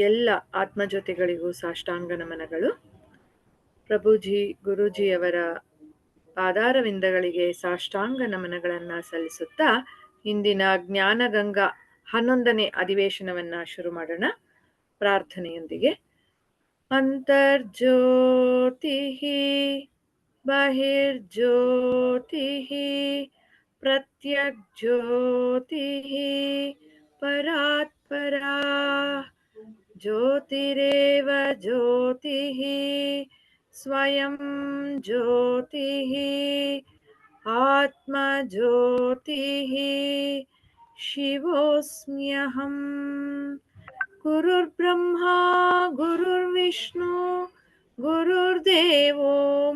ಎಲ್ಲ ಆತ್ಮಜ್ಯೋತಿಗಳಿಗೂ ಸಾಷ್ಟಾಂಗ ನಮನಗಳು. ಪ್ರಭುಜಿ ಗುರೂಜಿಯವರ ಪಾದಾರವಿಂದಗಳಿಗೆ ಸಾಷ್ಟಾಂಗ ನಮನಗಳನ್ನ ಸಲ್ಲಿಸುತ್ತಾ ಇಂದಿನ ಜ್ಞಾನಗಂಗಾ 11ನೇ ಅಧಿವೇಶನವನ್ನ ಶುರು ಮಾಡೋಣ ಪ್ರಾರ್ಥನೆಯೊಂದಿಗೆ. ಅಂತರ್ಜ್ಯೋತಿಃ ಬಹಿರ್ಜ್ಯೋತಿಃ ಪ್ರತ್ಯಗ್ಜ್ಯೋತಿಃ ಪರಾತ್ಪರಾ ಜ್ಯೋತಿರೇವ ಜ್ಯೋತಿಃ ಸ್ವಯಂ ಜ್ಯೋತಿಃ ಆತ್ಮ ಜ್ಯೋತಿಃ ಶಿವೋಸ್ಮ್ಯಹಂ. ಗುರುರ್ಬ್ರಹ್ಮಾ ಗುರುರ್ವಿಷ್ಣು ಗುರುರ್ದೇವೋ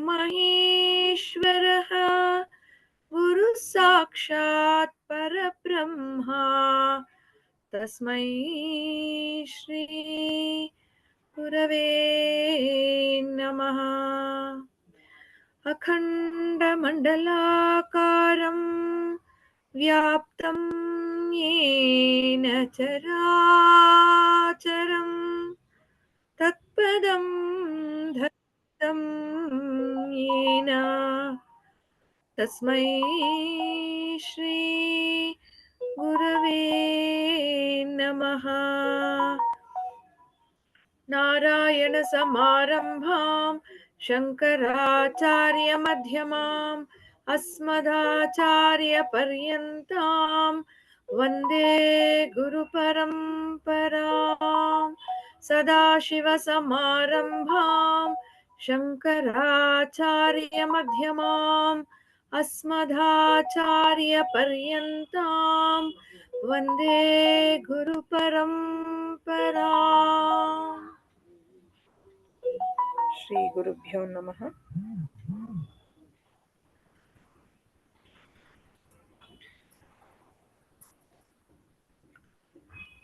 ಮಹೇಶ್ವರಃ ಗುರು ಸಾಕ್ಷಾತ್ ಪರಬ್ರಹ್ಮ ತಸ್ಮೈ ಶ್ರೀ ಗುರವೇ ನಮಃ. ಅಖಂಡಮಂಡಲಾಕಾರಂ ವ್ಯಾಪ್ತಂ ಯೇನ ಚರಾಚರಂ ತತ್ಪದಂ ದತ್ತಂ ಯೇನ ತಸ್ಮೈ ಶ್ರೀ ಗುರವೇ ನಮಃ. ನಾರಾಯಣ ಸಮಾರಂಭಾಂ ಶಂಕರಾಚಾರ್ಯ ಮಧ್ಯಮಾಂ ಅಸ್ಮದಾಚಾರ್ಯ ಪರ್ಯಂತಾಂ ವಂದೇ ಗುರು ಪರಂಪರಾಂ. ಸದಾಶಿವ ಸಮಾರಂಭಾಂ ಶಂಕರಾಚಾರ್ಯ ಮಧ್ಯಮಾಂ ಅಸ್ಮದಾಚಾರ್ಯ ಪರ್ಯಂತಾಂ ವಂದೇ ಗುರು ಪರಂಪರಾಂ. ಶ್ರೀ ಗುರುಭ್ಯೋ ನಮಃ.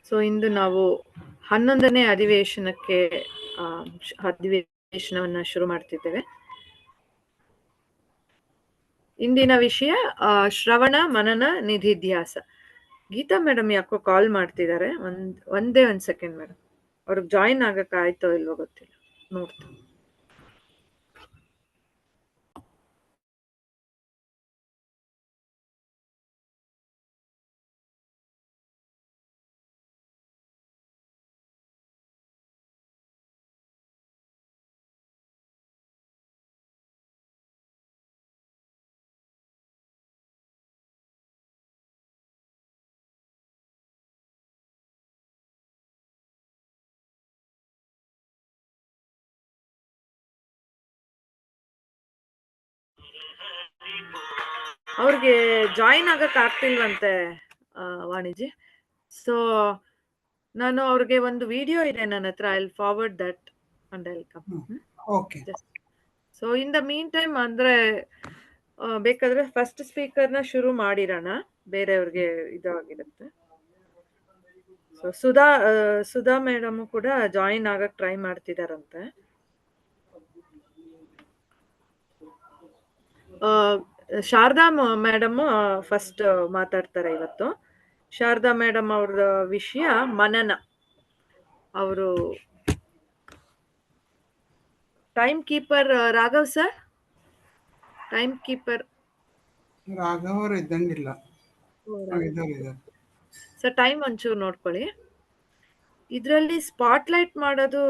ಸೊ ಇಂದು ನಾವು 11ನೇ ಅಧಿವೇಶನವನ್ನ ಶುರು ಮಾಡ್ತಿದ್ದೇವೆ. ಇಂದಿನ ವಿಷಯ ಶ್ರವಣ ಮನನ ನಿಧಿಧ್ಯಾಸ. ಗೀತಾ ಮೇಡಮ್ ಯಾಕೋ ಕಾಲ್ ಮಾಡ್ತಿದ್ದಾರೆ, ಒಂದ್ ಸೆಕೆಂಡ್ ಮೇಡಮ್. ಅವ್ರಿಗೆ ಜಾಯಿನ್ ಆಗಕ್ಕೆ ಆಯ್ತೋ ಇಲ್ವೋ ಗೊತ್ತಿಲ್ಲ, ನೋಡ್ತೀನಿ. ಅವ್ರಿಗೆ ಜಾಯಿನ್ ಆಗಕ್ ಆಗ್ತಿಲ್ವಂತೆ ವಾಣಿಜ್ಯ. ಸೊ ನಾನು ಅವ್ರಿಗೆ ಒಂದು ವಿಡಿಯೋ ಇದೆ ನನ್ನ ಹತ್ರ, I will forward that and I will come. Okay. So in the mean time ಅಂದ್ರೆ ಬೇಕಾದ್ರೆ ಫಸ್ಟ್ ಸ್ಪೀಕರ್ನ ಶುರು ಮಾಡಿರೋಣ, ಬೇರೆಯವ್ರಿಗೆ ಇದಾಗಿರುತ್ತೆ. ಸೊ ಸುಧಾ ಮೇಡಮ್ ಕೂಡ ಜಾಯಿನ್ ಆಗಕ್ ಟ್ರೈ ಮಾಡ್ತಿದಾರಂತೆ. ಶಾರದಾ ಮೇಡಮ್ ಫಸ್ಟ್ ಮಾತಾಡ್ತಾರೆ ಇವತ್ತು. ಶಾರದಾ ಮೇಡಮ್ ಅವ್ರ ವಿಷಯ ಮನನ. ಅವರು time keeper Raghav sir, time keeper Raghav ಅವರು ಇದ್ದಂಗಿಲ್ಲ ಸರ್. ಟೈಮ್ ಒಂಚೂರು ನೋಡ್ಕೊಳ್ಳಿ. ಇದ್ರಲ್ಲಿ ಸ್ಪಾಟ್ಲೈಟ್ ಮಾಡೋದು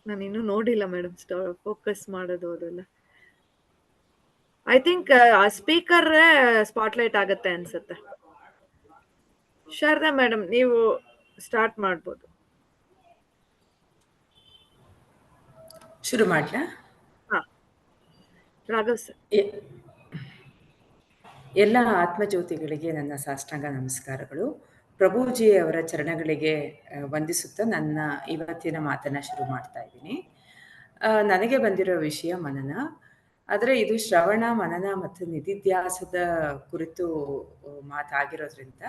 ನಾನು ಇನ್ನೂ ನೋಡಿಲ್ಲ ಮೇಡಮ್. ಫೋಕಸ್ ಮಾಡೋದು ಅದೆಲ್ಲ ಐ ಥಿಂಕ್ ಸ್ಪೀಕರ್ ಸ್ಪಾಟ್ಲೈಟ್ ಆಗತ್ತೆ ಅನ್ಸುತ್ತೆ. ಶಾರದಾ ಮೇಡಮ್ ನೀವು ಸ್ಟಾರ್ಟ್ ಮಾಡ್ಬೋದು. ಶುರು ಮಾಡ್ಲಾ? ರಾಘವ್ ಸರ್. ಎಲ್ಲ ಆತ್ಮಜ್ಯೋತಿಗಳಿಗೆ ನನ್ನ ಸಾಷ್ಟಾಂಗ ನಮಸ್ಕಾರಗಳು. ಪ್ರಭುಜಿ ಅವರ ಚರಣಗಳಿಗೆ ವಂದಿಸುತ್ತಾ ನನ್ನ ಇವತ್ತಿನ ಮಾತನ್ನ ಶುರು ಮಾಡ್ತಾ ಇದ್ದೀನಿ. ನನಗೆ ಬಂದಿರೋ ವಿಷಯ ಮನನ. ಆದರೆ ಇದು ಶ್ರವಣ ಮನನ ಮತ್ತು ನಿಧಿಧ್ಯಾಸದ ಕುರಿತು ಮಾತಾಗಿರೋದ್ರಿಂದ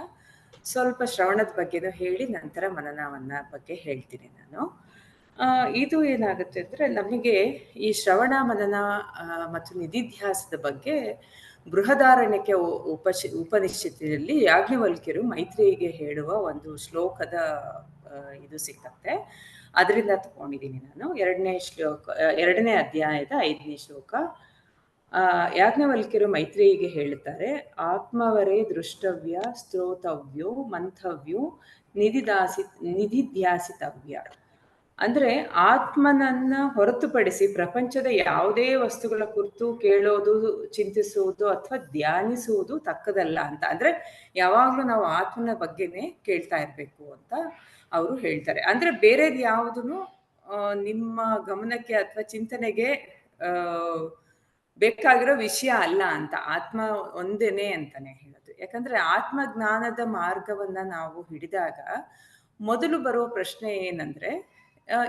ಸ್ವಲ್ಪ ಶ್ರವಣದ ಬಗ್ಗೆನೂ ಹೇಳಿ ನಂತರ ಮನನವನ್ನ ಬಗ್ಗೆ ಹೇಳ್ತೀನಿ ನಾನು. ಇದು ಏನಾಗುತ್ತೆ ಅಂದರೆ, ನಮಗೆ ಈ ಶ್ರವಣ ಮನನ ಮತ್ತು ನಿಧಿಧ್ಯಾಸದ ಬಗ್ಗೆ ಬೃಹದಾರಣ್ಯಕ್ಕೆ ಉಪನಿಷತ್ತಿನಲ್ಲಿ ಯಾಜ್ಞವಲ್ಕ್ಯರು ಮೈತ್ರೇಯಿಗೆ ಹೇಳುವ ಒಂದು ಶ್ಲೋಕದ ಇದು ಸಿಕ್ಕತ್ತೆ. ಅದರಿಂದ ತಗೊಂಡಿದ್ದೀನಿ ನಾನು. 2ನೇ ಅಧ್ಯಾಯದ 5ನೇ ಶ್ಲೋಕ. ಯಾಜ್ಞವಲ್ಕ್ಯರು ಮೈತ್ರೇಯಿಗೆ ಹೇಳುತ್ತಾರೆ, ಆತ್ಮವರೇ ದೃಷ್ಟವ್ಯ, ಸ್ತೋತವ್ಯೋ, ಮಂಥವ್ಯೋ, ನಿಧಿಧ್ಯಾಸಿತವ್ಯ. ಅಂದ್ರೆ ಆತ್ಮನನ್ನ ಹೊರತುಪಡಿಸಿ ಪ್ರಪಂಚದ ಯಾವುದೇ ವಸ್ತುಗಳ ಕುರಿತು ಕೇಳೋದು, ಚಿಂತಿಸುವುದು ಅಥವಾ ಧ್ಯಾನಿಸುವುದು ತಕ್ಕದಲ್ಲ ಅಂತ. ಅಂದ್ರೆ ಯಾವಾಗ್ಲೂ ನಾವು ಆತ್ಮನ ಬಗ್ಗೆನೆ ಕೇಳ್ತಾ ಇರ್ಬೇಕು ಅಂತ ಅವರು ಹೇಳ್ತಾರೆ. ಅಂದ್ರೆ ಬೇರೆದ್ ಯಾವುದನ್ನು ನಿಮ್ಮ ಗಮನಕ್ಕೆ ಅಥವಾ ಚಿಂತನೆಗೆ ಬೇಕಾಗಿರೋ ವಿಷಯ ಅಲ್ಲ ಅಂತ. ಆತ್ಮ ಒಂದೇನೆ ಅಂತಾನೆ ಹೇಳೋದು. ಯಾಕಂದ್ರೆ ಆತ್ಮಜ್ಞಾನದ ಮಾರ್ಗವನ್ನ ನಾವು ಹಿಡಿದಾಗ ಮೊದಲು ಬರುವ ಪ್ರಶ್ನೆ ಏನಂದ್ರೆ,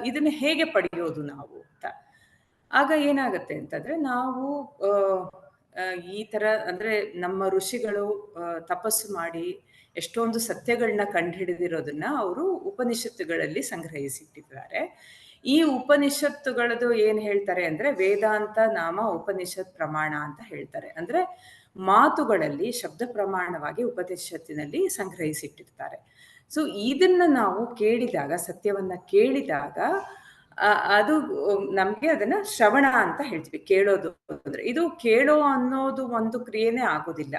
ಇದನ್ನ ಹೇಗೆ ಪಡೆಯೋದು ನಾವು ಅಂತ. ಆಗ ಏನಾಗತ್ತೆ ಅಂತಂದ್ರೆ, ನಾವು ಈ ತರ ಅಂದ್ರೆ ನಮ್ಮ ಋಷಿಗಳು ತಪಸ್ಸು ಮಾಡಿ ಎಷ್ಟೊಂದು ಸತ್ಯಗಳನ್ನ ಕಂಡುಹಿಡಿದಿರೋದನ್ನ ಅವರು ಉಪನಿಷತ್ತುಗಳಲ್ಲಿ ಸಂಗ್ರಹಿಸಿಟ್ಟಿದ್ದಾರೆ. ಈ ಉಪನಿಷತ್ತುಗಳದು ಏನ್ ಹೇಳ್ತಾರೆ ಅಂದ್ರೆ, ವೇದಾಂತ ನಾಮ ಉಪನಿಷತ್ ಪ್ರಮಾಣ ಅಂತ ಹೇಳ್ತಾರೆ. ಅಂದ್ರೆ ಮಾತುಗಳಲ್ಲಿ ಶಬ್ದ ಪ್ರಮಾಣವಾಗಿ ಉಪನಿಷತ್ತಿನಲ್ಲಿ ಸಂಗ್ರಹಿಸಿಟ್ಟಿರ್ತಾರೆ. ಸೊ ಇದನ್ನ ನಾವು ಕೇಳಿದಾಗ, ಸತ್ಯವನ್ನ ಕೇಳಿದಾಗ ಅದು ನಮ್ಗೆ ಅದನ್ನ ಶ್ರವಣ ಅಂತ ಹೇಳ್ತೀವಿ. ಕೇಳೋದು ಅಂದ್ರೆ ಇದು ಕೇಳೋ ಅನ್ನೋದು ಒಂದು ಕ್ರಿಯೆನೇ ಆಗೋದಿಲ್ಲ.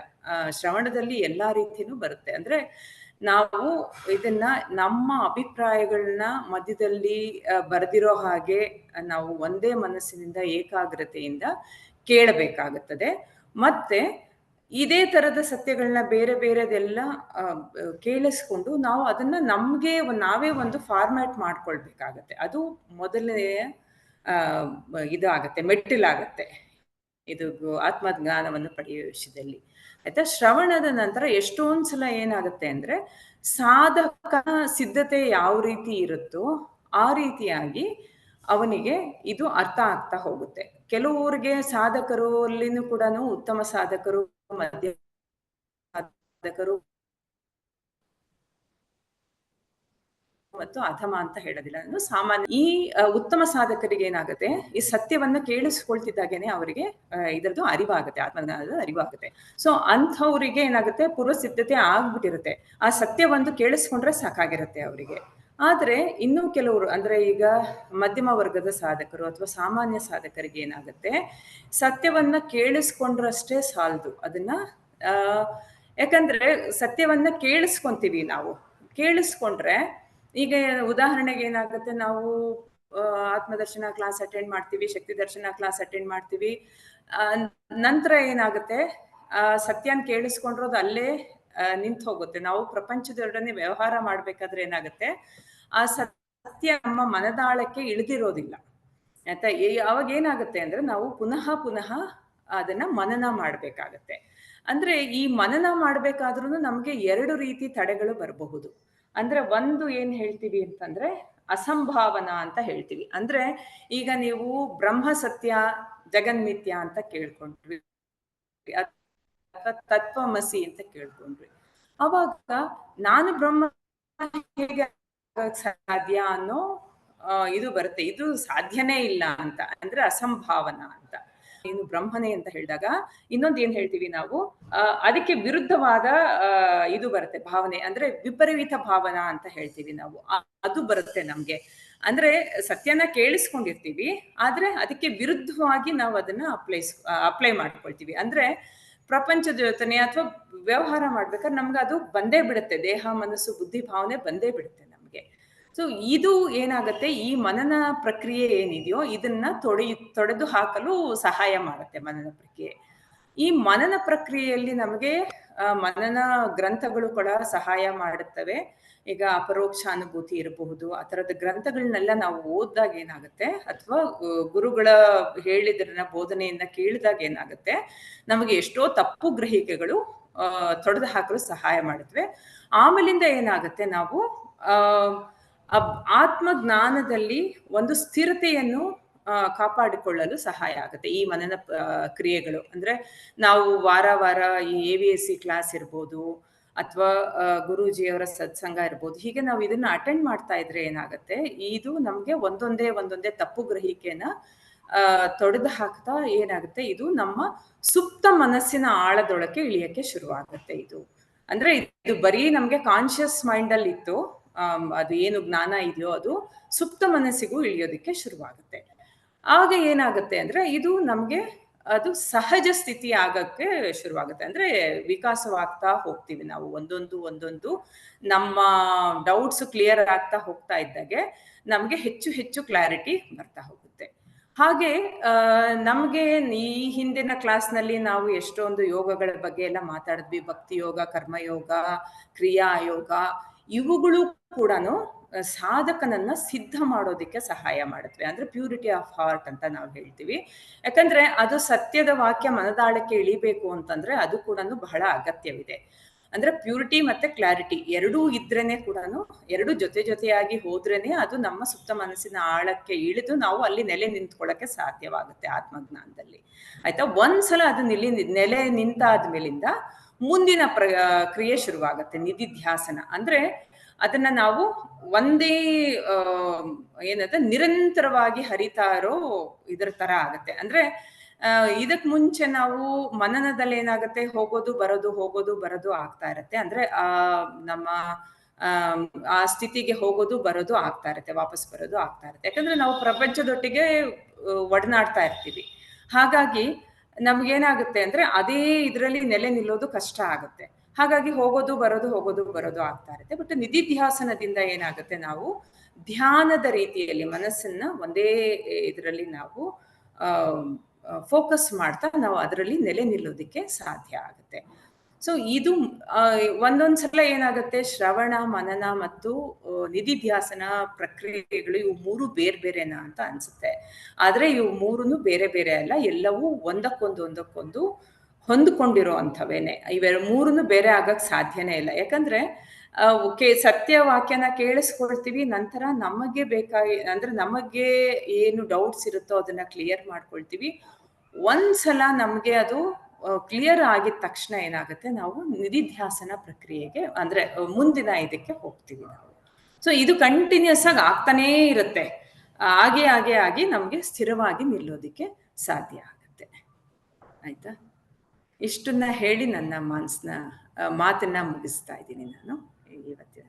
ಶ್ರವಣದಲ್ಲಿ ಎಲ್ಲಾ ರೀತಿನೂ ಬರುತ್ತೆ. ಅಂದ್ರೆ ನಾವು ಇದನ್ನ ನಮ್ಮ ಅಭಿಪ್ರಾಯಗಳನ್ನ ಮಧ್ಯದಲ್ಲಿ ಬರೆದಿರೋ ಹಾಗೆ ನಾವು ಒಂದೇ ಮನಸ್ಸಿನಿಂದ ಏಕಾಗ್ರತೆಯಿಂದ ಕೇಳಬೇಕಾಗುತ್ತದೆ. ಮತ್ತೆ ಇದೇ ತರದ ಸತ್ಯಗಳನ್ನ ಬೇರೆ ಬೇರೆದೆಲ್ಲ ಕೇಳಿಸ್ಕೊಂಡು ನಾವು ಅದನ್ನ ನಮ್ಗೆ ನಾವೇ ಒಂದು ಫಾರ್ಮ್ಯಾಟ್ ಮಾಡ್ಕೊಳ್ಬೇಕಾಗತ್ತೆ. ಅದು ಮೊದಲನೆಯ ಇದು ಆಗತ್ತೆ, ಮೆಟ್ಟಿಲಾಗತ್ತೆ ಇದು ಆತ್ಮಜ್ಞಾನವನ್ನು ಪಡೆಯುವ ವಿಷಯದಲ್ಲಿ. ಆಯ್ತಾ? ಶ್ರವಣದ ನಂತರ ಎಷ್ಟೊಂದ್ ಸಲ ಏನಾಗುತ್ತೆ ಅಂದ್ರೆ, ಸಾಧಕ ಸಿದ್ಧತೆ ಯಾವ ರೀತಿ ಇರುತ್ತೋ ಆ ರೀತಿಯಾಗಿ ಅವನಿಗೆ ಇದು ಅರ್ಥ ಆಗ್ತಾ ಹೋಗುತ್ತೆ. ಕೆಲವರಿಗೆ ಸಾಧಕರು ಅಲ್ಲಿನೂ ಕೂಡ ಉತ್ತಮ ಸಾಧಕರು, ಮಧ್ಯ ಸಾಧಕರು ಮತ್ತು ಅಧಮ ಅಂತ ಹೇಳೋದಿಲ್ಲ. ನಾನು ಸಾಮಾನ್ಯ ಈ ಉತ್ತಮ ಸಾಧಕರಿಗೆ ಏನಾಗುತ್ತೆ, ಈ ಸತ್ಯವನ್ನ ಕೇಳಿಸ್ಕೊಳ್ತಿದ್ದಾಗೇನೆ ಅವರಿಗೆ ಇದರದ್ದು ಅರಿವಾಗುತ್ತೆ, ಆತ್ಮಜ್ಞಾನದ ಅರಿವಾಗುತ್ತೆ. ಸೊ ಅಂಥವ್ರಿಗೆ ಏನಾಗುತ್ತೆ, ಪೂರ್ವ ಸಿದ್ಧತೆ ಆಗ್ಬಿಟ್ಟಿರುತ್ತೆ. ಆ ಸತ್ಯವೊಂದು ಕೇಳಿಸ್ಕೊಂಡ್ರೆ ಸಾಕಾಗಿರುತ್ತೆ ಅವರಿಗೆ. ಆದ್ರೆ ಇನ್ನೂ ಕೆಲವರು ಅಂದ್ರೆ ಈಗ ಮಧ್ಯಮ ವರ್ಗದ ಸಾಧಕರು ಅಥವಾ ಸಾಮಾನ್ಯ ಸಾಧಕರಿಗೆ ಏನಾಗುತ್ತೆ, ಸತ್ಯವನ್ನ ಕೇಳಿಸ್ಕೊಂಡ್ರಷ್ಟೇ ಸಾಲದು. ಅದನ್ನ ಯಾಕಂದ್ರೆ ಸತ್ಯವನ್ನ ಕೇಳಿಸ್ಕೊಂತೀವಿ ನಾವು. ಕೇಳಿಸ್ಕೊಂಡ್ರೆ ಈಗ ಉದಾಹರಣೆಗೆ ಏನಾಗುತ್ತೆ, ನಾವು ಆತ್ಮದರ್ಶನ ಕ್ಲಾಸ್ ಅಟೆಂಡ್ ಮಾಡ್ತೀವಿ, ಶಕ್ತಿ ದರ್ಶನ ಕ್ಲಾಸ್ ಅಟೆಂಡ್ ಮಾಡ್ತೀವಿ. ನಂತರ ಏನಾಗುತ್ತೆ, ಸತ್ಯನ ಕೇಳಿಸ್ಕೊಂಡ್ರೋದು ಅಲ್ಲೇ ನಿಂತು ಹೋಗುತ್ತೆ. ನಾವು ಪ್ರಪಂಚದೊಡನೆ ವ್ಯವಹಾರ ಮಾಡ್ಬೇಕಾದ್ರೆ ಏನಾಗುತ್ತೆ, ಆ ಸತ್ಯ ನಮ್ಮ ಮನದಾಳಕ್ಕೆ ಇಳಿದಿರೋದಿಲ್ಲ. ಆಯ್ತಾ? ಅವಾಗ ಏನಾಗುತ್ತೆ ಅಂದ್ರೆ, ನಾವು ಪುನಃ ಅದನ್ನ ಮನನ ಮಾಡ್ಬೇಕಾಗತ್ತೆ. ಅಂದ್ರೆ ಈ ಮನನ ಮಾಡ್ಬೇಕಾದ್ರೂ ನಮ್ಗೆ 2 ರೀತಿ ತಡೆಗಳು ಬರಬಹುದು. ಅಂದ್ರೆ ಒಂದು ಏನ್ ಹೇಳ್ತೀವಿ ಅಂತಂದ್ರೆ, ಅಸಂಭಾವನಾ ಅಂತ ಹೇಳ್ತೀವಿ. ಅಂದ್ರೆ ಈಗ ನೀವು ಬ್ರಹ್ಮ ಸತ್ಯ ಜಗನ್ಮಿತ್ಯ ಅಂತ ಕೇಳ್ಕೊಂಡ್ರಿ, ಅಥವಾ ತತ್ವಮಸಿ ಅಂತ ಕೇಳ್ಕೊಂಡ್ರಿ. ಅವಾಗ ನಾನು ಬ್ರಹ್ಮ ಹೇಗೆ ಸಾಧ್ಯ ಅನ್ನೋ ಇದು ಬರುತ್ತೆ. ಇದು ಸಾಧ್ಯನೇ ಇಲ್ಲ ಅಂತ, ಅಂದ್ರೆ ಅಸಂಭಾವನಾ ಅಂತ. ಇನ್ನು ಬ್ರಹ್ಮನೇ ಅಂತ ಹೇಳಿದಾಗ ಇನ್ನೊಂದು ಏನ್ ಹೇಳ್ತೀವಿ ನಾವು, ಅದಕ್ಕೆ ವಿರುದ್ಧವಾದ ಇದು ಬರುತ್ತೆ ಭಾವನೆ, ಅಂದ್ರೆ ವಿಪರೀತ ಭಾವನಾ ಅಂತ ಹೇಳ್ತೀವಿ ನಾವು. ಅದು ಬರುತ್ತೆ ನಮ್ಗೆ. ಅಂದ್ರೆ ಸತ್ಯನ ಕೇಳಿಸ್ಕೊಂಡಿರ್ತೀವಿ, ಆದ್ರೆ ಅದಕ್ಕೆ ವಿರುದ್ಧವಾಗಿ ನಾವು ಅದನ್ನ ಅಪ್ಲೈ ಮಾಡ್ಕೊಳ್ತೀವಿ. ಅಂದ್ರೆ ಪ್ರಪಂಚದ ಜೊತೆನೆ ಅಥವಾ ವ್ಯವಹಾರ ಮಾಡ್ಬೇಕಾದ್ರೆ ನಮ್ಗೆ ಅದು ಬಂದೇ ಬಿಡುತ್ತೆ. ದೇಹ ಮನಸ್ಸು ಬುದ್ಧಿ ಭಾವನೆ ಬಂದೇ ಬಿಡುತ್ತೆ ನಮ್ಗೆ. ಸೊ ಇದು ಏನಾಗುತ್ತೆ, ಈ ಮನನ ಪ್ರಕ್ರಿಯೆ ಏನಿದೆಯೋ ಇದನ್ನ ತೊಡೆದು ಹಾಕಲು ಸಹಾಯ ಮಾಡುತ್ತೆ ಮನನ ಪ್ರಕ್ರಿಯೆ. ಈ ಮನನ ಪ್ರಕ್ರಿಯೆಯಲ್ಲಿ ನಮಗೆ ಮನನ ಗ್ರಂಥಗಳು ಕೂಡ ಸಹಾಯ ಮಾಡುತ್ತವೆ. ಈಗ ಅಪರೋಕ್ಷ ಅನುಭೂತಿ ಇರಬಹುದು, ಆ ತರದ ಗ್ರಂಥಗಳನ್ನೆಲ್ಲ ನಾವು ಓದಿದಾಗ ಏನಾಗುತ್ತೆ, ಅಥವಾ ಗುರುಗಳ ಹೇಳಿದ್ರನ್ನ ಬೋಧನೆಯನ್ನ ಕೇಳಿದಾಗ ಏನಾಗುತ್ತೆ, ನಮಗೆ ಎಷ್ಟೋ ತಪ್ಪು ಗ್ರಹಿಕೆಗಳು ತೊಡೆದು ಹಾಕಲು ಸಹಾಯ ಮಾಡುತ್ತವೆ. ಆಮೇಲಿಂದ ಏನಾಗುತ್ತೆ, ನಾವು ಆತ್ಮಜ್ಞಾನದಲ್ಲಿ ಒಂದು ಸ್ಥಿರತೆಯನ್ನು ಕಾಪಾಡಿಕೊಳ್ಳಲು ಸಹಾಯ ಆಗುತ್ತೆ ಈ ಮನನ ಕ್ರಿಯೆಗಳು. ಅಂದ್ರೆ ನಾವು ವಾರ ಈ AVSC ಕ್ಲಾಸ್ ಇರ್ಬೋದು, ಅಥವಾ ಗುರೂಜಿಯವರ ಸತ್ಸಂಗ ಇರ್ಬೋದು, ಹೀಗೆ ನಾವು ಇದನ್ನ ಅಟೆಂಡ್ ಮಾಡ್ತಾ ಇದ್ರೆ ಏನಾಗುತ್ತೆ, ಇದು ನಮ್ಗೆ ಒಂದೊಂದೇ ತಪ್ಪು ಗ್ರಹಿಕೆನ ತೊಡೆದು ಹಾಕ್ತಾ ಏನಾಗುತ್ತೆ, ಇದು ನಮ್ಮ ಸುಪ್ತ ಮನಸ್ಸಿನ ಆಳದೊಳಕ್ಕೆ ಇಳಿಯಕ್ಕೆ ಶುರುವಾಗುತ್ತೆ. ಇದು ಅಂದ್ರೆ ಇದು ಬರೀ ನಮ್ಗೆ ಕಾನ್ಶಿಯಸ್ ಮೈಂಡ್ ಅಲ್ಲಿ ಇತ್ತು, ಅದು ಏನು ಜ್ಞಾನ ಇದೆಯೋ ಅದು ಸುಪ್ತ ಮನಸ್ಸಿಗೂ ಇಳಿಯೋದಕ್ಕೆ ಶುರುವಾಗುತ್ತೆ. ಆಗ ಏನಾಗುತ್ತೆ ಅಂದ್ರೆ ಇದು ನಮ್ಗೆ ಅದು ಸಹಜ ಸ್ಥಿತಿ ಆಗಕ್ಕೆ ಶುರುವಾಗುತ್ತೆ. ಅಂದ್ರೆ ವಿಕಾಸವಾಗ್ತಾ ಹೋಗ್ತೀವಿ ನಾವು ಒಂದೊಂದು ನಮ್ಮ ಡೌಟ್ಸ್ ಕ್ಲಿಯರ್ ಆಗ್ತಾ ಹೋಗ್ತಾ ಇದ್ದಾಗೆ ನಮ್ಗೆ ಹೆಚ್ಚು ಹೆಚ್ಚು ಕ್ಲಾರಿಟಿ ಬರ್ತಾ ಹೋಗುತ್ತೆ. ಹಾಗೆ ನಮ್ಗೆ ಈ ಹಿಂದಿನ ಕ್ಲಾಸ್ನಲ್ಲಿ ನಾವು ಎಷ್ಟೊಂದು ಯೋಗಗಳ ಬಗ್ಗೆ ಎಲ್ಲ ಮಾತಾಡಿದ್ವಿ. ಭಕ್ತಿ ಯೋಗ, ಕರ್ಮಯೋಗ, ಕ್ರಿಯಾ ಯೋಗ, ಇವುಗಳು ಕೂಡ ಸಾಧಕನನ್ನ ಸಿದ್ಧ ಮಾಡೋದಕ್ಕೆ ಸಹಾಯ ಮಾಡುತ್ತವೆ. ಅಂದ್ರೆ ಪ್ಯೂರಿಟಿ ಆಫ್ ಹಾರ್ಟ್ ಅಂತ ನಾವು ಹೇಳ್ತೀವಿ. ಯಾಕಂದ್ರೆ ಅದು ಸತ್ಯದ ವಾಕ್ಯ ಮನದಾಳಕ್ಕೆ ಇಳಿಬೇಕು ಅಂತಂದ್ರೆ ಅದು ಕೂಡ ಬಹಳ ಅಗತ್ಯವಿದೆ. ಅಂದ್ರೆ ಪ್ಯೂರಿಟಿ ಮತ್ತೆ ಕ್ಲಾರಿಟಿ ಎರಡೂ ಇದ್ರೇನೆ ಕೂಡ, ಎರಡು ಜೊತೆಯಾಗಿ ಹೋದ್ರೇನೆ ಅದು ನಮ್ಮ ಸುಪ್ತ ಮನಸ್ಸಿನ ಆಳಕ್ಕೆ ಇಳಿದು ನಾವು ಅಲ್ಲಿ ನೆಲೆ ನಿಂತ್ಕೊಳ್ಳಕ್ಕೆ ಸಾಧ್ಯವಾಗುತ್ತೆ ಆತ್ಮಜ್ಞಾನದಲ್ಲಿ. ಆಯ್ತಾ? ಒಂದ್ಸಲ ಅದು ನೆಲೆ ನಿಂತಾದ್ಮೇಲಿಂದ ಮುಂದಿನ ಕ್ರಿಯೆ ಶುರುವಾಗುತ್ತೆ, ನಿಧಿಧ್ಯಾಸನ. ಅಂದ್ರೆ ಅದನ್ನ ನಾವು ಒಂದೇ ನಿರಂತರವಾಗಿ ಹರಿತಾ ಇರೋ ಇದರ ತರ ಆಗತ್ತೆ. ಅಂದ್ರೆ ಇದಕ್ ಮುಂಚೆ ನಾವು ಮನನದಲ್ಲಿ ಏನಾಗುತ್ತೆ, ಹೋಗೋದು ಬರೋದು ಆಗ್ತಾ ಇರತ್ತೆ. ಅಂದ್ರೆ ನಮ್ಮ ಆ ಸ್ಥಿತಿಗೆ ಹೋಗೋದು ಬರೋದು ಆಗ್ತಾ ಇರತ್ತೆ, ವಾಪಸ್ ಬರೋದು ಆಗ್ತಾ ಇರತ್ತೆ. ಯಾಕಂದ್ರೆ ನಾವು ಪ್ರಪಂಚದೊಟ್ಟಿಗೆ ಒಡನಾಡ್ತಾ ಇರ್ತೀವಿ. ಹಾಗಾಗಿ ನಮ್ಗೇನಾಗುತ್ತೆ ಅಂದ್ರೆ ಅದೇ ಇದರಲ್ಲಿ ನೆಲೆ ನಿಲ್ಲೋದು ಕಷ್ಟ ಆಗುತ್ತೆ. ಹಾಗಾಗಿ ಹೋಗೋದು ಬರೋದು ಆಗ್ತಾ ಇರುತ್ತೆ. ಬಟ್ ನಿಧಿಧ್ಯಾಸನದಿಂದ ಏನಾಗುತ್ತೆ, ನಾವು ಧ್ಯಾನದ ರೀತಿಯಲ್ಲಿ ಮನಸ್ಸನ್ನ ಒಂದೇ ಇದರಲ್ಲಿ ನಾವು ಫೋಕಸ್ ಮಾಡ್ತಾ ನಾವು ಅದರಲ್ಲಿ ನೆಲೆ ನಿಲ್ಲೋದಿಕ್ಕೆ ಸಾಧ್ಯ ಆಗುತ್ತೆ. ಸೊ ಇದು ಒಂದೊಂದ್ಸಲ ಏನಾಗುತ್ತೆ, ಶ್ರವಣ, ಮನನ ಮತ್ತು ನಿಧಿಧ್ಯಾಸನ ಪ್ರಕ್ರಿಯೆಗಳು ಇವು ಮೂರು ಬೇರೆನಾ ಅಂತ ಅನ್ಸುತ್ತೆ. ಆದ್ರೆ ಇವು ಮೂರನ್ನು ಬೇರೆ ಅಲ್ಲ, ಎಲ್ಲವೂ ಒಂದಕ್ಕೊಂದು ಹೊಂದ್ಕೊಂಡಿರೋ ಅಂಥವೇನೆ. ಮೂರನ್ನು ಬೇರೆ ಆಗಕ್ ಸಾಧ್ಯನೇ ಇಲ್ಲ. ಯಾಕಂದ್ರೆ ಸತ್ಯವಾಕ್ಯನ ಕೇಳಿಸ್ಕೊಳ್ತೀವಿ, ನಂತರ ನಮಗೆ ಅಂದ್ರೆ ನಮಗೆ ಏನು ಡೌಟ್ಸ್ ಇರುತ್ತೋ ಅದನ್ನ ಕ್ಲಿಯರ್ ಮಾಡ್ಕೊಳ್ತೀವಿ. ಒಂದ್ಸಲ ನಮ್ಗೆ ಅದು ಕ್ಲಿಯರ್ ಆಗಿದ ತಕ್ಷಣ ಏನಾಗುತ್ತೆ, ನಾವು ನಿಧಿಧ್ಯಾಸನ ಪ್ರಕ್ರಿಯೆಗೆ ಅಂದ್ರೆ ಮುಂದಿನ ಇದಕ್ಕೆ ಹೋಗ್ತೀವಿ ನಾವು. ಸೊ ಇದು ಕಂಟಿನ್ಯೂಸ್ ಆಗಿ ಆಗ್ತಾನೇ ಇರುತ್ತೆ. ಆಗಿ ನಮ್ಗೆ ಸ್ಥಿರವಾಗಿ ನಿಲ್ಲೋದಿಕ್ಕೆ ಸಾಧ್ಯ ಆಗುತ್ತೆ. ಆಯ್ತಾ? ಇಷ್ಟನ್ನ ಹೇಳಿ ನನ್ನ ಮಾತನ್ನ ಮುಗಿಸ್ತಾ ಇದ್ದೀನಿ ನಾನು ಇವತ್ತಿನ.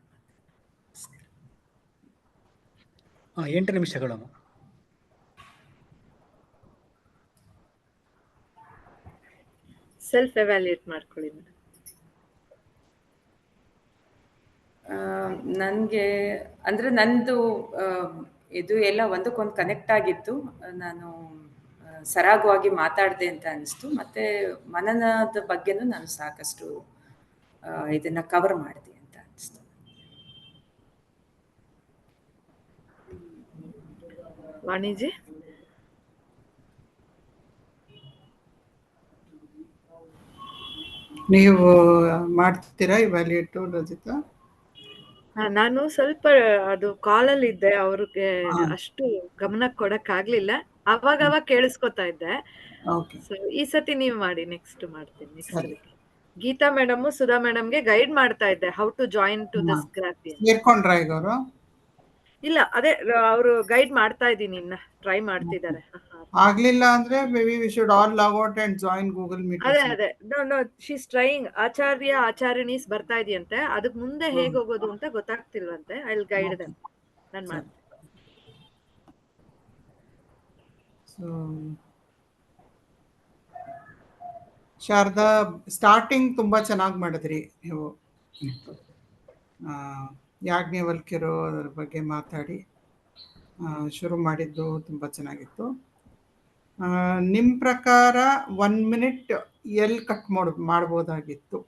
8 ನಿಮಿಷಗಳು. ಸೆಲ್ಫ್ ಎವ್ಯಾಲ್ಯೂಯೇಟ್ ಮಾಡ್ಕೊಳ್ಳಿ. ನನಗೆ ಅಂದ್ರೆ ನಂದು ಇದು ಎಲ್ಲ ಒಂದಕ್ಕೊಂದು ಕನೆಕ್ಟ್ ಆಗಿತ್ತು. ನಾನು ಸರಾಗವಾಗಿ ಮಾತಾಡಿದೆ ಅಂತ ಅನಿಸ್ತು. ಮತ್ತೆ ಮನನದ ಬಗ್ಗೆನೂ ನಾನು ಸಾಕಷ್ಟು ಇದನ್ನ ಕವರ್ ಮಾಡಿದೆ ಅಂತ ಅನಿಸ್ತು. ವಾಣಿಜಿ, ನೀವು ಮಾಡ್ತೀರಾ ಇವ್ಯಾಲ್ಯೂಯೇಟ್ ರಜಿತಾ? ನಾನು ಸ್ವಲ್ಪ ಅದು ಕಾಲಲ್ಲಿ ಇದ್ದೆ, ಅವ್ರಿಗೆ ಅಷ್ಟು ಗಮನ ಕೊಡಕ್ ಆಗ್ಲಿಲ್ಲ. ಅವಾಗ ಕೇಳಿಸ್ಕೊತಾ ಇದ್ದೆ. ಸೊ ಈ ಸತಿ ನೀವು ಮಾಡಿ, ನೆಕ್ಸ್ಟ್ ಮಾಡ್ತೀನಿ. Next week Geeta madam, Sudha ಮೇಡಮ್ಗೆ ಗೈಡ್ ಮಾಡ್ತಾ ಇದ್ದೆ, how to join to this graphy. ಸೇರ್ಕೊಂಡ್ರಾ ಈಗ ಅವರು? ಇಲ್ಲ, ಅದೇ ಅವರು ಗೈಡ್ ಮಾಡ್ತಾ ಇದ್ದೀನಿ, ಇನ್ನ ಟ್ರೈ ಮಾಡ್ತಿದ್ದಾರೆ. ಆಗ್ಲಿಲ್ಲ ಅಂದ್ರೆ maybe we should all log out and join Google Meet. ಅದೇ ನೋ ಶಿ ಇಸ್ ಟ್ರೈಯಿಂಗ್. ಆಚಾರ್ಯನೀಸ್ ಬರ್ತಾ ಇದೆಯಂತೆ, ಅದಕ್ ಮುಂದೆ ಹೇಗೆ ಹೋಗೋದು ಅಂತ ಗೊತ್ತಾಗ್ತಿಲ್ವಂತೆ. I will guide them. ನಾನು ಮಾಡ್ತೀನಿ. ಶಾರದಾ, ಸ್ಟಾರ್ಟಿಂಗ್ ತುಂಬಾ ಚೆನ್ನಾಗಿ ಮಾಡಿದ್ರಿ ನೀವು. ಯಾಜ್ಞವಲ್ಕ್ಯರು ಅದರ ಬಗ್ಗೆ ಮಾತಾಡಿ ಶುರು ಮಾಡಿದ್ದು ತುಂಬಾ ಚೆನ್ನಾಗಿತ್ತು. ನಿಮ್ಮ ಪ್ರಕಾರ 1 ಮಿನಿಟ್ ಎಲ್ಲಿ ಕಟ್ ಮಾಡ್ಬೋದಾಗಿತ್ತು?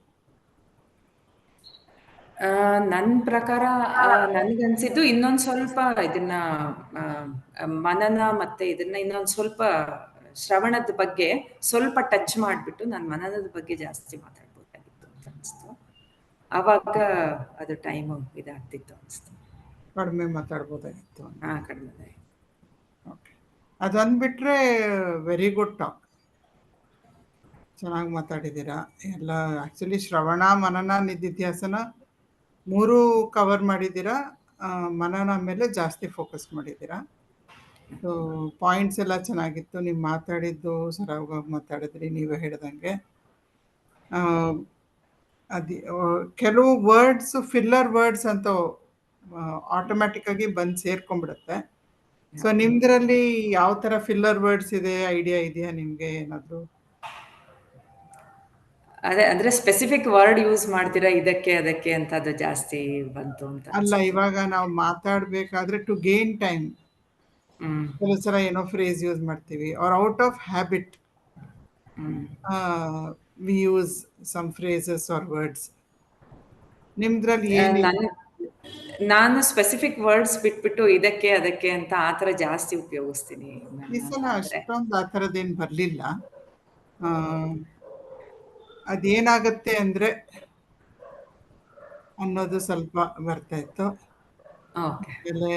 ನನ್ನ ಪ್ರಕಾರ ನನಗನ್ಸಿದ್ದು ಇನ್ನೊಂದು ಸ್ವಲ್ಪ ಇದನ್ನ ಮನನ ಮತ್ತೆ ಇದನ್ನ ಇನ್ನೊಂದು ಸ್ವಲ್ಪ ಶ್ರವಣದ ಬಗ್ಗೆ ಸ್ವಲ್ಪ ಟಚ್ ಮಾಡಿಬಿಟ್ಟು ನಾನು ಮನನದ ಬಗ್ಗೆ ಜಾಸ್ತಿ ಮಾತಾಡ್ಬೋದಾಗಿತ್ತು ಅಂತ ಅನಿಸ್ತು. ಆವಾಗ ಅದು ಟೈಮ್ ಇದಾಗ್ತಿತ್ತು ಅನಿಸ್ತು. ಕಡಿಮೆ ಮಾತಾಡ್ಬೋದಾಗಿತ್ತು. ಕಡಿಮೆ. ಓಕೆ, ಅದನ್ಬಿಟ್ರೆ ವೆರಿ ಗುಡ್ ಟಾಕ್. ಚೆನ್ನಾಗಿ ಮಾತಾಡಿದ್ದೀರಾ ಎಲ್ಲ. ಆ್ಯಕ್ಚುಲಿ ಶ್ರವಣ, ಮನನ, ನಿಧಿಧ್ಯಾಸನ 3 ಕವರ್ ಮಾಡಿದ್ದೀರಾ. ಮನನ ಮೇಲೆ ಜಾಸ್ತಿ ಫೋಕಸ್ ಮಾಡಿದ್ದೀರಾ. ಸೊ ಪಾಯಿಂಟ್ಸ್ ಎಲ್ಲ ಚೆನ್ನಾಗಿತ್ತು. ನೀವು ಮಾತಾಡಿದ್ದು ಸರಾಗವಾಗಿ ಮಾತಾಡಿದ್ರಿ. ನೀವೇ ಹೇಳ್ದಂಗೆ ಕೆಲವು ವರ್ಡ್ಸ್ ಫಿಲ್ಲರ್ ವರ್ಡ್ಸ್ ಅಂತ ಆಟೋಮ್ಯಾಟಿಕ್ ಆಗಿ ಬಂದು ಸೇರ್ಕೊಂಡ್ಬಿಡುತ್ತೆ. ಸೊ ನಿಮ್ದ್ರಲ್ಲಿ ಯಾವ ತರ ಫಿಲ್ಲರ್ ವರ್ಡ್ಸ್ ಇದೆ, ಐಡಿಯಾ ಇದೆಯಾ ನಿಮ್ಗೆ ಏನಾದ್ರು? ಅದೇ ಅಂದ್ರೆ ಸ್ಪೆಸಿಫಿಕ್ ವರ್ಡ್ ಯೂಸ್ ಮಾಡ್ತೀರಾ ಇದಕ್ಕೆ ಅದಕ್ಕೆ ಅಂತ, ಅದು ಜಾಸ್ತಿ ಬಂತು ಅಂತ ಅಲ್ಲ, ಅನ್ಸುತ್ತೆ. ಇವಾಗ ನಾವು ಮಾತಾಡ್ಬೇಕಾದ್ರೆ ಟು ಗೇನ್ ಟೈಮ್ ಹ್ಮ್ ಕೆಲವು ಸಲ ಏನೋ ಫ್ರೇಸ್ ಯೂಸ್ ಮಾಡ್ತೀವಿ, or out of habit hmm we use some phrases or words. ನಿಮ್ದ್ರಲ್ಲಿ ಆ, ಏನಿದೆ? ನಾನು ಸ್ಪೆಸಿಫಿಕ್ ವರ್ಡ್ಸ್ ಬಿಟ್ಬಿಟ್ಟು ಇದಕ್ಕೆ ಅದಕ್ಕೆ ಅಂತ ಆ ಥರ ಜಾಸ್ತಿ ಉಪಯೋಗಿಸ್ತೀನಿ ಮ್ಯಾಮ್. ಈ ನಾನು ಸಲ ಅಂದ್ರೆ ಅಷ್ಟೊಂದು ಆ ಥರದ್ದೇನು ಬರಲಿಲ್ಲ. ಅದೇನಾಗತ್ತೆ ಅಂದರೆ ಅನ್ನೋದು ಸ್ವಲ್ಪ ಬರ್ತಾ ಇತ್ತು. ಓಕೆ ಆಮೇಲೆ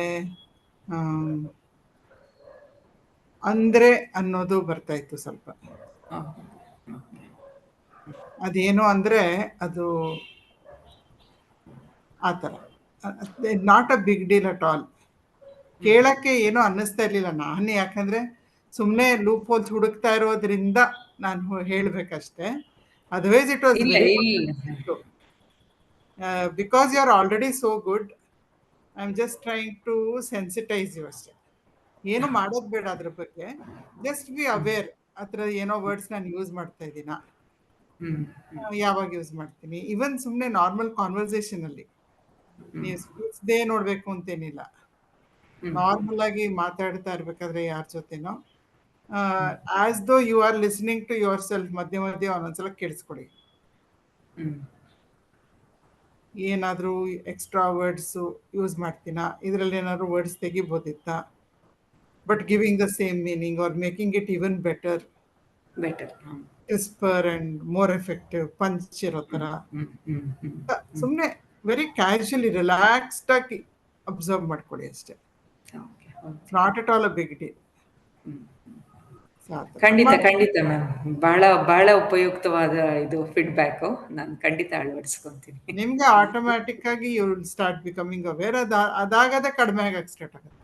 ಅಂದರೆ ಅನ್ನೋದು ಬರ್ತಾ ಇತ್ತು ಸ್ವಲ್ಪ. ಅದೇನು ಅಂದರೆ ಅದು ಆ ಥರ not a big deal at all. ಕೇಳಕ್ಕೆ ಏನೋ ಅನ್ನಿಸ್ತಾ ಇರಲಿಲ್ಲ ನಾನು, ಯಾಕಂದರೆ ಸುಮ್ಮನೆ ಲೂಪ್ ಹೋಲ್ಸ್ ಹುಡುಕ್ತಾ ಇರೋದ್ರಿಂದ ನಾನು ಹೇಳಬೇಕಷ್ಟೇ. ಅದರ್ವೈಸ್ ಇಟ್ ವಾಸ್ ಇಲ್ಲ ವೆರಿ ಇಲ್ಲ good. Because you are already so good, I am just trying to sensitise you ಅಷ್ಟೇ. ಏನು ಮಾಡೋದು ಬೇಡ ಅದ್ರ ಬಗ್ಗೆ, ಜಸ್ಟ್ ಬಿ ಅವೇರ್. ಆ ಥರ ಏನೋ ವರ್ಡ್ಸ್ ನಾನು ಯೂಸ್ ಮಾಡ್ತಾ ಇದ್ದೀನ, ಯಾವಾಗ ಯೂಸ್ ಮಾಡ್ತೀನಿ. ಇವನ್ ಸುಮ್ಮನೆ ನಾರ್ಮಲ್ ಕಾನ್ವರ್ಸೇಷನಲ್ಲಿ ನೀವು ಸ್ಪೀಚ್ದೇ ನೋಡಬೇಕು ಅಂತೇನಿಲ್ಲ, ನಾರ್ಮಲ್ ಆಗಿ ಮಾತಾಡ್ತಾ ಇರ್ಬೇಕಾದ್ರೆ ಯಾರ ಜೊತೆನೋ as though you are listening to yourself ಮಧ್ಯೆ ಮಧ್ಯೆ ಒಂದೊಂದ್ಸಲ ಕೇಳಿಸ್ಕೊಡಿ. ಏನಾದರೂ ಎಕ್ಸ್ಟ್ರಾ ವರ್ಡ್ಸು ಯೂಸ್ ಮಾಡ್ತೀನಾ, ಇದರಲ್ಲಿ ಏನಾದರೂ ವರ್ಡ್ಸ್ ತೆಗಿಬೋದಿತ್ತಾ, but giving the same meaning or making it even better, crisper and more effective, punch ಇರೋ ಥರ. ಸುಮ್ಮನೆ ವೆರಿ ಕ್ಯಾಶುಯಲಿ ರಿಲ್ಯಾಕ್ಸ್ಡ್ ಆಗಿ ಅಬ್ಸರ್ವ್ ಮಾಡ್ಕೊಳ್ಳಿ ಅಷ್ಟೇ. Not at all a big deal. ಖಂಡಿತ ಖಂಡಿತ ಮ್ಯಾಮ್, ಬಹಳ ಬಹಳ ಉಪಯುಕ್ತವಾದ ಇದು ಫೀಡ್ಬ್ಯಾಕು. ನಾನು ಖಂಡಿತ ಅಳವಡಿಸ್ಕೊಂತೀನಿ. ನಿಮ್ಗೆ ಆಟೋಮ್ಯಾಟಿಕ್ ಆಗಿ you will start becoming aware. ಅದಾಗದೆ ಕಡಿಮೆ ಆಗಕ್ಕೆ ಸ್ಟಾರ್ಟ್ ಆಗುತ್ತೆ,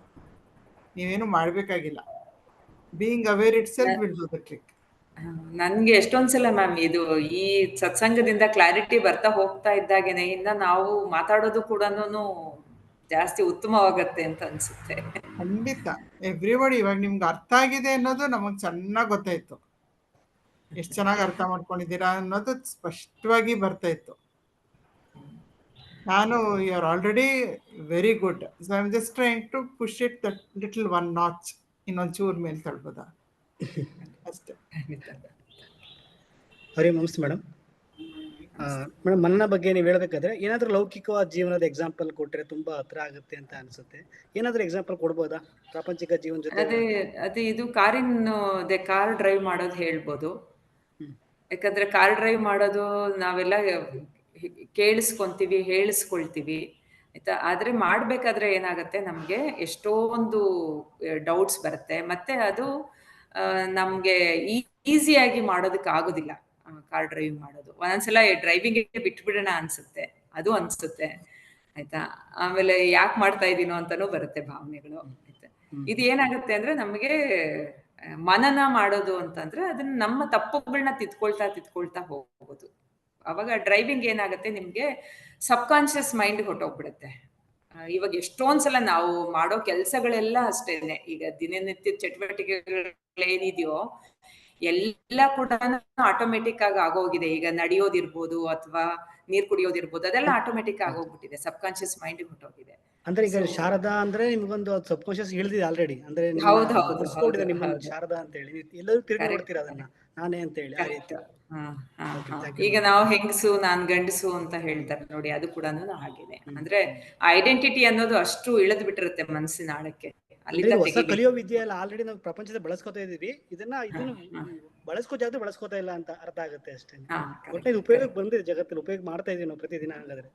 ನೀವೇನು ಮಾಡಬೇಕಾಗಿಲ್ಲ. Being aware itself will do the trick. ನನಗೆ ಎಷ್ಟೊಂದ್ಸಲ ಮ್ಯಾಮ್ ಇದು ಈ ಸತ್ಸಂಗದಿಂದ ಕ್ಲಾರಿಟಿ ಬರ್ತಾ ಹೋಗ್ತಾ ಇದ್ದಾಗೇನೆ ಇನ್ನ ನಾವು ಮಾತಾಡೋದು ಕೂಡ ಜಾಸ್ತಿ ಉತ್ತಮವಾಗತ್ತೆ ಅಂತ ಅನ್ಸುತ್ತೆ. ಖಂಡಿತ ಎವ್ರಿಬಡಿ ಇವಾಗ ನಿಮ್ಗೆ ಅರ್ಥ ಆಗಿದೆ ಅನ್ನೋದು ನಮಗೆ ಚೆನ್ನಾಗಿ ಗೊತ್ತಾಯ್ತು. ಎಷ್ಟು ಚೆನ್ನಾಗಿ ಅರ್ಥ ಮಾಡ್ಕೊಂಡಿದ್ದೀರಾ ಅನ್ನೋದು ಸ್ಪಷ್ಟವಾಗಿ ಬರ್ತಾ ಇತ್ತು. ನಾನು you are already very good. So I am just trying to push it that little one notch, ಇನ್ನೊಂದು ಚೂರ್ ಮೇಲೆ ತಳ್ಬೋದಾ ಅಷ್ಟೇ. ಹರಿ ನಮಸ್ತೆ ಮೇಡಮ್. ಮೇಡಮ್, ಮನ್ನ ಬಗ್ಗೆ ನೀವು ಹೇಳ್ಬೇಕಾದ್ರೆ ಏನಾದರೂ ಲೌಕಿಕವಾದ ಜೀವನದ ಎಕ್ಸಾಂಪಲ್ ಕೊಟ್ಟರೆ ತುಂಬಾ ಹತ್ರ ಆಗುತ್ತೆ ಅಂತ ಅನ್ಸುತ್ತೆ. ಏನಾದರೂ ಎಕ್ಸಾಂಪಲ್ ಕೊಡ್ಬೋದಾ ಪ್ರಾಪಂಚಿಕ ಜೀವನ ಜೊತೆ? ಅದೇ ಇದು ಕಾರ್ ಡ್ರೈವ್ ಮಾಡೋದು ಹೇಳ್ಬೋದು. ಯಾಕಂದ್ರೆ ಕಾರ್ ಡ್ರೈವ್ ಮಾಡೋದು ನಾವೆಲ್ಲ ಕೇಳಿಸ್ಕೊಂತೀವಿ, ಹೇಳಿಸ್ಕೊಳ್ತೀವಿ ಆಯ್ತಾ. ಆದ್ರೆ ಮಾಡ್ಬೇಕಾದ್ರೆ ಏನಾಗತ್ತೆ, ನಮ್ಗೆ ಎಷ್ಟೊಂದು ಡೌಟ್ಸ್ ಬರುತ್ತೆ. ಮತ್ತೆ ಅದು ನಮ್ಗೆ ಈಸಿಯಾಗಿ ಮಾಡೋದಕ್ಕೆ ಆಗೋದಿಲ್ಲ. ಕಾರ್ ಡ್ರೈವ್ ಮಾಡೋದು ಒಂದೊಂದ್ಸಲ ಡ್ರೈವಿಂಗ್ ಬಿಟ್ಬಿಡೋಣ ಅನ್ಸುತ್ತೆ, ಅದು ಅನ್ಸುತ್ತೆ ಆಯ್ತಾ. ಆಮೇಲೆ ಯಾಕೆ ಮಾಡ್ತಾ ಇದೀನೋ ಅಂತಾನೂ ಬರುತ್ತೆ ಭಾವನೆಗಳು ಆಯ್ತಾ. ಇದು ಏನಾಗುತ್ತೆ ಅಂದ್ರೆ ನಮಗೆ ಮನನ ಮಾಡೋದು ಅಂತಂದ್ರೆ ಅದನ್ನ ನಮ್ಮ ತಪ್ಪುಗಳನ್ನ ತಿದ್ಕೊಳ್ತಾ ಹೋಗೋದು. ಅವಾಗ ಡ್ರೈವಿಂಗ್ ಏನಾಗುತ್ತೆ, ನಿಮ್ಗೆ ಸಬ್ ಕಾನ್ಶಿಯಸ್ ಮೈಂಡ್ ಹೊಟ್ಟೋಗ್ಬಿಡುತ್ತೆ. ಇವಾಗ ಎಷ್ಟೊಂದ್ಸಲ ನಾವು ಮಾಡೋ ಕೆಲ್ಸಗಳೆಲ್ಲ ಅಷ್ಟೇನೆ, ಈಗ ದಿನನಿತ್ಯದ ಚಟುವಟಿಕೆಗಳೇನಿದೆಯೋ ಎಲ್ಲ ಕೂಡ ಆಟೋಮೆಟಿಕ್ ಆಗಿ ಆಗೋಗಿದೆ. ಈಗ ನಡೆಯೋದಿರ್ಬೋದು ಅಥವಾ ನೀರ್ ಕುಡಿಯೋದಿರ್ಬೋದು, ಅದೆಲ್ಲ ಆಟೋಮೆಟಿಕ್ ಆಗೋಗ್ಬಿಟ್ಟಿದೆ, ಸಬ್ ಕಾನ್ಶಿಯಸ್ ಮೈಂಡ್ ಹೊಟ್ಟೋಗಿದೆ. ಅಂದ್ರೆ ಈಗ ಶಾರದಾ ಅಂದ್ರೆ ನಿಮ್ಗೊಂದು ಸಬ್ ಕಾನ್ಶಿಯಸ್ ಇಳಿದಿದೆ ಆಲ್ರೆಡಿ. ಅಂದ್ರೆ ನಿಮ್ಮ ಶಾರದಾ ಅಂತ ಹೇಳಿ ಎಲ್ಲರೂ ತಿರುಗಿ ನೋಡ್ತೀರಾ ಅದನ್ನ, ನಾನೇ ಅಂತ ಹೇಳಿ ಆ ರೀತಿ. ಈಗ ನಾವು ಹೆಂಗಸು ನಾನ್ ಗಂಡಸು ಅಂತ ಹೇಳ್ತಾರೆ ನೋಡಿ, ಅದು ಕೂಡ ಹಾಗೇನೆ. ಅಂದ್ರೆ ಐಡೆಂಟಿಟಿ ಅನ್ನೋದು ಅಷ್ಟು ಇಳಿದ್ ಬಿಟ್ಟಿರುತ್ತೆ ಮನಸ್ಸಿನ ಆಳಕ್ಕೆ. ಹೊಸ ಕಲಿಯೋ ವಿದ್ಯೆ ಎಲ್ಲ ಆಲ್ರೆಡಿ ನಾವು ಪ್ರಪಂಚದ ಬಳಸ್ಕೊತಾ ಇದೀವಿ, ಇದನ್ನ ಬಳಸ್ಕೋ ಜಾಗ ಬಳಸ್ಕೋತಾ ಇಲ್ಲ ಅಂತ ಅರ್ಥ ಆಗುತ್ತೆ ಅಷ್ಟೇ. ಒಟ್ಟು ಇದು ಉಪಯೋಗಕ್ಕೆ ಬಂದಿದೆ, ಜಗತ್ತಲ್ಲಿ ಉಪಯೋಗ ಮಾಡ್ತಾ ಇದೀವಿ ನಾವು ಪ್ರತಿದಿನ. ಹಂಗಾದ್ರೆ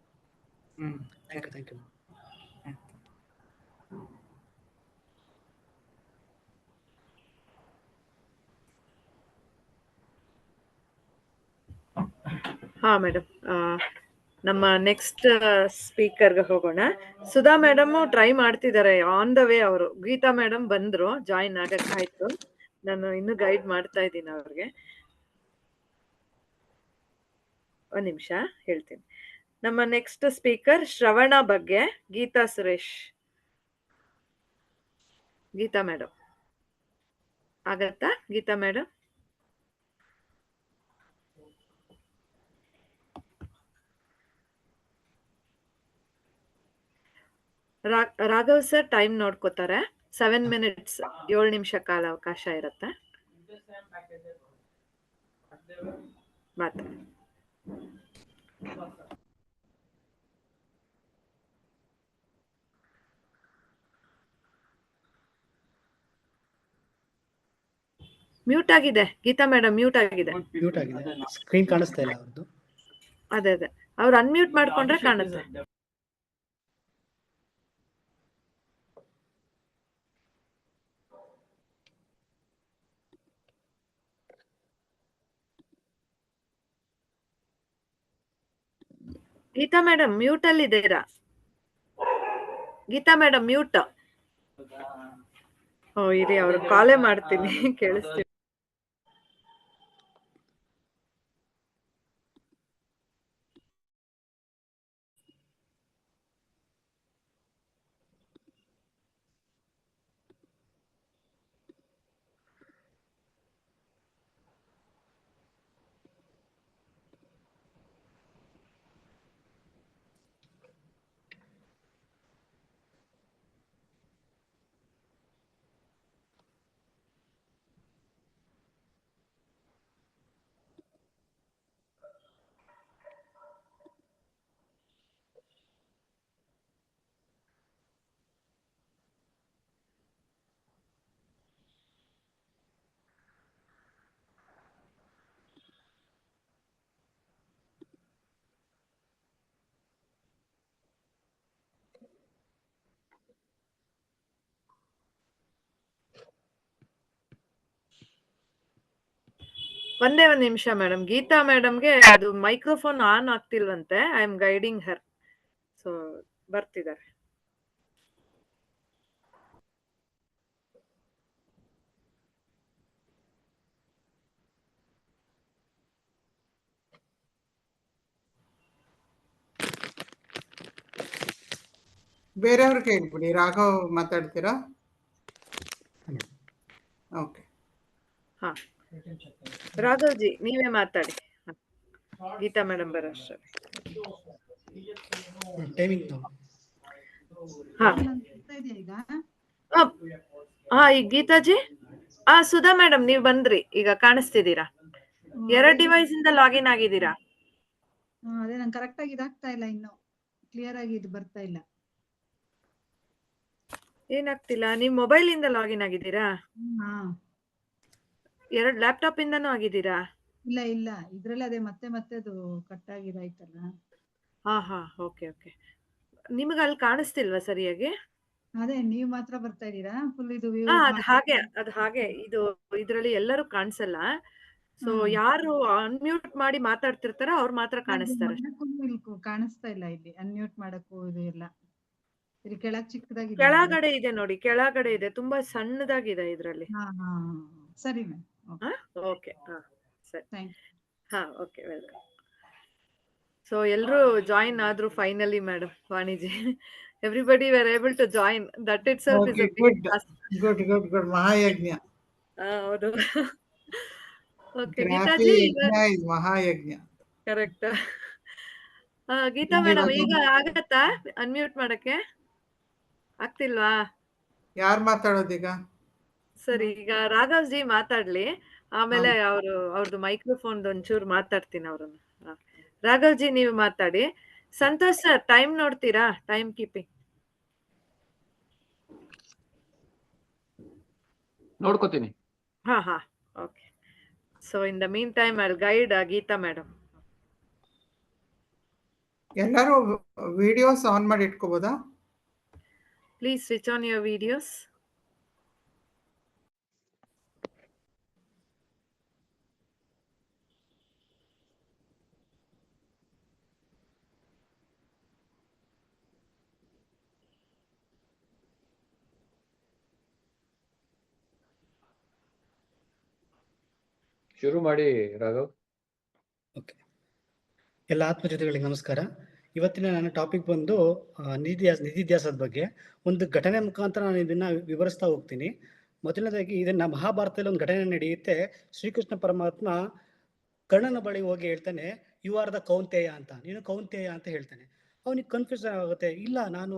ಥ್ಯಾಂಕ್ ಯು. ಹಾ ಮೇಡಮ್, ನಮ್ಮ ನೆಕ್ಸ್ಟ್ ಸ್ಪೀಕರ್ಗೆ ಹೋಗೋಣ. ಸುಧಾ ಮೇಡಮ್ ಟ್ರೈ ಮಾಡ್ತಿದ್ದಾರೆ, ಆನ್ ದ ವೇ ಅವರು. ಗೀತಾ ಮೇಡಮ್ ಬಂದ್ರು, ಜಾಯಿನ್ ಆಗಕ್ಕಾಯ್ತು. ನಾನು ಇನ್ನು ಗೈಡ್ ಮಾಡ್ತಾ ಇದ್ದೀನಿ ಅವ್ರಿಗೆ. ಒಂದ್ ನಿಮಿಷ ಹೇಳ್ತೀನಿ. ನಮ್ಮ ನೆಕ್ಸ್ಟ್ ಸ್ಪೀಕರ್ ಶ್ರವಣ ಬಗ್ಗೆ ಗೀತಾ ಸುರೇಶ್. ಗೀತಾ ಮೇಡಮ್ ಆಗತ್ತಾ? Geeta madam. Raghav sir time ನೋಡ್ಕೋತಾರೆ. 7 minutes 7 ನಿಮಿಷ ಕಾಲ ಅವಕಾಶ ಇರುತ್ತೆ. ಮಾತಾಡಿ. ಮ್ಯೂಟ್ ಆಗಿದೆ ಗೀತಾ ಮೇಡಮ್, ಮ್ಯೂಟ್ ಆಗಿದೆ. ಮ್ಯೂಟ್ ಆಗಿದೆ, ಸ್ಕ್ರೀನ್ ಕಾಣಿಸ್ತಾ ಇಲ್ಲ ಅವ್ರದ್ದು. ಅದೇ ಅವ್ರು ಅನ್ಮ್ಯೂಟ್ ಮಾಡ್ಕೊಂಡ್ರೆ ಕಾಣುತ್ತೆ. ಗೀತಾ ಮೇಡಮ್ ಮ್ಯೂಟ್ ಅಲ್ಲಿ ಇದ್ದೀರಾ? Geetha madam mute. ಓ ಇರಿ, ಅವ್ರು ಕಾಲೇ ಮಾಡ್ತೀನಿ, ಕೇಳಿಸ್ತೀನಿ. ಒಂದೇ ಒಂದ್ ನಿಮಿಷ ಮೇಡಮ್. ಗೀತಾ ಮೇಡಮ್ಗೆ ಅದು ಮೈಕ್ರೋಫೋನ್ ಆನ್ ಆಗ್ತಿಲ್ವಂತೆ. I am guiding her. So ಬರ್ತಿದ್ದಾರೆ. ಬೇರೆಯವ್ರಿಗೆ ಹೇಳ್ಬಿಡಿ. ರಾಘವ್ ಮಾತಾಡ್ತೀರಾ? ಓಕೆ, ಹಾ ರಾಘವ್ ಜಿ ನೀವೇ ಮಾತಾಡಿ. ಗೀತಾ ಮೇಡಮ್ ಬರೋಷ್ಟರಲ್ಲಿ. ಟೈಮಿಂಗ್ ಹಾ ಹಾ ಈಗ ಗೀತಾಜಿ, ಸುಧಾ ಮೇಡಮ್ ನೀವ್ ಬಂದ್ರಿ, ಈಗ ಕಾಣಿಸ್ತಿದ್ದೀರಾ. 2 ಡಿವೈಸ್ ಇಂದ ಲಾಗಿನ್ ಆಗಿದ್ದೀರಾ? ಅದೇ ನಂಗೆ ಕರೆಕ್ಟ್ ಆಗಿ ಇದಾಗ್ತಾ ಇಲ್ಲ, ಇನ್ನು ಕ್ಲಿಯರ್ ಆಗಿ ಇದು ಬರ್ತಾ ಇಲ್ಲ. ಏನಾಗ್ತಿಲ್ಲ? ನೀವ್ ಮೊಬೈಲ್ ಇಂದ ಲಾಗಿನ್ ಆಗಿದ್ದೀರಾ? ಹಾ 2 ಲ್ಯಾಪ್ಟಾಪ್ ಇಂದನೂ ಆಗಿದ್ದೀರಾ? ಇಲ್ಲ ಇಲ್ಲ, ಇದ್ರಲ್ಲಿ ಅದೇ ಮತ್ತೆ ಅದು ಕಟ್ ಆಗಿದಾಯ್ತಲ್ಲ. ಹಾ ಓಕೆ ಓಕೆ. ನಿಮ್ಗೆ ಅಲ್ಲಿ ಕಾಣಿಸ್ತಿಲ್ವಾ ಸರಿಯಾಗಿ? ಅದೇ ನೀವ್ ಮಾತ್ರ ಬರ್ತಾ ಇದೀರಾ ಫುಲ್ ಇದು view ಅದ್ ಹಾಗೆ ಇದು ಇದ್ರಲ್ಲಿ ಎಲ್ಲರೂ ಕಾಣಿಸಲ್ಲ. ಸೊ ಯಾರು ಅನ್ಮ್ಯೂಟ್ ಮಾಡಿ ಮಾತಾಡ್ತಿರ್ತಾರೋ ಅವ್ರು ಮಾತ್ರ ಕಾಣಿಸ್ತಾರೆ. ಕಾಣಿಸ್ತಾ ಇಲ್ಲ ಇಲ್ಲಿ ಅನ್ಮ್ಯೂಟ್ ಮಾಡಕ್ಕೂ ಇದು ಎಲ್ಲ. ಇಲ್ಲಿ ಕೆಳಗ್ ಚಿಕ್ಕದಾಗಿದೆ. ಕೆಳಗಡೆ ಇದೆ ನೋಡಿ, ಕೆಳಗಡೆ ಇದೆ, ತುಂಬಾ ಸಣ್ಣದಾಗಿದೆ ಇದ್ರಲ್ಲಿ. ಹಾ ಸರಿ ಮ್ಯಾಮ್. ಓಕೆ ಸರಿ. Thank you. ಹಾ ಓಕೆ, ವೆಲ್ಕಮ್. ಸೊ ಎಲ್ರು ಜಾಯಿನ್ ಆದ್ರು finally madam. Vaniji, everybody were able to join. That itself is a big task. Good ಮಹಾಯಜ್ಞ. ಹೌದು. ಓಕೆ ಗ್ರಾಫಿ ಗೀತಾಜಿ, ಯಜ್ಞ ಇಸ್ ಮಹಾಯಜ್ಞ. ಕರೆಕ್ಟ್. ಗೀತಾ ಮೇಡಮ್ ಈಗ ಆಗತ್ತಾ ಅನ್ಮ್ಯೂಟ್ ಮಾಡಕ್ಕೆ? ಆಗ್ತಿಲ್ವಾ? ಯಾರು ಮಾತಾಡೋದೀಗ? ಸರಿ, ಈಗ ರಾಘವ್ ಜಿ ಮಾತಾಡ್ಲಿ, ಆಮೇಲೆ ಅವ್ರದ್ದು ಮೈಕ್ರೋಫೋನ್ ಒಂಚೂರು ಮಾತಾಡ್ತೀನಿ ಅವ್ರನ್ನ. ರಾಘವ್ ಜಿ ನೀವು ಮಾತಾಡಿ. ಸಂತೋಷ್ ಸರ್ ಟೈಮ್ ನೋಡ್ತೀರಾ? ಟೈಮ್ ಕೀಪಿಂಗ್ ನೋಡ್ಕೋತೀನಿ. ಹಾ okay. So in the meantime I will guide Geeta madam. ಎಲ್ಲರೂ ವಿಡಿಯೋಸ್ ಆನ್ ಮಾಡಿ ಇಟ್ಕೋಬೋದಾ? Please switch on your videos. ಶುರು ಮಾಡಿ ರಾಘವ್. ಓಕೆ, ಎಲ್ಲ ಆತ್ಮಜ್ಯೋತಿಗಳಿಗೆ ನಮಸ್ಕಾರ. ಇವತ್ತಿನ ನನ್ನ ಟಾಪಿಕ್ ಬಂದು ನಿಧಿಧ್ಯಾಸದ ಬಗ್ಗೆ ಒಂದು ಘಟನೆ ಮುಖಾಂತರ ನಾನು ಇದನ್ನ ವಿವರಿಸ್ತಾ ಹೋಗ್ತೀನಿ. ಮೊದಲನೇದಾಗಿ ಇದನ್ನ ಮಹಾಭಾರತದಲ್ಲಿ ಒಂದು ಘಟನೆ ನಡೆಯುತ್ತೆ. ಶ್ರೀಕೃಷ್ಣ ಪರಮಾತ್ಮ ಕರ್ಣನ ಬಳಿ ಹೋಗಿ ಹೇಳ್ತಾನೆ, ಯು ಆರ್ ದ ಕೌಂತೆಯ ಅಂತ, ನೀನು ಕೌಂತೆಯ ಅಂತ ಹೇಳ್ತಾನೆ. ಅವನಿಗೆ ಕನ್ಫ್ಯೂಷನ್ ಆಗುತ್ತೆ, ಇಲ್ಲ ನಾನು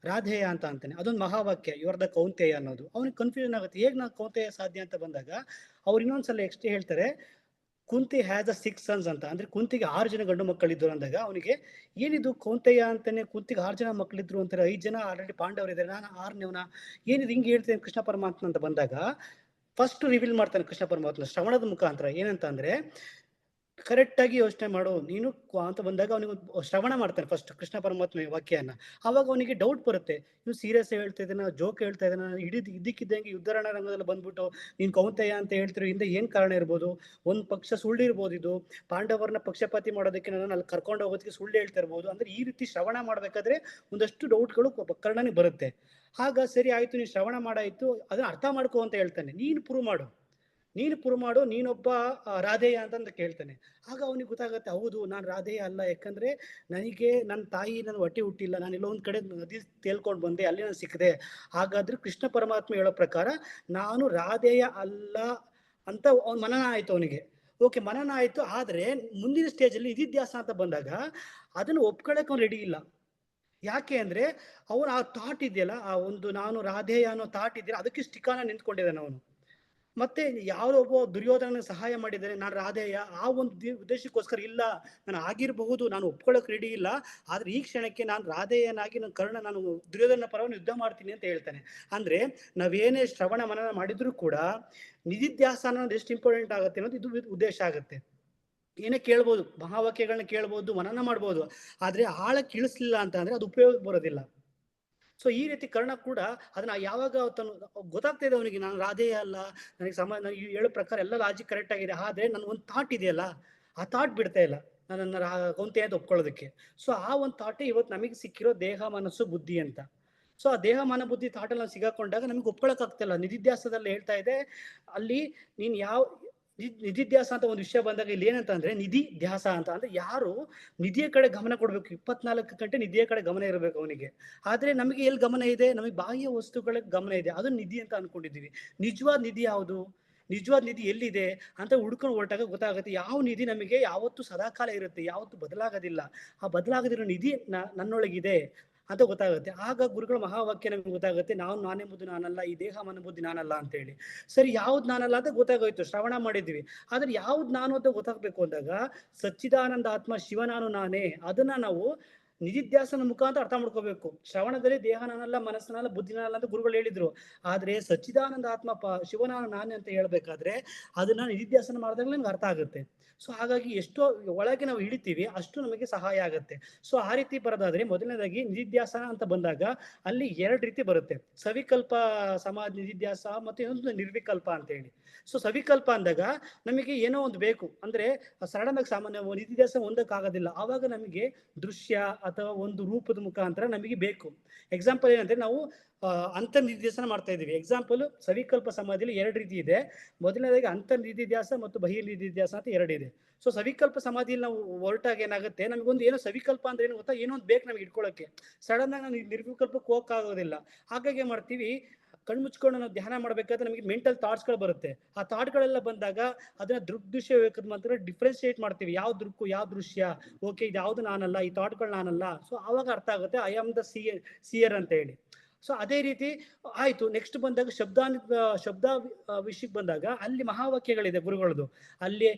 ರಾಧೇಯ ಅಂತ ಅಂತಾನೆ. ಅದೊಂದು ಮಹಾವಾಕ್ಯ, ಯು ಆರ್ ದ ಕೌಂತೆಯ ಅನ್ನೋದು. ಅವನಿಗೆ ಕನ್ಫ್ಯೂಷನ್ ಆಗುತ್ತೆ, ಹೇಗೆ ನಾನು ಕೌಂತೆಯ ಸಾಧ್ಯ ಅಂತ ಬಂದಾಗ ಅವ್ರು ಇನ್ನೊಂದ್ಸಲ ಎಕ್ಸ್ಟ್ ಹೇಳ್ತಾರೆ, ಕುಂತಿ ಹ್ಯಾಸ್ ಅ 6 sons ಅಂತ. ಅಂದ್ರೆ ಕುಂತಿಗೆ 6 ಜನ ಗಂಡು ಮಕ್ಕಳಿದ್ರು ಅಂದಾಗ ಅವನಿಗೆ ಏನಿದು ಕೌಂತೆಯ ಅಂತಾನೆ, ಕುಂತಿಗೆ 6 ಜನ ಮಕ್ಕಳಿದ್ರು ಅಂತಾರೆ, 5 ಜನ ಆಲ್ರೆಡಿ ಪಾಂಡವರಿದ್ದಾರೆ, ನಾನು 6ನೇವನ, ಏನಿದು ಹಿಂಗೆ ಹೇಳ್ತೇನೆ ಕೃಷ್ಣ ಪರಮಾತ್ಮ ಅಂತ ಬಂದಾಗ ಫಸ್ಟ್ ರಿವೀಲ್ ಮಾಡ್ತಾನೆ ಕೃಷ್ಣ ಪರಮಾತ್ಮ ಶ್ರವಣದ ಮುಖಾಂತರ. ಏನಂತ ಅಂದ್ರೆ, ಕರೆಕ್ಟ್ ಆಗಿ ಯೋಚನೆ ಮಾಡು ನೀನು ಅಂತ ಬಂದಾಗ ಅವನಿಗೆ ಶ್ರವಣ ಮಾಡ್ತಾನೆ ಫಸ್ಟ್ ಕೃಷ್ಣ ಪರಮಾತ್ಮ ವಾಕ್ಯನ. ಅವಾಗ ಅವನಿಗೆ ಡೌಟ್ ಬರುತ್ತೆ, ಇವ್ನು ಸೀರಿಯಸ್ ಹೇಳ್ತಾ ಇದ್ದಾನ, ಜೋಕ್ ಹೇಳ್ತಾ ಇದ್ದಾನ, ಇದ್ದಕ್ಕಿದ್ದಂಗೆ ಯುದ್ಧರಣ ರಂಗದಲ್ಲಿ ಬಂದ್ಬಿಟ್ಟು ನೀನ್ ಕೌಂತೆಯ ಅಂತ ಹೇಳ್ತಿರೋ ಹಿಂದೆ ಏನ್ ಕಾರಣ ಇರ್ಬೋದು? ಒಂದ್ ಪಕ್ಷ ಸುಳ್ಳು ಇರ್ಬೋದು, ಇದು ಪಾಂಡವರನ್ನ ಪಕ್ಷಪಾತಿ ಮಾಡೋದಕ್ಕೆ ನಾನು ಅಲ್ಲಿ ಕರ್ಕೊಂಡು ಹೋಗೋದಕ್ಕೆ ಸುಳ್ಳು ಹೇಳ್ತಾ ಇರ್ಬೋದು. ಅಂದ್ರೆ ಈ ರೀತಿ ಶ್ರವಣ ಮಾಡ್ಬೇಕಾದ್ರೆ ಒಂದಷ್ಟು ಡೌಟ್ಗಳು ಕರ್ಣನಿಗೆ ಬರುತ್ತೆ. ಆಗ ಸರಿ ಆಯ್ತು, ನೀನು ಶ್ರವಣ ಮಾಡಾಯ್ತು, ಅದನ್ನ ಅರ್ಥ ಮಾಡ್ಕೋ ಅಂತ ಹೇಳ್ತಾನೆ. ನೀನು ಪ್ರೂವ್ ಮಾಡು, ನೀನೊಬ್ಬ ರಾಧೇಯ ಅಂತ ಕೇಳ್ತಾನೆ. ಆಗ ಅವನಿಗೆ ಗೊತ್ತಾಗುತ್ತೆ, ಹೌದು ನಾನು ರಾಧೇಯ ಅಲ್ಲ, ಯಾಕಂದ್ರೆ ನನಗೆ ನನ್ನ ತಾಯಿ ನನ್ನ ಹೊಟ್ಟೆ ಹುಟ್ಟಿಲ್ಲ, ನಾನು ಎಲ್ಲೋ ಒಂದ್ ಕಡೆ ನದಿ ತೇಲ್ಕೊಂಡು ಬಂದೆ, ಅಲ್ಲಿ ನಾನು ಸಿಕ್ಕದೆ. ಹಾಗಾದ್ರೆ ಕೃಷ್ಣ ಪರಮಾತ್ಮ ಹೇಳೋ ಪ್ರಕಾರ ನಾನು ರಾಧೇಯ ಅಲ್ಲ ಅಂತ ಮನನ ಆಯ್ತು ಅವನಿಗೆ. ಓಕೆ, ಮನನ ಆಯ್ತು. ಆದ್ರೆ ಮುಂದಿನ ಸ್ಟೇಜಲ್ಲಿ ನಿಧಿಧ್ಯಾಸ ಅಂತ ಬಂದಾಗ ಅದನ್ನು ಒಪ್ಕೊಳಕ್ ಅವ್ನು ರೆಡಿ ಇಲ್ಲ. ಯಾಕೆ ಅಂದ್ರೆ ಅವನು ಆ ಥಾಟ್ ಇದೆಯಲ್ಲ, ಆ ಒಂದು ನಾನು ರಾಧೇಯ ಅನ್ನೋ ಥಾಟ್ ಇದೆಯಲ್ಲ, ಅದಕ್ಕೆ ಸ್ಟಿಕಾನ ನಿಂತ್ಕೊಂಡಿದ್ದಾನೆ ಅವನು. ಮತ್ತೆ ಯಾರೊಬ್ಬ ದುರ್ಯೋಧನ ಸಹಾಯ ಮಾಡಿದರೆ ನಾನು ರಾಧೇಯ, ಆ ಒಂದು ಉದ್ದೇಶಕ್ಕೋಸ್ಕರ ಇಲ್ಲ, ನಾನು ಆಗಿರಬಹುದು, ನಾನು ಒಪ್ಕೊಳ್ಳೋಕೆ ರೆಡಿ ಇಲ್ಲ, ಆದ್ರೆ ಈ ಕ್ಷಣಕ್ಕೆ ನಾನು ರಾಧೇಯನಾಗಿ ನಾನು ದುರ್ಯೋಧನ ಪರವಾಗಿ ಯುದ್ಧ ಮಾಡ್ತೀನಿ ಅಂತ ಹೇಳ್ತಾನೆ. ಅಂದ್ರೆ ನಾವೇನೇ ಶ್ರವಣ ಮನನ ಮಾಡಿದ್ರು ಕೂಡ ನಿಧಿಧ್ಯಾಸ ಅನ್ನೋದು ಎಷ್ಟು ಇಂಪಾರ್ಟೆಂಟ್ ಆಗುತ್ತೆ ಅನ್ನೋದು ಇದು ಉದ್ದೇಶ ಆಗುತ್ತೆ. ಏನೇ ಕೇಳ್ಬೋದು, ಮಹಾವಾಕ್ಯಗಳನ್ನ ಕೇಳ್ಬೋದು, ಮನನ ಮಾಡ್ಬೋದು, ಆದ್ರೆ ಆಳಕ್ಕೆ ಇಳಿಸ್ಲಿಲ್ಲ ಅಂತ ಅಂದ್ರೆ ಅದು ಉಪಯೋಗ ಬರೋದಿಲ್ಲ. ಸೊ ಈ ರೀತಿ ಕರ್ಣ ಕೂಡ ಅದನ್ನ ಯಾವಾಗ ಗೊತ್ತಾಗ್ತಾ ಇದೆ ಅವನಿಗೆ, ನಾನು ರಾಧೇಯ ಅಲ್ಲ, ನನಗೆ ಹೇಳೋ ಪ್ರಕಾರ ಎಲ್ಲ ಲಾಜಿಕ್ ಕರೆಕ್ಟ್ ಆಗಿದೆ, ಆದ್ರೆ ನನ್ ಒಂದು ಥಾಟ್ ಇದೆಯಲ್ಲ, ಆ ಥಾಟ್ ಬಿಡ್ತಾ ಇಲ್ಲ ನನ್ನ ಕೌಂತೆಯ ಅಂತ ಒಪ್ಕೊಳ್ಳೋದಕ್ಕೆ. ಸೊ ಆ ಒಂದು ಥಾಟೇ ಇವತ್ತು ನಮಗೆ ಸಿಕ್ಕಿರೋ ದೇಹ ಮನಸ್ಸು ಬುದ್ಧಿ ಅಂತ. ಸೊ ಆ ದೇಹ ಮನ ಬುದ್ಧಿ ಥಾಟಲ್ಲಿ ನಾವು ಸಿಗಾಕೊಂಡಾಗ ನಮಗೆ ಒಪ್ಕೊಳಕ್ ಆಗ್ತಿಲ್ಲ. ನಿಧಿಧ್ಯಾಸದಲ್ಲಿ ಹೇಳ್ತಾ ಇದೆ, ಅಲ್ಲಿ ನೀನ್ ನಿಧಿಧ್ಯಾಸ ಅಂತ ಒಂದು ವಿಷಯ ಬಂದಾಗ ಇಲ್ಲಿ ಏನಂತ ಅಂದ್ರೆ ನಿಧಿ ಧ್ಯಾಸ ಅಂತ ಅಂದ್ರೆ ಯಾರು ನಿಧಿಯ ಕಡೆ ಗಮನ ಕೊಡ್ಬೇಕು, 24 ಗಂಟೆ ನಿಧಿಯ ಕಡೆ ಗಮನ ಇರಬೇಕು ಅವನಿಗೆ. ಆದ್ರೆ ನಮಗೆ ಎಲ್ಲಿ ಗಮನ ಇದೆ? ನಮಗೆ ಬಾಹ್ಯ ವಸ್ತುಗಳ ಗಮನ ಇದೆ, ಅದು ನಿಧಿ ಅಂತ ಅನ್ಕೊಂಡಿದೀವಿ. ನಿಜವಾದ ನಿಧಿ ಯಾವುದು, ನಿಜವಾದ ನಿಧಿ ಎಲ್ಲಿದೆ ಅಂತ ಹುಡ್ಕೊಂಡು ಹೊರಟಾಗ ಗೊತ್ತಾಗುತ್ತೆ ಯಾವ ನಿಧಿ ನಮಗೆ ಯಾವತ್ತು ಸದಾಕಾಲ ಇರುತ್ತೆ, ಯಾವತ್ತು ಬದಲಾಗೋದಿಲ್ಲ. ಆ ಬದಲಾಗದಿರೋ ನಿಧಿ ನನ್ನೊಳಗಿದೆ ಅಂತ ಗೊತ್ತಾಗುತ್ತೆ. ಆಗ ಗುರುಗಳ ಮಹಾವಾಕ್ಯ ನಮ್ಗೆ ಗೊತ್ತಾಗುತ್ತೆ, ನಾನೆಂಬುದು ನಾನಲ್ಲ, ಈ ದೇಹ ಮನಬುದ್ಧಿ ನಾನಲ್ಲ ಅಂತ ಹೇಳಿ. ಸರಿ, ಯಾವ್ದು ನಾನಲ್ಲ ಅಂತ ಗೊತ್ತಾಗೋಯ್ತು, ಶ್ರವಣ ಮಾಡಿದ್ವಿ. ಆದ್ರೆ ಯಾವ್ದು ನಾನು ಅಂತ ಗೊತ್ತಾಗ್ಬೇಕು ಅಂದಾಗ ಸಚ್ಚಿದಾನಂದ ಆತ್ಮ ಶಿವ ನಾನು ನಾನೇ, ಅದನ್ನ ನಾವು ನಿಧಿಧ್ಯಾಸನ ಮುಖಾಂತರ ಅರ್ಥ ಮಾಡ್ಕೋಬೇಕು. ಶ್ರವಣದಲ್ಲಿ ದೇಹ ನಾನಲ್ಲ, ಮನಸ್ಸನಲ್ಲ, ಬುದ್ಧಿ ನಾನಲ್ಲ ಅಂತ ಗುರುಗಳು ಹೇಳಿದ್ರು. ಆದ್ರೆ ಸಚ್ಚಿದಾನಂದ ಆತ್ಮ ಶಿವನಾನು ನಾನೇ ಅಂತ ಹೇಳ್ಬೇಕಾದ್ರೆ ಅದನ್ನ ನಿಧಿಧ್ಯಾಸನ ಮಾಡಿದಾಗ ನಮ್ಗೆ ಅರ್ಥ ಆಗುತ್ತೆ. ಸೊ ಹಾಗಾಗಿ ಎಷ್ಟೋ ಒಳಗೆ ನಾವು ಇಳಿತೀವಿ ಅಷ್ಟು ನಮಗೆ ಸಹಾಯ ಆಗುತ್ತೆ. ಸೊ ಆ ರೀತಿ ಬರೋದಾದ್ರೆ ಮೊದಲನೇದಾಗಿ ನಿಧಿಧ್ಯಾಸನ ಅಂತ ಬಂದಾಗ ಅಲ್ಲಿ 2 ರೀತಿ ಬರುತ್ತೆ, ಸವಿಕಲ್ಪ ಸಮಾಧಿ ನಿಧಿಧ್ಯಾಸ ಮತ್ತು ಇನ್ನೊಂದು ನಿರ್ವಿಕಲ್ಪ ಅಂತ ಹೇಳಿ. ಸೊ ಸವಿಕಲ್ಪ ಅಂದಾಗ ನಮಗೆ ಏನೋ ಒಂದು ಬೇಕು, ಅಂದ್ರೆ ಸಡನ್ ಆಗಿ ಸಾಮಾನ್ಯ ನಿಧಿಧ್ಯಾಸ ಹೊಂದಕ್ಕಾಗೋದಿಲ್ಲ, ಆವಾಗ ನಮಗೆ ದೃಶ್ಯ ಅಥವಾ ಒಂದು ರೂಪದ ಮುಖಾಂತರ ನಮಗೆ ಬೇಕು. ಎಕ್ಸಾಂಪಲ್ ಏನಂದ್ರೆ ನಾವು ಅಂತರ್ನಿಧಿಧ್ಯಾಸನ ಮಾಡ್ತಾ ಇದೀವಿ. ಎಕ್ಸಾಂಪಲ್ ಸವಿಕಲ್ಪ ಸಮಾಧಿಯಲ್ಲಿ 2 ರೀತಿ ಇದೆ. ಮೊದಲನೇದಾಗಿ ಅಂತರ್ನಿಧಿಧ್ಯಾಸ ಮತ್ತು ಬಹಿರ್ನಿಧಿಧ್ಯಾಸ ಅಂತ 2 ಇದೆ. ಸೊ ಸವಿಕಲ್ಪ ಸಮಾಧಿಯಲ್ಲಿ ನಾವು ಹೊರಟಾಗ ಏನಾಗುತ್ತೆ, ನಮಗೊಂದು ಏನೋ ಸವಿಕಲ್ಪ ಅಂದ್ರೆ ಏನು ಗೊತ್ತಾ, ಏನೋ ಒಂದು ಬೇಕು ನಮ್ಗೆ ಇಟ್ಕೊಳ್ಳೋಕೆ. ಸಡನ್ ಆಗಿ ನಾವು ನಿರ್ವಿಕಲ್ಪಕ್ಕೆ ಹೋಗಕ್ಕಾಗೋದಿಲ್ಲ. ಹಾಗಾಗಿ ಏನ್ ಮಾಡ್ತೀವಿ, ಕಣ್ಮುಚ್ಕೊಂಡು ನಾವು ಧ್ಯಾನ ಮಾಡ್ಬೇಕಾದ್ರೆ ನಮಗೆ ಮೆಂಟಲ್ ಥಾಟ್ಸ್ಗಳು ಬರುತ್ತೆ. ಆ ಥಾಟ್ಗಳೆಲ್ಲ ಬಂದಾಗ ಅದನ್ನ ದೃಗ್ದೃಶ್ಯ ವಿವೇಕದ ಮಾತ್ರ ಡಿಫ್ರೆನ್ಶಿಯೇಟ್ ಮಾಡ್ತೀವಿ, ಯಾವ ದೃಕ್ಕು ಯಾವ ದೃಶ್ಯ, ಓಕೆ ಇದು ಯಾವ್ದು ನಾನಲ್ಲ, ಈ ಥಾಟ್ಗಳು ನಾನಲ್ಲ. ಸೊ ಆವಾಗ ಅರ್ಥ ಆಗುತ್ತೆ ಐ ಆಮ್ ದ ಸಿಯರ್ ಅಂತ ಹೇಳಿ. ಸೊ ಅದೇ ರೀತಿ ಆಯ್ತು. ನೆಕ್ಸ್ಟ್ ಬಂದಾಗ ಶಬ್ದ ವಿಷಯಕ್ಕೆ ಬಂದಾಗ ಅಲ್ಲಿ ಮಹಾವಾಕ್ಯಗಳಿದೆ ಗುರುಗಳದು. ಅಲ್ಲಿ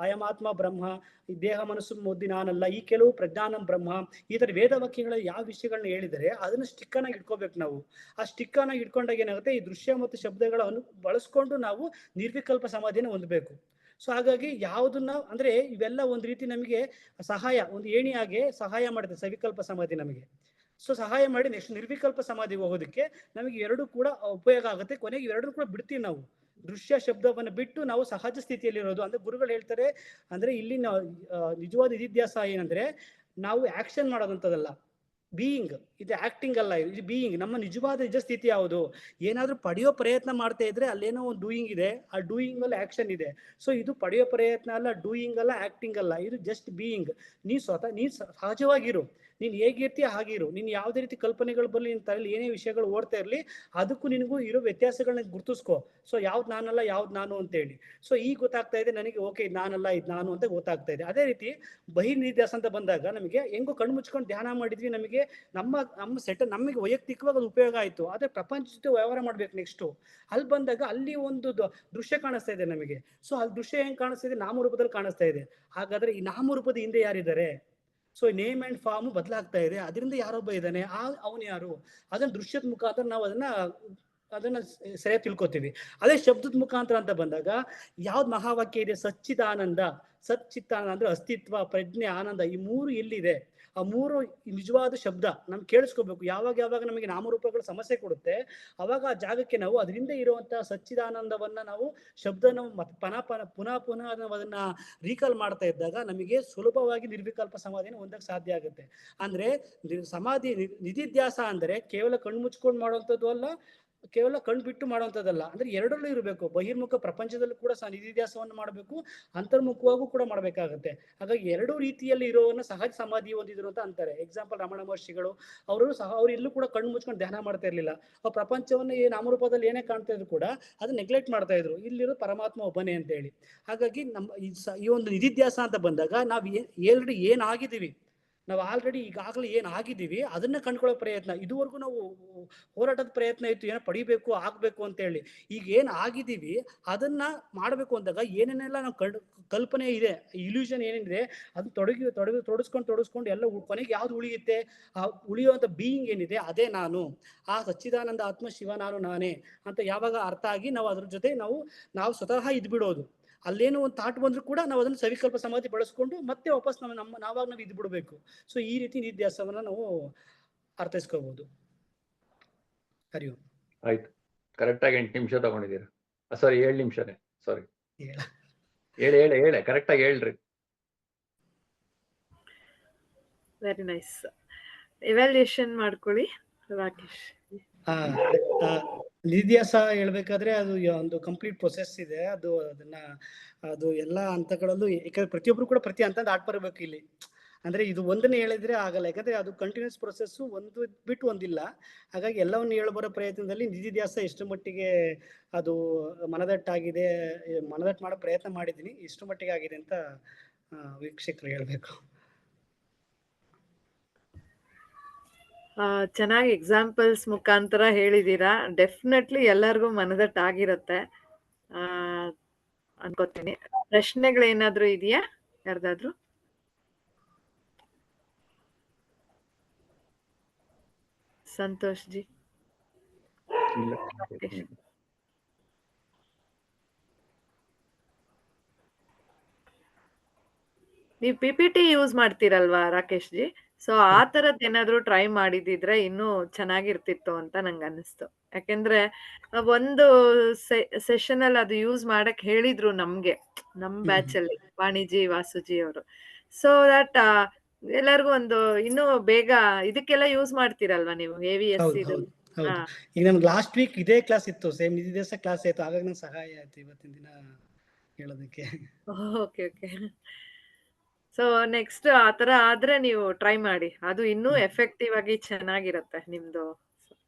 ಅಯಮಾತ್ಮ ಬ್ರಹ್ಮ, ಈ ದೇಹ ಮನಸ್ಸು ಮುದ್ದಿ ನಾನಲ್ಲ, ಈ ಕೆಲವು ಪ್ರಜ್ಞಾನಂ ಬ್ರಹ್ಮ, ಈ ತರ ವೇದ ವಾಕ್ಯಗಳ ಯಾವ ವಿಷಯಗಳನ್ನ ಹೇಳಿದರೆ ಅದನ್ನ ಸ್ಟಿಕ್ಕನ್ನಾಗಿ ಇಟ್ಕೋಬೇಕು ನಾವು. ಆ ಸ್ಟಿಕ್ಕನ್ನಾಗಿ ಇಟ್ಕೊಂಡಾಗ ಏನಾಗುತ್ತೆ, ಈ ದೃಶ್ಯ ಮತ್ತು ಶಬ್ದಗಳನ್ನು ಬಳಸ್ಕೊಂಡು ನಾವು ನಿರ್ವಿಕಲ್ಪ ಸಮಾಧಿಯನ್ನು ಹೊಂದಬೇಕು. ಸೊ ಹಾಗಾಗಿ ಯಾವುದನ್ನ ಅಂದ್ರೆ ಇವೆಲ್ಲ ಒಂದು ರೀತಿ ನಮಗೆ ಸಹಾಯ, ಒಂದು ಏಣಿಯಾಗೆ ಸಹಾಯ ಮಾಡುತ್ತೆ ಸವಿಕಲ್ಪ ಸಮಾಧಿ ನಮಗೆ. ಸೊ ಸಹಾಯ ಮಾಡಿ ನೆಕ್ಸ್ಟ್ ನಿರ್ವಿಕಲ್ಪ ಸಮಾಧಿಗೆ ಹೋಗೋದಕ್ಕೆ ನಮಗೆ 2 ಕೂಡ ಉಪಯೋಗ ಆಗುತ್ತೆ. ಕೊನೆಗೆ 2 ಕೂಡ ಬಿಡ್ತೀವಿ ನಾವು, ದೃಶ್ಯ ಶಬ್ದವನ್ನು ಬಿಟ್ಟು ನಾವು ಸಹಜ ಸ್ಥಿತಿಯಲ್ಲಿ ಇರೋದು. ಅಂದ್ರೆ ಗುರುಗಳು ಹೇಳ್ತಾರೆ, ಅಂದ್ರೆ ಇಲ್ಲಿ ನಾವು ನಿಜವಾದ ನಿಧಿಧ್ಯಾಸ ಏನಂದ್ರೆ ನಾವು ಆಕ್ಷನ್ ಮಾಡೋದಂತದಲ್ಲ, ಬೀಯಿಂಗ್, ಇದು ಆಕ್ಟಿಂಗ್ ಅಲ್ಲ, ಇದು ಬೀಯಿಂಗ್. ನಮ್ಮ ನಿಜವಾದ ನಿಜ ಸ್ಥಿತಿ ಯಾವುದು? ಏನಾದ್ರೂ ಪಡೆಯೋ ಪ್ರಯತ್ನ ಮಾಡ್ತಾ ಇದ್ರೆ ಅಲ್ಲೇನೋ ಒಂದು ಡೂಯಿಂಗ್ ಇದೆ, ಆ ಡೂಯಿಂಗ್ ಅಲ್ಲಿ ಆಕ್ಷನ್ ಇದೆ. ಸೊ ಇದು ಪಡೆಯೋ ಪ್ರಯತ್ನ ಅಲ್ಲ, ಡೂಯಿಂಗ್ ಅಲ್ಲ, ಆಕ್ಟಿಂಗ್ ಅಲ್ಲ, ಇದು ಜಸ್ಟ್ ಬೀಯಿಂಗ್. ನೀ ಸ್ವತಃ ನೀ ಸಹಜವಾಗಿರು, ನೀನ್ ಹೇಗಿರ್ತೀಯ ಹಾಗಿರು. ನೀನ್ ಯಾವುದೇ ರೀತಿ ಕಲ್ಪನೆಗಳು ಬರಲಿ, ನಿನ್ ತಲೆಯಲ್ಲಿ ಏನೇ ವಿಷಯಗಳು ಓಡ್ತಾ ಇರಲಿ, ಅದಕ್ಕೂ ನಿನಗೂ ಇರೋ ವ್ಯತ್ಯಾಸಗಳನ್ನ ಗುರ್ತಿಸ್ಕೋ. ಸೊ ಯಾವ್ದು ನಾನಲ್ಲ, ಯಾವ್ದು ನಾನು ಅಂತೇಳಿ. ಸೊ ಈಗ ಗೊತ್ತಾಗ್ತಾ ಇದೆ ನನಗೆ, ಓಕೆ ಇದು ನಾನಲ್ಲ, ಇದು ನಾನು ಅಂತ ಗೊತ್ತಾಗ್ತಾ ಇದೆ. ಅದೇ ರೀತಿ ಬಹಿರ್ನಿಧ್ಯಾಸ ಅಂತ ಬಂದಾಗ ನಮಗೆ ಹೆಂಗೋ ಕಣ್ಣು ಮುಚ್ಕೊಂಡು ಧ್ಯಾನ ಮಾಡಿದ್ವಿ, ನಮಗೆ ನಮ್ಮ ಸೆಟ್ ನಮಗೆ ವೈಯಕ್ತಿಕವಾಗಿ ಅದು ಉಪಯೋಗ ಆಯ್ತು. ಆದ್ರೆ ಪ್ರಪಂಚ ಜೊತೆ ವ್ಯವಹಾರ ಮಾಡ್ಬೇಕು. ನೆಕ್ಸ್ಟ್ ಅಲ್ಲಿ ಬಂದಾಗ ಅಲ್ಲಿ ಒಂದು ದೃಶ್ಯ ಕಾಣಿಸ್ತಾ ಇದೆ ನಮಗೆ. ಸೊ ಅಲ್ಲಿ ದೃಶ್ಯ ಹೆಂಗ್ ಕಾಣಿಸ್ತಾ ಇದೆ? ನಾಮರೂಪದಲ್ಲಿ ಕಾಣಿಸ್ತಾ ಇದೆ. ಹಾಗಾದ್ರೆ ಈ ನಾಮರೂಪದ ಹಿಂದೆ ಯಾರಿದ್ದಾರೆ? ಸೊ ನೇಮ್ ಅಂಡ್ ಫಾರ್ಮ್ ಬದಲಾಗ್ತಾ ಇದೆ, ಅದರಿಂದ ಯಾರೊಬ್ಬ ಇದ್ದಾನೆ, ಅವನು ಯಾರು? ಅದನ್ನ ದೃಶ್ಯದ ಮುಖಾಂತರ ನಾವು ಅದನ್ನ ಸರಿಯಾಗಿ ತಿಳ್ಕೊತೀವಿ. ಅದೇ ಶಬ್ದದ ಮುಖಾಂತರ ಅಂತ ಬಂದಾಗ ಯಾವ್ದು ಮಹಾವಾಕ್ಯ ಇದೆ? ಸಚ್ಚಿದಾನಂದ. ಸಚ್ಚಿತ್ತಾನಂದ ಅಂದ್ರೆ ಅಸ್ತಿತ್ವ, ಪ್ರಜ್ಞೆ, ಆನಂದ. ಈ ಮೂರು ಎಲ್ಲಿದೆ? ಆ ಮೂರು ನಿಜವಾದ ಶಬ್ದ ನಮ್ಗೆ ಕೇಳಿಸ್ಕೋಬೇಕು. ಯಾವಾಗ ನಮಗೆ ನಾಮರೂಪಗಳು ಸಮಸ್ಯೆ ಕೊಡುತ್ತೆ, ಅವಾಗ ಆ ಜಾಗಕ್ಕೆ ನಾವು ಅದರಿಂದ ಇರುವಂತಹ ಸಚ್ಚಿದಾನಂದವನ್ನ ನಾವು ಶಬ್ದ ಪುನಃ ನಾವು ಅದನ್ನ ರೀಕಾಲ್ ಮಾಡ್ತಾ ಇದ್ದಾಗ ನಮಗೆ ಸುಲಭವಾಗಿ ನಿರ್ವಿಕಲ್ಪ ಸಮಾಧಿನ ಹೊಂದಕ್ಕೆ ಸಾಧ್ಯ ಆಗುತ್ತೆ. ಅಂದ್ರೆ ಸಮಾಧಿ ನಿಧಿಧ್ಯಾಸ ಅಂದ್ರೆ ಕೇವಲ ಕಣ್ಣು ಮುಚ್ಕೊಂಡು ಮಾಡುವಂಥದ್ದು ಅಲ್ಲ, ಕೇವಲ ಕಣ್ಣು ಬಿಟ್ಟು ಮಾಡುವಂಥದ್ದಲ್ಲ. ಅಂದ್ರೆ ಎರಡರಲ್ಲೂ ಇರಬೇಕು. ಬಹಿರ್ಮುಖ ಪ್ರಪಂಚದಲ್ಲೂ ಕೂಡ ನಿಧಿಧ್ಯಾಸವನ್ನು ಮಾಡಬೇಕು, ಅಂತರ್ಮುಖವಾಗೂ ಕೂಡ ಮಾಡಬೇಕಾಗತ್ತೆ. ಹಾಗಾಗಿ ಎರಡೂ ರೀತಿಯಲ್ಲಿ ಇರೋವನ್ನ ಸಹಜ ಸಮಾಧಿ ಹೊಂದಿದ್ರು ಅಂತ ಅಂತಾರೆ. ಎಕ್ಸಾಂಪಲ್ ರಮಣ ಮಹರ್ಷಿಗಳು, ಅವರು ಸಹ ಅವ್ರು ಎಲ್ಲೂ ಕೂಡ ಕಣ್ಣು ಮುಚ್ಕೊಂಡು ಧ್ಯಾನ ಮಾಡ್ತಾ ಇರ್ಲಿಲ್ಲ. ಆ ಪ್ರಪಂಚವನ್ನ ನಾಮರೂಪದಲ್ಲಿ ಏನೇ ಕಾಣ್ತಾ ಇದ್ರು ಕೂಡ ಅದನ್ನ ನೆಗ್ಲೆಕ್ಟ್ ಮಾಡ್ತಾ ಇದ್ರು, ಇಲ್ಲಿರೋ ಪರಮಾತ್ಮ ಒಬ್ಬನೇ ಅಂತ ಹೇಳಿ. ಹಾಗಾಗಿ ಈ ಒಂದು ನಿಧಿಧ್ಯಾಸ ಅಂತ ಬಂದಾಗ ನಾವು ಏನಾಗಿದ್ದೀವಿ, ನಾವು ಆಲ್ರೆಡಿ ಈಗಾಗಲೇ ಏನಾಗಿದ್ದೀವಿ ಅದನ್ನ ಕಂಡ್ಕೊಳ್ಳೋ ಪ್ರಯತ್ನ. ಇದುವರೆಗೂ ನಾವು ಹೋರಾಟದ ಪ್ರಯತ್ನ ಇತ್ತು, ಏನೋ ಪಡಿಬೇಕು, ಆಗ್ಬೇಕು ಅಂತ ಹೇಳಿ. ಈಗ ಏನ್ ಆಗಿದ್ದೀವಿ ಅದನ್ನ ಮಾಡ್ಬೇಕು ಅಂದಾಗ ಏನೇನೆಲ್ಲ ನಾವು ಕಲ್ಪನೆ ಇದೆ, ಇಲ್ಯೂಷನ್ ಏನೇನಿದೆ ಅದನ್ನ ತೊಡಸ್ಕೊಂಡು ಎಲ್ಲ ಕೊನೆಗೆ ಯಾವ್ದು ಉಳಿಯುತ್ತೆ? ಆ ಉಳಿಯುವಂತ ಬೀಯಿಂಗ್ ಏನಿದೆ ಅದೇ ನಾನು. ಆ ಸಚ್ಚಿದಾನಂದ ಆತ್ಮ ಶಿವ ನಾನೇ ಅಂತ ಯಾವಾಗ ಅರ್ಥ ಆಗಿ ನಾವು ಅದ್ರ ಜೊತೆ ನಾವು ಸ್ವತಃ ಇದ್ಬಿಡೋದು. ಅಲ್ಲೇನೋ ಒಂದು ಥಾಟ್ ಬಂದ್ರು ಕೂಡ ನಾವು ಅದನ್ನು ಸವಿಕಲ್ಪ ಸಮಾಧಿ ಬಳಸ್ಕೊಂಡು ಮತ್ತೆ ವಾಪಸ್ ನಾವಾಗ ನಾವು ಇದ್ಬಿಡ್ಬೇಕು. ಸೊ ಈ ರೀತಿ ನಿಧ್ಯಾಸವನ್ನ ನಾವು ಅರ್ಥೈಸ್ಕೋಬಹುದು. ಹರಿ ಓಂ. ಆಯ್ತು, ಕರೆಕ್ಟ್ ಆಗಿ 8 ನಿಮಿಷ ತಗೊಂಡಿದ್ದೀರಾ. ಸಾರಿ 7 ನಿಮಿಷನೇ. ಸಾರಿ ಹೇಳಿ ಕರೆಕ್ಟ್ ಆಗಿ ಹೇಳ್ರಿ. Very nice. ಎವ್ಯಾಲ್ಯೂಯೇಷನ್ ಮಾಡ್ಕೊಳ್ಳಿ ರಾಕೇಶ್. ನಿಧಿಧ್ಯಾಸ ಹೇಳ್ಬೇಕಾದ್ರೆ ಅದು ಒಂದು ಕಂಪ್ಲೀಟ್ ಪ್ರೊಸೆಸ್ ಇದೆ. ಅದು ಎಲ್ಲ ಹಂತಗಳಲ್ಲೂ, ಯಾಕಂದ್ರೆ ಪ್ರತಿಯೊಬ್ರು ಕೂಡ ಪ್ರತಿ ಹಂತ ದಾಟ್ ಬರಬೇಕು ಇಲ್ಲಿ. ಅಂದ್ರೆ ಇದು ಒಂದನ್ನೇ ಹೇಳಿದ್ರೆ ಆಗಲ್ಲ, ಯಾಕಂದ್ರೆ ಅದು ಕಂಟಿನ್ಯೂಸ್ ಪ್ರೊಸೆಸ್, ಒಂದು ಬಿಟ್ಟು ಒಂದಿಲ್ಲ. ಹಾಗಾಗಿ ಎಲ್ಲವನ್ನು ಹೇಳ್ಬರೋ ಪ್ರಯತ್ನದಲ್ಲಿ ನಿಧಿಧ್ಯಾಸ ಎಷ್ಟು ಮಟ್ಟಿಗೆ ಅದು ಮನದಟ್ಟು ಮಾಡೋ ಪ್ರಯತ್ನ ಮಾಡಿದ್ದೀನಿ, ಎಷ್ಟು ಮಟ್ಟಿಗೆ ಆಗಿದೆ ಅಂತ ವೀಕ್ಷಕರು ಹೇಳ್ಬೇಕು. ಚೆನ್ನಾಗಿ ಎಕ್ಸಾಂಪಲ್ಸ್ ಮುಖಾಂತರ ಹೇಳಿದೀರಾ. ಡೆಫಿನೆಟ್ಲಿ ಎಲ್ಲರಿಗೂ ಮನದಟ್ಟಾಗಿರತ್ತೆ ಅನ್ಕೋತೀನಿ. ಪ್ರಶ್ನೆಗಳೇನಾದ್ರೂ ಇದೆಯಾ ಯಾರ್ದಾದ್ರು? ಸಂತೋಷ್ ಜಿ. ನೀವು PPT ಯೂಸ್ ಮಾಡ್ತೀರಲ್ವಾ ರಾಕೇಶ್ ಜಿ? ಸೊ ಆ ತರದ್ ಏನಾದ್ರು ಟ್ರೈ ಮಾಡಿದಿದ್ರೆ ಇನ್ನೂ ಚೆನ್ನಾಗಿರ್ತಿತ್ತು ಅಂತ ನಂಗೆ ಅನಿಸ್ತು. ಯಾಕೆಂದ್ರೆ ಒಂದು ಸೆಷನ್ ಅಲ್ಲಿ ಅದು ಯೂಸ್ ಮಾಡಕ್ ಹೇಳಿದ್ರು ನಮ್ಗೆ, ನಮ್ ಬ್ಯಾಚ್ ಅಲ್ಲಿ ವಾಣಿಜಿ ವಾಸುಜಿ ಅವರು. ಸೊ ದಟ್ ಎಲ್ಲರಿಗೂ ಒಂದು ಇನ್ನೂ ಬೇಗ ಇದಕ್ಕೆಲ್ಲ ಯೂಸ್ ಮಾಡ್ತೀರಲ್ವಾ ನೀವು AVS ಇದು? ಈಗ ನಮ್ಗೆ ಲಾಸ್ಟ್ ವೀಕ್ ಇದೇ ಕ್ಲಾಸ್ ಇತ್ತು, ಸೇಮ್ ನಿಧಿಧ್ಯಾಸ ಕ್ಲಾಸ್ ಆಯ್ತು. ಹಾಗಾಗಿ ನಂಗೆ ಸಹಾಯ ಆಯ್ತು ಇವತ್ತಿನ ದಿನ ಹೇಳೋದಕ್ಕೆ. Okay okay. ಸೊ ನೆಕ್ಸ್ಟ್ ಆತರ ಆದ್ರೆ ನೀವು ಟ್ರೈ ಮಾಡಿ, ಅದು ಇನ್ನೂ ಎಫೆಕ್ಟಿವ್ ಆಗಿ ಚೆನ್ನಾಗಿರುತ್ತೆ ನಿಮ್ದು.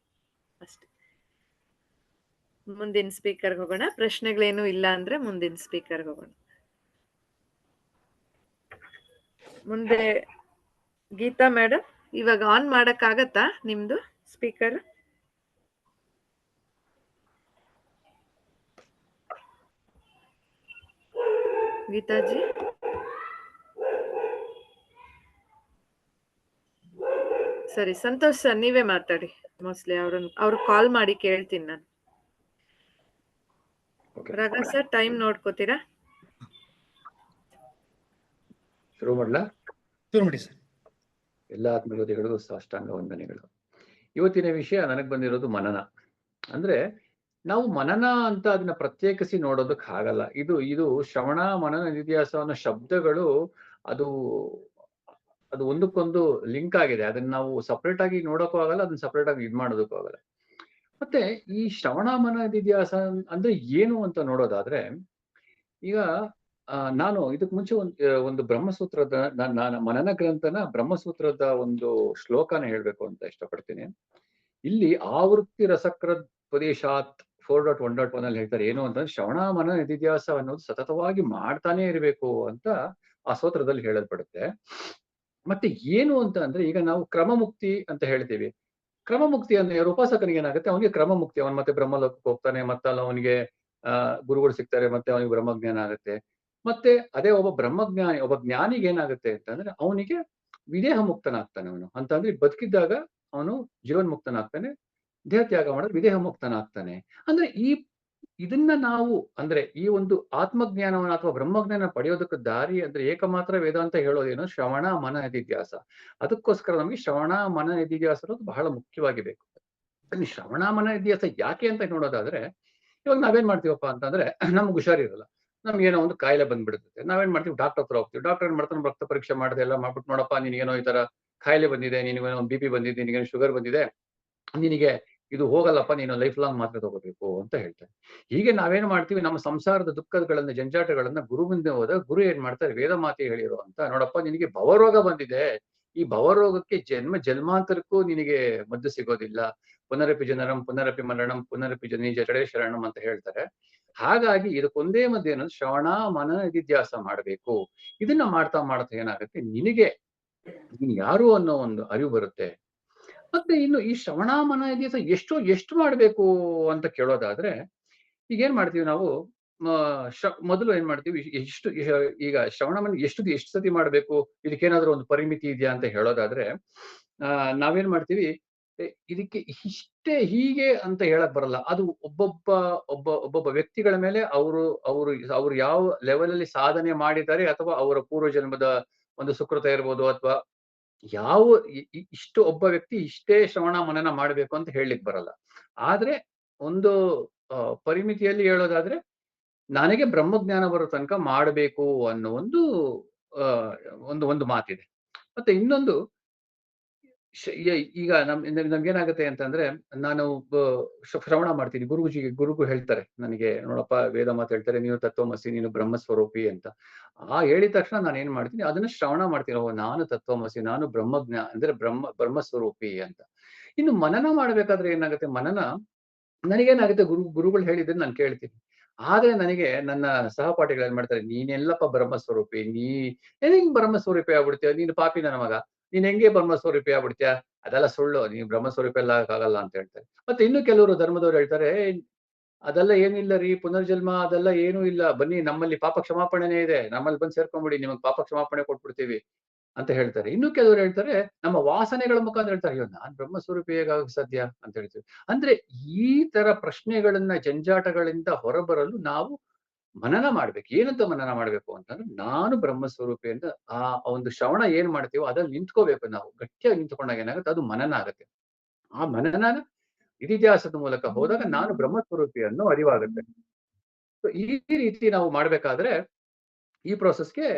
ಅಷ್ಟೇ. ಮುಂದಿನ ಸ್ಪೀಕರ್ ಹೋಗೋಣ. ಪ್ರಶ್ನೆಗಳೇನು ಇಲ್ಲ ಅಂದ್ರೆ ಮುಂದಿನ ಸ್ಪೀಕರ್ ಹೋಗೋಣ. ಮುಂದೆ ಗೀತಾ ಮೇಡಮ್, ಇವಾಗ ಆನ್ ಮಾಡಕ್ ಆಗತ್ತಾ ನಿಮ್ದು ಸ್ಪೀಕರ್? ಗೀತಾಜಿ ಸರಿ. ಸಂತೋಷ್ ಸರ್ ನೀವೇ ಮಾತಾಡಿ. ಮೋಸ್ಟ್ಲಿ ಅವ್ರು ಕಾಲ್ ಮಾಡಿ ಕೇಳ್ತೀನಿ ನಾನು. ರಾಘ ಸರ್ ಟೈಮ್ ನೋಡ್ಕೋತೀರಾ? ಶುರು ಮಾಡ್ಲಾ? ಶುರು ಮಾಡಿ ಸರ್. ಎಲ್ಲ ಆತ್ಮಜ್ಯೋತಿಗಳಿಗೂ ಸಾಷ್ಟಾಂಗ ವಂದನೆಗಳು. ಇವತ್ತಿನ ವಿಷಯ ನನಗೆ ಬಂದಿರೋದು ಮನನ. ಅಂದ್ರೆ ನಾವು ಮನನ ಅಂತ ಅದನ್ನ ಪ್ರತ್ಯೇಕಿಸಿ ನೋಡೋದಕ್ಕೆ ಆಗಲ್ಲ. ಇದು ಶ್ರವಣ ಮನನ ನಿಧಿಧ್ಯಾಸ ಅನ್ನೋ ಶಬ್ದಗಳು ಅದು ಅದು ಒಂದಕ್ಕೊಂದು ಲಿಂಕ್ ಆಗಿದೆ. ಅದನ್ನ ನಾವು ಸಪರೇಟ್ ಆಗಿ ನೋಡೋಕ್ಕೂ ಆಗಲ್ಲ, ಅದನ್ನ ಸಪರೇಟ್ ಆಗಿ ಇದ್ ಮಾಡೋದಕ್ಕೂ ಆಗಲ್ಲ. ಮತ್ತೆ ಈ ಶ್ರವಣ ಮನ ನಿಧಿಧ್ಯಾಸ ಅಂದ್ರೆ ಏನು ಅಂತ ನೋಡೋದಾದ್ರೆ, ಈಗ ನಾನು ಇದಕ್ ಮುಂಚೆ ಒಂದು ಬ್ರಹ್ಮಸೂತ್ರದ ನಾನು ಮನನ ಗ್ರಂಥನ ಬ್ರಹ್ಮಸೂತ್ರದ ಒಂದು ಶ್ಲೋಕನ ಹೇಳ್ಬೇಕು ಅಂತ ಇಷ್ಟಪಡ್ತೀನಿ. ಇಲ್ಲಿ ಆವೃತ್ತಿ ರಸಕ್ರದ್ ಉಪದೇಶಾತ್ 4.1.1 ಅಲ್ಲಿ ಹೇಳ್ತಾರೆ ಏನು ಅಂತಂದ್ರೆ, ಶ್ರವಣ ಮನ ನಿಧಿಧ್ಯಾಸ ಅನ್ನೋದು ಸತತವಾಗಿ ಮಾಡ್ತಾನೆ ಇರಬೇಕು ಅಂತ ಆ ಸ್ತೋತ್ರದಲ್ಲಿ ಹೇಳಲ್ಪಡುತ್ತೆ. ಮತ್ತೆ ಏನು ಅಂತ ಅಂದ್ರೆ, ಈಗ ನಾವು ಕ್ರಮಮುಕ್ತಿ ಅಂತ ಹೇಳ್ತೀವಿ. ಕ್ರಮಮುಕ್ತಿ ಅಂದ್ರೆ ಉಪಾಸಕನಿಗೆ ಏನಾಗುತ್ತೆ, ಅವನಿಗೆ ಕ್ರಮಮುಕ್ತಿ, ಅವನ್ ಮತ್ತೆ ಬ್ರಹ್ಮಲೋಕಕ್ಕೆ ಹೋಗ್ತಾನೆ, ಮತ್ತೆ ಅಲ್ಲ ಅವನಿಗೆ ಗುರುಗಳು ಸಿಗ್ತಾರೆ, ಮತ್ತೆ ಅವನಿಗೆ ಬ್ರಹ್ಮಜ್ಞಾನ ಆಗುತ್ತೆ. ಮತ್ತೆ ಅದೇ ಒಬ್ಬ ಜ್ಞಾನಿಗೆ ಏನಾಗುತ್ತೆ ಅಂತಂದ್ರೆ, ಅವನಿಗೆ ವಿದೇಹ ಮುಕ್ತನಾಗ್ತಾನೆ. ಅವನು ಅಂತಂದ್ರೆ ಬದುಕಿದ್ದಾಗ ಅವನು ಜೀವನ್ಮುಕ್ತನಾಗ್ತಾನೆ, ದೇಹ ತ್ಯಾಗ ಮಾಡಿದ್ರೆ ವಿದೇಹ ಮುಕ್ತನಾಗ್ತಾನೆ. ಅಂದ್ರೆ ಇದನ್ನ ನಾವು ಅಂದ್ರೆ ಈ ಒಂದು ಆತ್ಮಜ್ಞಾನವನ್ನು ಅಥವಾ ಬ್ರಹ್ಮಜ್ಞಾನ ಪಡೆಯೋದಕ್ಕೆ ದಾರಿ ಅಂದ್ರೆ ಏಕಮಾತ್ರ ವೇದಾಂತ ಹೇಳೋದೇನು, ಶ್ರವಣ ಮನ ನಿಧಿಧ್ಯಾಸ. ಅದಕ್ಕೋಸ್ಕರ ನಮಗೆ ಶ್ರವಣ ಮನ ನಿಧಿಧ್ಯಾಸ ಅನ್ನೋದು ಬಹಳ ಮುಖ್ಯವಾಗಿ ಬೇಕು. ಶ್ರವಣ ಮನ ನಿಧಿಧ್ಯಾಸ ಯಾಕೆ ಅಂತ ನೋಡೋದಾದ್ರೆ, ಇವಾಗ ನಾವೇನ್ ಮಾಡ್ತೀವಪ್ಪ ಅಂತಂದ್ರೆ, ನಮ್ಗೆ ಹುಷಾರಿರಲ್ಲ, ನಮ್ಗೆ ಏನೋ ಒಂದು ಕಾಯಿಲೆ ಬಂದ್ಬಿಡುತ್ತೆ. ನಾವೇನ್ ಮಾಡ್ತೀವಿ, ಡಾಕ್ಟರ್ ಹತ್ರ ಹೋಗ್ತೀವಿ. ಡಾಕ್ಟರ್ ಏನ್ ಮಾಡ್ತಾನೆ, ರಕ್ತ ಪರೀಕ್ಷೆ ಮಾಡದೆ ಎಲ್ಲ ಮಾಡ್ಬಿಟ್ಟು, ನೋಡಪ್ಪ ನಿನಗೇನೋ ಈ ತರ ಕಾಯಿಲೆ ಬಂದಿದೆ, ನಿನಗೇನೋ BP ಬಂದಿದೆ, ನಿನಗೇನೋ ಶುಗರ್ ಬಂದಿದೆ, ನಿನಗೆ ಇದು ಹೋಗಲ್ಲಪ್ಪ, ನೀನು ಲೈಫ್ ಲಾಂಗ್ ಮಾತ್ರ ತಗೋಬೇಕು ಅಂತ ಹೇಳ್ತಾರೆ. ಹೀಗೆ ನಾವೇನ್ ಮಾಡ್ತೀವಿ, ನಮ್ಮ ಸಂಸಾರದ ದುಃಖಗಳನ್ನ ಜಂಜಾಟಗಳನ್ನ ಗುರು ಮುಂದೆ ಹೋದಾಗ ಗುರು ಏನ್ ಮಾಡ್ತಾರೆ, ವೇದ ಮಾತೆ ಹೇಳಿರೋ ಅಂತ, ನೋಡಪ್ಪ ನಿನಗೆ ಭವರೋಗ ಬಂದಿದೆ, ಈ ಭವರೋಗಕ್ಕೆ ಜನ್ಮಾಂತರಕ್ಕೂ ನಿನಗೆ ಮದ್ದು ಸಿಗೋದಿಲ್ಲ, ಪುನರಪಿ ಜನರಂ ಪುನರಪಿ ಮರಣಂ ಪುನರಪಿ ಜನಿ ಜಠರೇ ಶರಣಂ ಅಂತ ಹೇಳ್ತಾರೆ. ಹಾಗಾಗಿ ಇದಕ್ಕೊಂದೇ ಮಧ್ಯೆ ಏನಂದ್ರೆ ಶ್ರವಣ ಮನ ನಿಧಿಧ್ಯಾಸ ಮಾಡಬೇಕು. ಇದನ್ನ ಮಾಡ್ತಾ ಮಾಡ್ತಾ ಏನಾಗುತ್ತೆ, ನಿನಗೆ ನೀನು ಯಾರು ಅನ್ನೋ ಒಂದು ಅರಿವು ಬರುತ್ತೆ. ಮತ್ತೆ ಇನ್ನು ಈ ಶ್ರವಣ ಮನ ನಿಧಿಧ್ಯಾಸ ಎಷ್ಟು ಮಾಡ್ಬೇಕು ಅಂತ ಕೇಳೋದಾದ್ರೆ, ಈಗ ಏನ್ ಮಾಡ್ತೀವಿ ನಾವು, ಮೊದಲು ಏನ್ ಮಾಡ್ತೀವಿ, ಈಗ ಶ್ರವಣ ಮನ ಎಷ್ಟು ಸತಿ ಮಾಡ್ಬೇಕು, ಇದಕ್ಕೇನಾದ್ರೂ ಒಂದು ಪರಿಮಿತಿ ಇದೆಯಾ ಅಂತ ಹೇಳೋದಾದ್ರೆ, ನಾವೇನ್ ಮಾಡ್ತೀವಿ, ಇದಕ್ಕೆ ಹೀಗೆ ಅಂತ ಹೇಳಕ್ ಬರಲ್ಲ. ಅದು ಒಬ್ಬೊಬ್ಬ ವ್ಯಕ್ತಿಗಳ ಮೇಲೆ ಅವರು ಯಾವ ಲೆವೆಲ್ ಅಲ್ಲಿ ಸಾಧನೆ ಮಾಡಿದ್ದಾರೆ, ಅಥವಾ ಅವರ ಪೂರ್ವ ಜನ್ಮದ ಒಂದು ಸುಕೃತ ಇರ್ಬೋದು, ಅಥವಾ ಒಬ್ಬ ವ್ಯಕ್ತಿ ಇಷ್ಟೇ ಶ್ರವಣ ಮನನ ಮಾಡ್ಬೇಕು ಅಂತ ಹೇಳಲಿಕ್ಕೆ ಬರಲ್ಲ. ಆದ್ರೆ ಒಂದು ಪರಿಮಿತಿಯಲ್ಲಿ ಹೇಳೋದಾದ್ರೆ, ನನಗೆ ಬ್ರಹ್ಮಜ್ಞಾನ ಬರೋ ತನಕ ಮಾಡಬೇಕು ಅನ್ನೋ ಒಂದು ಮಾತಿದೆ. ಮತ್ತೆ ಇನ್ನೊಂದು, ಈಗ ನಮ್ಗೇನಾಗುತ್ತೆ ಅಂತಂದ್ರೆ, ನಾನು ಶ್ರವಣ ಮಾಡ್ತೀನಿ, ಗುರುಗೂ ಹೇಳ್ತಾರೆ ನನಗೆ, ನೋಡಪ್ಪ ವೇದ ಮಾತು ಹೇಳ್ತಾರೆ, ನೀನು ತತ್ವಮಸಿ, ನೀನು ಬ್ರಹ್ಮಸ್ವರೂಪಿ ಅಂತ. ಹೇಳಿದ ತಕ್ಷಣ ನಾನು ಏನ್ ಮಾಡ್ತೀನಿ, ಅದನ್ನ ಶ್ರವಣ ಮಾಡ್ತೀನಿ. ನಾನು ತತ್ವಮಸಿ, ನಾನು ಅಂದ್ರೆ ಬ್ರಹ್ಮಸ್ವರೂಪಿ ಅಂತ. ಇನ್ನು ಮನನ ಮಾಡ್ಬೇಕಾದ್ರೆ ಏನಾಗುತ್ತೆ, ನನಗೇನಾಗುತ್ತೆ, ಗುರುಗಳು ಹೇಳಿದ್ರೆ ನಾನು ಕೇಳ್ತೀನಿ. ಆದ್ರೆ ನನಗೆ ನನ್ನ ಸಹಪಾಠಿಗಳು ಏನ್ ಮಾಡ್ತಾರೆ, ನೀನೆಲ್ಲಪ್ಪ ಬ್ರಹ್ಮಸ್ವರೂಪಿ, ಹೆಂಗ್ ಬ್ರಹ್ಮಸ್ವರೂಪಿ ಆಗ್ಬಿಡ್ತೀಯ, ನೀನು ಪಾಪಿ ನನ್ನ ಮಗ, ನೀನ್ ಹೆಂಗೆ ಬ್ರಹ್ಮಸ್ವರೂಪಿ ಆಗ್ಬಿಡ್ತೀಯ, ಅದೆಲ್ಲ ಸುಳ್ಳು, ನೀನ್ ಬ್ರಹ್ಮಸ್ವರೂಪಿ ಎಲ್ಲ ಆಗಲ್ಲ ಅಂತ ಹೇಳ್ತಾರೆ. ಮತ್ತೆ ಇನ್ನು ಕೆಲವರು ಧರ್ಮದವ್ರು ಹೇಳ್ತಾರೆ, ಅದೆಲ್ಲ ಏನಿಲ್ಲ ರೀ, ಪುನರ್ಜನ್ಮ ಅದೆಲ್ಲ ಏನೂ ಇಲ್ಲ, ಬನ್ನಿ ನಮ್ಮಲ್ಲಿ ಪಾಪ ಕ್ಷಮಾಪಣೆನೇ ಇದೆ, ನಮ್ಮಲ್ಲಿ ಬಂದು ಸೇರ್ಕೊಂಡ್ಬಿಡಿ, ನಿಮಗೆ ಪಾಪ ಕ್ಷಮಾಪಣೆ ಕೊಟ್ಬಿಡ್ತೀವಿ ಅಂತ ಹೇಳ್ತಾರೆ. ಇನ್ನು ಕೆಲವರು ಹೇಳ್ತಾರೆ, ನಮ್ಮ ವಾಸನೆಗಳ ಮುಖಾಂತರ ಹೇಳ್ತಾರೆ, ಅಯ್ಯೋ ನಾನ್ ಬ್ರಹ್ಮಸ್ವರೂಪಿ ಹೇಗಾಗಕ್ಕೆ ಸಾಧ್ಯ ಅಂತ ಹೇಳ್ತೀವಿ. ಅಂದ್ರೆ ಈ ತರ ಪ್ರಶ್ನೆಗಳನ್ನ, ಜಂಜಾಟಗಳಿಂದ ಹೊರಬರಲು ನಾವು ಮನನ ಮಾಡ್ಬೇಕು. ಏನಂತ ಮನನ ಮಾಡ್ಬೇಕು ಅಂತಂದ್ರೆ, ನಾನು ಬ್ರಹ್ಮಸ್ವರೂಪಿ ಅಂತ ಆ ಒಂದು ಶ್ರವಣ ಏನ್ ಮಾಡ್ತೀವೋ ಅದ್ರಲ್ಲಿ ನಿಂತ್ಕೋಬೇಕು. ನಾವು ಗಟ್ಟಿಯಾಗಿ ನಿಂತ್ಕೊಂಡಾಗ ಏನಾಗುತ್ತೆ, ಅದು ಮನನ ಆಗುತ್ತೆ. ಆ ಮನನ ನಿಧಿಧ್ಯಾಸದ ಮೂಲಕ ಹೋದಾಗ ನಾನು ಬ್ರಹ್ಮಸ್ವರೂಪಿ ಅನ್ನೋ ಅರಿವಾಗುತ್ತೆ. ಈ ರೀತಿ ನಾವು ಮಾಡ್ಬೇಕಾದ್ರೆ ಈ ಪ್ರೋಸೆಸ್ಗೆ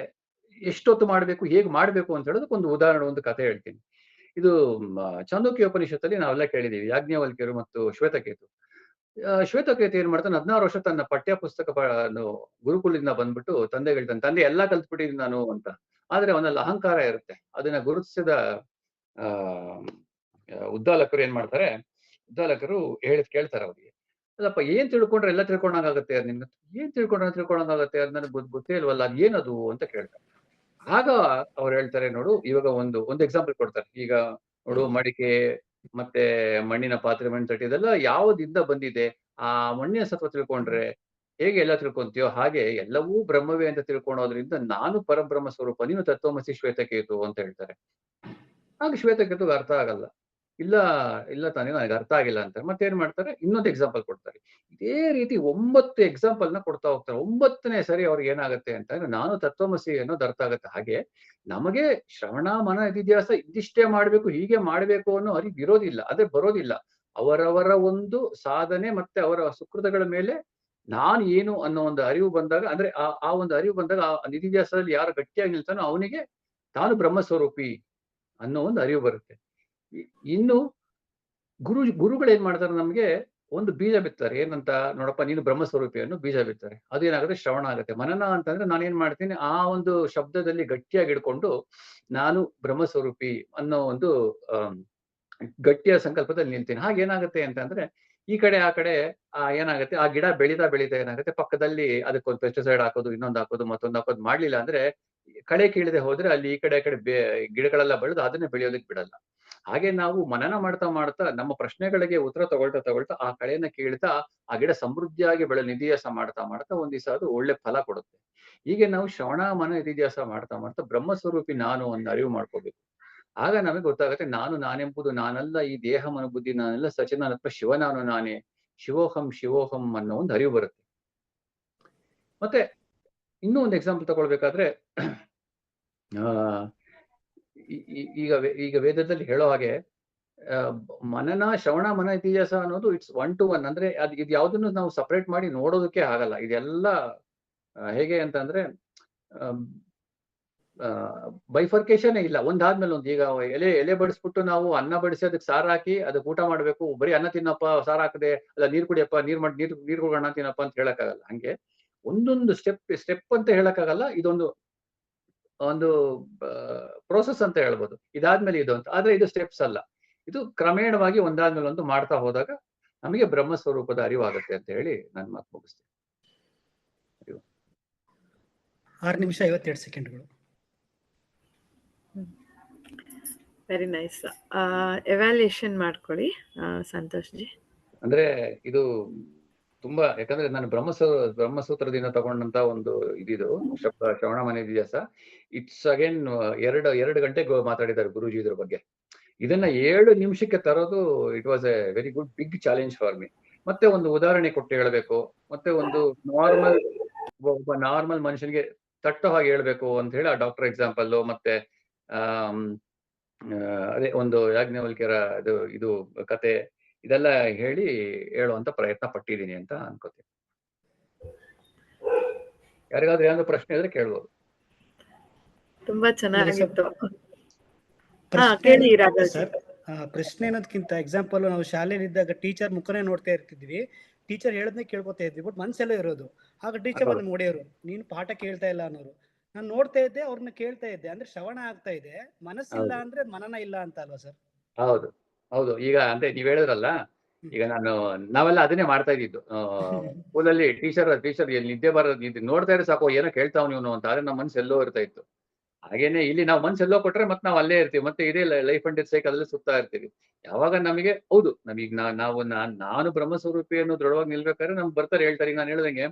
ಎಷ್ಟೊತ್ತು ಮಾಡ್ಬೇಕು, ಹೇಗ್ ಮಾಡ್ಬೇಕು ಅಂತ ಹೇಳೋದಕ್ಕೆ ಒಂದು ಉದಾಹರಣೆ, ಒಂದು ಕಥೆ ಹೇಳ್ತೀನಿ. ಇದು ಚಾಂದೋಕ್ಯ ಉಪನಿಷತ್ತಲ್ಲಿ ನಾವೆಲ್ಲ ಕೇಳಿದೀವಿ, ಯಾಜ್ಞವಲ್ಕ್ಯರು ಮತ್ತು ಶ್ವೇತಕೇತು. ಶ್ವೇತಕೇತು ಏನ್ ಮಾಡ್ತಾನೆ, 16 ವರ್ಷ ತನ್ನ ಪಠ್ಯ ಪುಸ್ತಕ ಗುರುಕುಲದಿಂದ ಬಂದ್ಬಿಟ್ಟು ತಂದೆಗೆ ಹೇಳ್ತಾನೆ, ತಂದೆ ಎಲ್ಲಾ ಕಲ್ತ್ಬಿಟ್ಟಿದ್ದೀನಿ ನಾನು ಅಂತ. ಆದ್ರೆ ಅವನಲ್ಲಿ ಅಹಂಕಾರ ಇರುತ್ತೆ. ಅದನ್ನ ಗುರುತಿಸಿದ ಉದ್ದಾಲಕರು ಏನ್ ಮಾಡ್ತಾರೆ, ಉದ್ದಾಲಕರು ಕೇಳ್ತಾರೆ ಅವ್ರಿಗೆ, ಅಲ್ಲಪ್ಪ ಏನ್ ತಿಳ್ಕೊಂಡ್ರೆ ಎಲ್ಲ ತಿಳ್ಕೊಂಡಂಗಾಗತ್ತೆ, ನಿಮ್ಗೆ ಏನ್ ತಿಳ್ಕೊಂಡಂಗಾಗತ್ತೆ, ಅದ್ ನನಗೆ ಗೊತ್ತೇ ಇಲ್ವಲ್ಲ, ಅದ್ ಏನದು ಅಂತ ಕೇಳ್ತಾರೆ. ಆಗ ಅವ್ರು ಹೇಳ್ತಾರೆ, ನೋಡು, ಇವಾಗ ಒಂದು ಎಕ್ಸಾಂಪಲ್ ಕೊಡ್ತಾರೆ. ಈಗ ನೋಡು, ಮಡಿಕೆ ಮತ್ತೆ ಮಣ್ಣಿನ ಪಾತ್ರೆ, ಮಣ್ಣು ತಟ್ಟೆ, ಇದೆಲ್ಲ ಯಾವ್ದಿಂದ ಬಂದಿದೆ, ಆ ಮಣ್ಣಿನ ಸತ್ವ ತಿಳ್ಕೊಂಡ್ರೆ ಹೇಗೆ ಎಲ್ಲ ತಿಳ್ಕೊಂತೀಯೋ ಹಾಗೆ ಎಲ್ಲವೂ ಬ್ರಹ್ಮವೇ ಅಂತ ತಿಳ್ಕೊಳೋದ್ರಿಂದ ನಾನು ಪರಬ್ರಹ್ಮ ಸ್ವರೂಪ, ನೀನು ತತ್ವಮಸಿ ಶ್ವೇತಕೇತು ಅಂತ ಹೇಳ್ತಾರೆ. ಆಗ ಶ್ವೇತಕೇತುಗೆ ಅರ್ಥ ಆಗಲ್ಲ. ಇಲ್ಲ ತಾನೇ, ನನಗೆ ಅರ್ಥ ಆಗಿಲ್ಲ ಅಂತಾರೆ. ಮತ್ತೇನ್ ಮಾಡ್ತಾರೆ, ಇನ್ನೊಂದು ಎಕ್ಸಾಂಪಲ್ ಕೊಡ್ತಾರೆ. ಇದೇ ರೀತಿ 9 ಎಕ್ಸಾಂಪಲ್ ನ ಕೊಡ್ತಾ ಹೋಗ್ತಾರೆ. 9ನೇ ಸರಿ ಅವ್ರಿಗೆ ಏನಾಗುತ್ತೆ ಅಂತಂದ್ರೆ, ನಾನು ತತ್ವಮಸಿ ಅನ್ನೋದು ಅರ್ಥ ಆಗುತ್ತೆ. ಹಾಗೆ ನಮಗೆ ಶ್ರವಣ ಮನ ನಿಧಿಧ್ಯಾಸ ಇದಿಷ್ಟೇ ಮಾಡ್ಬೇಕು, ಹೀಗೆ ಮಾಡ್ಬೇಕು ಅನ್ನೋ ಅರಿವು ಇರೋದಿಲ್ಲ, ಅದೇ ಬರೋದಿಲ್ಲ. ಅವರವರ ಒಂದು ಸಾಧನೆ ಮತ್ತೆ ಅವರ ಸುಕೃತಗಳ ಮೇಲೆ ನಾನು ಏನು ಅನ್ನೋ ಒಂದು ಅರಿವು ಬಂದಾಗ, ಅಂದ್ರೆ ಆ ಒಂದು ಅರಿವು ಬಂದಾಗ, ಆ ನಿಧಿಧ್ಯಾಸದಲ್ಲಿ ಯಾರು ಗಟ್ಟಿಯಾಗಿ ನಿಲ್ತಾನೋ ಅವನಿಗೆ ತಾನು ಬ್ರಹ್ಮಸ್ವರೂಪಿ ಅನ್ನೋ ಒಂದು ಅರಿವು ಬರುತ್ತೆ. ಇನ್ನು ಗುರುಗಳು ಏನ್ ಮಾಡ್ತಾರೆ, ನಮ್ಗೆ ಒಂದು ಬೀಜ ಬಿತ್ತಾರೆ. ಏನಂತ, ನೋಡಪ್ಪ ನೀನು ಬ್ರಹ್ಮಸ್ವರೂಪಿ ಅನ್ನೋ ಬೀಜ ಬಿತ್ತಾರೆ. ಅದೇನಾಗುತ್ತೆ, ಶ್ರವಣ ಆಗುತ್ತೆ. ಮನನ ಅಂತಂದ್ರೆ ನಾನೇನ್ ಮಾಡ್ತೀನಿ, ಆ ಒಂದು ಶಬ್ದದಲ್ಲಿ ಗಟ್ಟಿಯಾಗಿ ಹಿಡ್ಕೊಂಡು ನಾನು ಬ್ರಹ್ಮಸ್ವರೂಪಿ ಅನ್ನೋ ಒಂದು ಗಟ್ಟಿಯ ಸಂಕಲ್ಪದಲ್ಲಿ ನಿಲ್ತೀನಿ. ಹಾಗೇನಾಗುತ್ತೆ ಅಂತಂದ್ರೆ ಈ ಕಡೆ ಆ ಕಡೆ ಏನಾಗುತ್ತೆ, ಆ ಗಿಡ ಬೆಳೀತಾ ಏನಾಗುತ್ತೆ, ಪಕ್ಕದಲ್ಲಿ ಅದಕ್ಕೊಂದು ಪೆಸ್ಟಿಸೈಡ್ ಹಾಕೋದು, ಇನ್ನೊಂದು ಹಾಕೋದು, ಮತ್ತೊಂದು ಹಾಕೋದು ಮಾಡ್ಲಿಲ್ಲ ಅಂದ್ರೆ, ಕಳೆ ಕೀಳದೆ ಹೋದ್ರೆ ಅಲ್ಲಿ ಈ ಕಡೆ ಗಿಡಗಳೆಲ್ಲ ಬೆಳೆದು ಅದನ್ನೇ ಬೆಳೆಯೋದಕ್ಕೆ ಬಿಡಲ್ಲ. ಹಾಗೆ ನಾವು ಮನನ ಮಾಡ್ತಾ ನಮ್ಮ ಪ್ರಶ್ನೆಗಳಿಗೆ ಉತ್ತರ ತಗೊಳ್ತಾ ಆ ಕಳೆಯನ್ನ ಕೀಳ್ತಾ ಆ ಗಿಡ ಸಮೃದ್ಧಿಯಾಗಿ ಬೆಳೆ ನಿಧಿಯಾಸ ಮಾಡ್ತಾ ಒಂದ್ ದಿವಸ ಅದು ಒಳ್ಳೆ ಫಲ ಕೊಡುತ್ತೆ. ಹೀಗೆ ನಾವು ಶ್ರವಣ ಮನ ನಿಧಿಯಾಸ ಮಾಡ್ತಾ ಬ್ರಹ್ಮಸ್ವರೂಪಿ ನಾನು ಒಂದು ಅರಿವು ಮಾಡ್ಕೋಬೇಕು. ಆಗ ನಮಗೆ ಗೊತ್ತಾಗುತ್ತೆ, ನಾನು ನಾನೆಂಬುದು ನಾನಲ್ಲ, ಈ ದೇಹ ಮನ ಬುದ್ಧಿ ನಾನಲ್ಲ, ಸಚಿದಾನಂದ ಶಿವ ನಾನು ನಾನೇ, ಶಿವೋಹಂ ಅನ್ನೋ ಒಂದು ಅರಿವು ಬರುತ್ತೆ. ಮತ್ತೆ ಇನ್ನೂ ಒಂದು ಎಕ್ಸಾಂಪಲ್ ತಗೊಳ್ಬೇಕಾದ್ರೆ, ಈಗ ವೇದದಲ್ಲಿ ಹೇಳೋ ಹಾಗೆ ಮನನ ಶ್ರವಣ ಮನ ಇತಿಹಾಸ ಅನ್ನೋದು ಇಟ್ಸ್ 1 to 1. ಅಂದ್ರೆ ಇದು ಯಾವ್ದನ್ನು ನಾವು ಸಪರೇಟ್ ಮಾಡಿ ನೋಡೋದಕ್ಕೆ ಆಗಲ್ಲ. ಇದೆಲ್ಲ ಹೇಗೆ ಅಂತಂದ್ರೆ ಬೈಫರ್ಕೇಶನ್ ಇಲ್ಲ, ಒಂದಾದ್ಮೇಲೆ ಒಂದು. ಈಗ ಎಲೆ ಬಡಿಸ್ಬಿಟ್ಟು ನಾವು ಅನ್ನ ಬಡಿಸಿ ಅದಕ್ಕೆ ಸಾರು ಹಾಕಿ ಅದಕ್ಕೆ ಊಟ ಮಾಡ್ಬೇಕು, ಬರೀ ಅನ್ನ ತಿನ್ನಪ್ಪ ಸಾರು ಹಾಕದೆ, ಅಲ್ಲ ನೀರ್ ಕುಡಿಯಪ್ಪ ನೀರ್ ಕುಡಿಯೋಣ ಅನ್ನ ತಿನ್ನಪ್ಪ ಅಂತ ಹೇಳಕ್ಕಾಗಲ್ಲ. ಹಂಗೆ ಒಂದೊಂದು ಸ್ಟೆಪ್ ಅಂತ ಹೇಳಕ್ಕಾಗಲ್ಲ. ಇದೊಂದು ಪ್ರೋಸೆಸ್ ಅಂತ ಹೇಳ್ಬೋದು. ಇದಾದ್ಮೇಲೆ ಇದು ಅಂತ, ಆದ್ರೆ ಇದು ಸ್ಟೆಪ್ಸ್ ಅಲ್ಲ. ಇದು ಕ್ರಮೇಣವಾಗಿ ಒಂದಾದ್ಮೇಲೆ ಒಂದು ಮಾಡ್ತಾ ಹೋದಾಗ ನಮಗೆ ಬ್ರಹ್ಮಸ್ವರೂಪದ ಅರಿವಾಗುತ್ತೆ ಅಂತ ಹೇಳಿ ನಾನು ಮಾತು ಮುಗಿಸ್ತೇನೆ. 6:52 ವೆರಿ ನೈಸ್. ಎವ್ಯಾಲ್ಯೂಯೇಷನ್ ಮಾಡ್ಕೊಳ್ಳಿ ಸಂತೋಷ್ ಜಿ. ಅಂದ್ರೆ ಇದು ತುಂಬಾ, ಯಾಕಂದ್ರೆ ನಾನು ಬ್ರಹ್ಮಸೂತ್ರದಿಂದ ತಗೊಂಡಂತ ಒಂದು ಇದಿದು ಶ್ರವಣ ಮನ ಇತಿಹಾಸ. ಇಟ್ಸ್ ಅಗೇನ್ 2 ಗಂಟೆ ಮಾತಾಡಿದ್ದಾರೆ ಗುರುಜಿ ಇದ್ರ ಬಗ್ಗೆ. ಇದನ್ನ 7 ನಿಮಿಷಕ್ಕೆ ತರೋದು it was a very good big challenge for me. ಮತ್ತೆ ಒಂದು ಉದಾಹರಣೆ ಕೊಟ್ಟು ಹೇಳ್ಬೇಕು, ಮತ್ತೆ ಒಂದು ಒಬ್ಬ ನಾರ್ಮಲ್ ಮನುಷ್ಯನಿಗೆ ತಟ್ಟೋ ಹಾಗೆ ಹೇಳ್ಬೇಕು ಅಂತ ಹೇಳಿ ಆ ಡಾಕ್ಟರ್ ಎಕ್ಸಾಂಪಲ್, ಮತ್ತೆ ಅದೇ ಒಂದು ಯಾಜ್ಞವಲ್ಕ್ಯರ ಇದು ಕತೆ, ಇದೆಲ್ಲ ಹೇಳುವಂತ ಪ್ರಯತ್ನ ಪಟ್ಟಿದ್ದೀನಿ ಅಂತ ಅನ್ಕೋತೀನಿ. ಯಾರಿಗಾದ್ರೂ ಏನಾದ್ರು ಪ್ರಶ್ನೆ ಇದ್ರೆ ಕೇಳ್ಬೋದು. ತುಂಬಾ ಚೆನ್ನಾಗಿತ್ತು. ಸರ್, ಪ್ರಶ್ನೆ ಅನ್ನೋದಕ್ಕಿಂತ ಎಕ್ಸಾಂಪಲ್, ನಾವು ಶಾಲೆಯಲ್ಲಿ ಇದ್ದಾಗ ಟೀಚರ್ ಮುಖನೇ ನೋಡ್ತಾ ಇರ್ತಿದ್ವಿ, ಟೀಚರ್ ಹೇಳದ್ನೇ ಕೇಳ್ಕೊತಾ ಇದ್ವಿ, ಬಟ್ ಮನ್ಸೆಲ್ಲ ಇರೋದು. ಆಗ ಟೀಚರ್ ಬಂದು ನೋಡಿಯೋರು, ನೀನು ಪಾಠ ಕೇಳ್ತಾ ಇಲ್ಲ ಅನ್ನೋರು. ನಾನು ನೋಡ್ತಾ ಇದ್ದೆ, ಅವ್ರನ್ನ ಕೇಳ್ತಾ ಇದ್ದೆ. ಅಂದ್ರೆ ಶ್ರವಣ ಆಗ್ತಾ ಇದೆ, ಮನಸ್ಸಿಲ್ಲ ಅಂದ್ರೆ ಮನನ ಇಲ್ಲ ಅಂತ ಅಲ್ವಾ ಸರ್? ಹೌದು. ಈಗ ಅಂದ್ರೆ ನೀವ್ ಹೇಳಿದ್ರಲ್ಲ, ಈಗ ನಾವೆಲ್ಲ ಅದನ್ನೇ ಮಾಡ್ತಾ ಇದ್ದಿದ್ದು ಸ್ಕೂಲಲ್ಲಿ. ಟೀಚರ್ ನಿದ್ದೆ ಬರೋದು ನೋಡ್ತಾ ಇದ್ರೆ ಸಾಕು, ಏನೋ ಕೇಳ್ತಾವ್ ನೀವು ಅಂತ. ಆದ್ರೆ ನಮ್ಮ ಮನ್ಸು ಎಲ್ಲೋ ಇರ್ತಾ ಇತ್ತು. ಹಾಗೇನೆ ಇಲ್ಲಿ ನಾವು ಮನ್ಸು ಎಲ್ಲೋ ಕೊಟ್ರೆ ಮತ್ತೆ ನಾವು ಅಲ್ಲೇ ಇರ್ತೀವಿ, ಮತ್ತೆ ಇದೇ ಲೈಫ್ ಅಂಡ್ ಡೆತ್ ಸೈಕಲ್ ಅಲ್ಲಿ ಸುತ್ತಾ ಇರ್ತೀವಿ. ಯಾವಾಗ ನಮಗೆ ಹೌದು ನಾನು ಬ್ರಹ್ಮಸ್ವರೂಪಿ ಅನ್ನೋ ದೃಢವಾಗಿ ನಿಲ್ಬೇಕಾದ್ರೆ ನಮ್ಗೆ ಬರ್ತಾರೆ, ಹೇಳ್ತಾರೆ. ಈಗ ನಾನು ಹೇಳ್ದಂಗೆ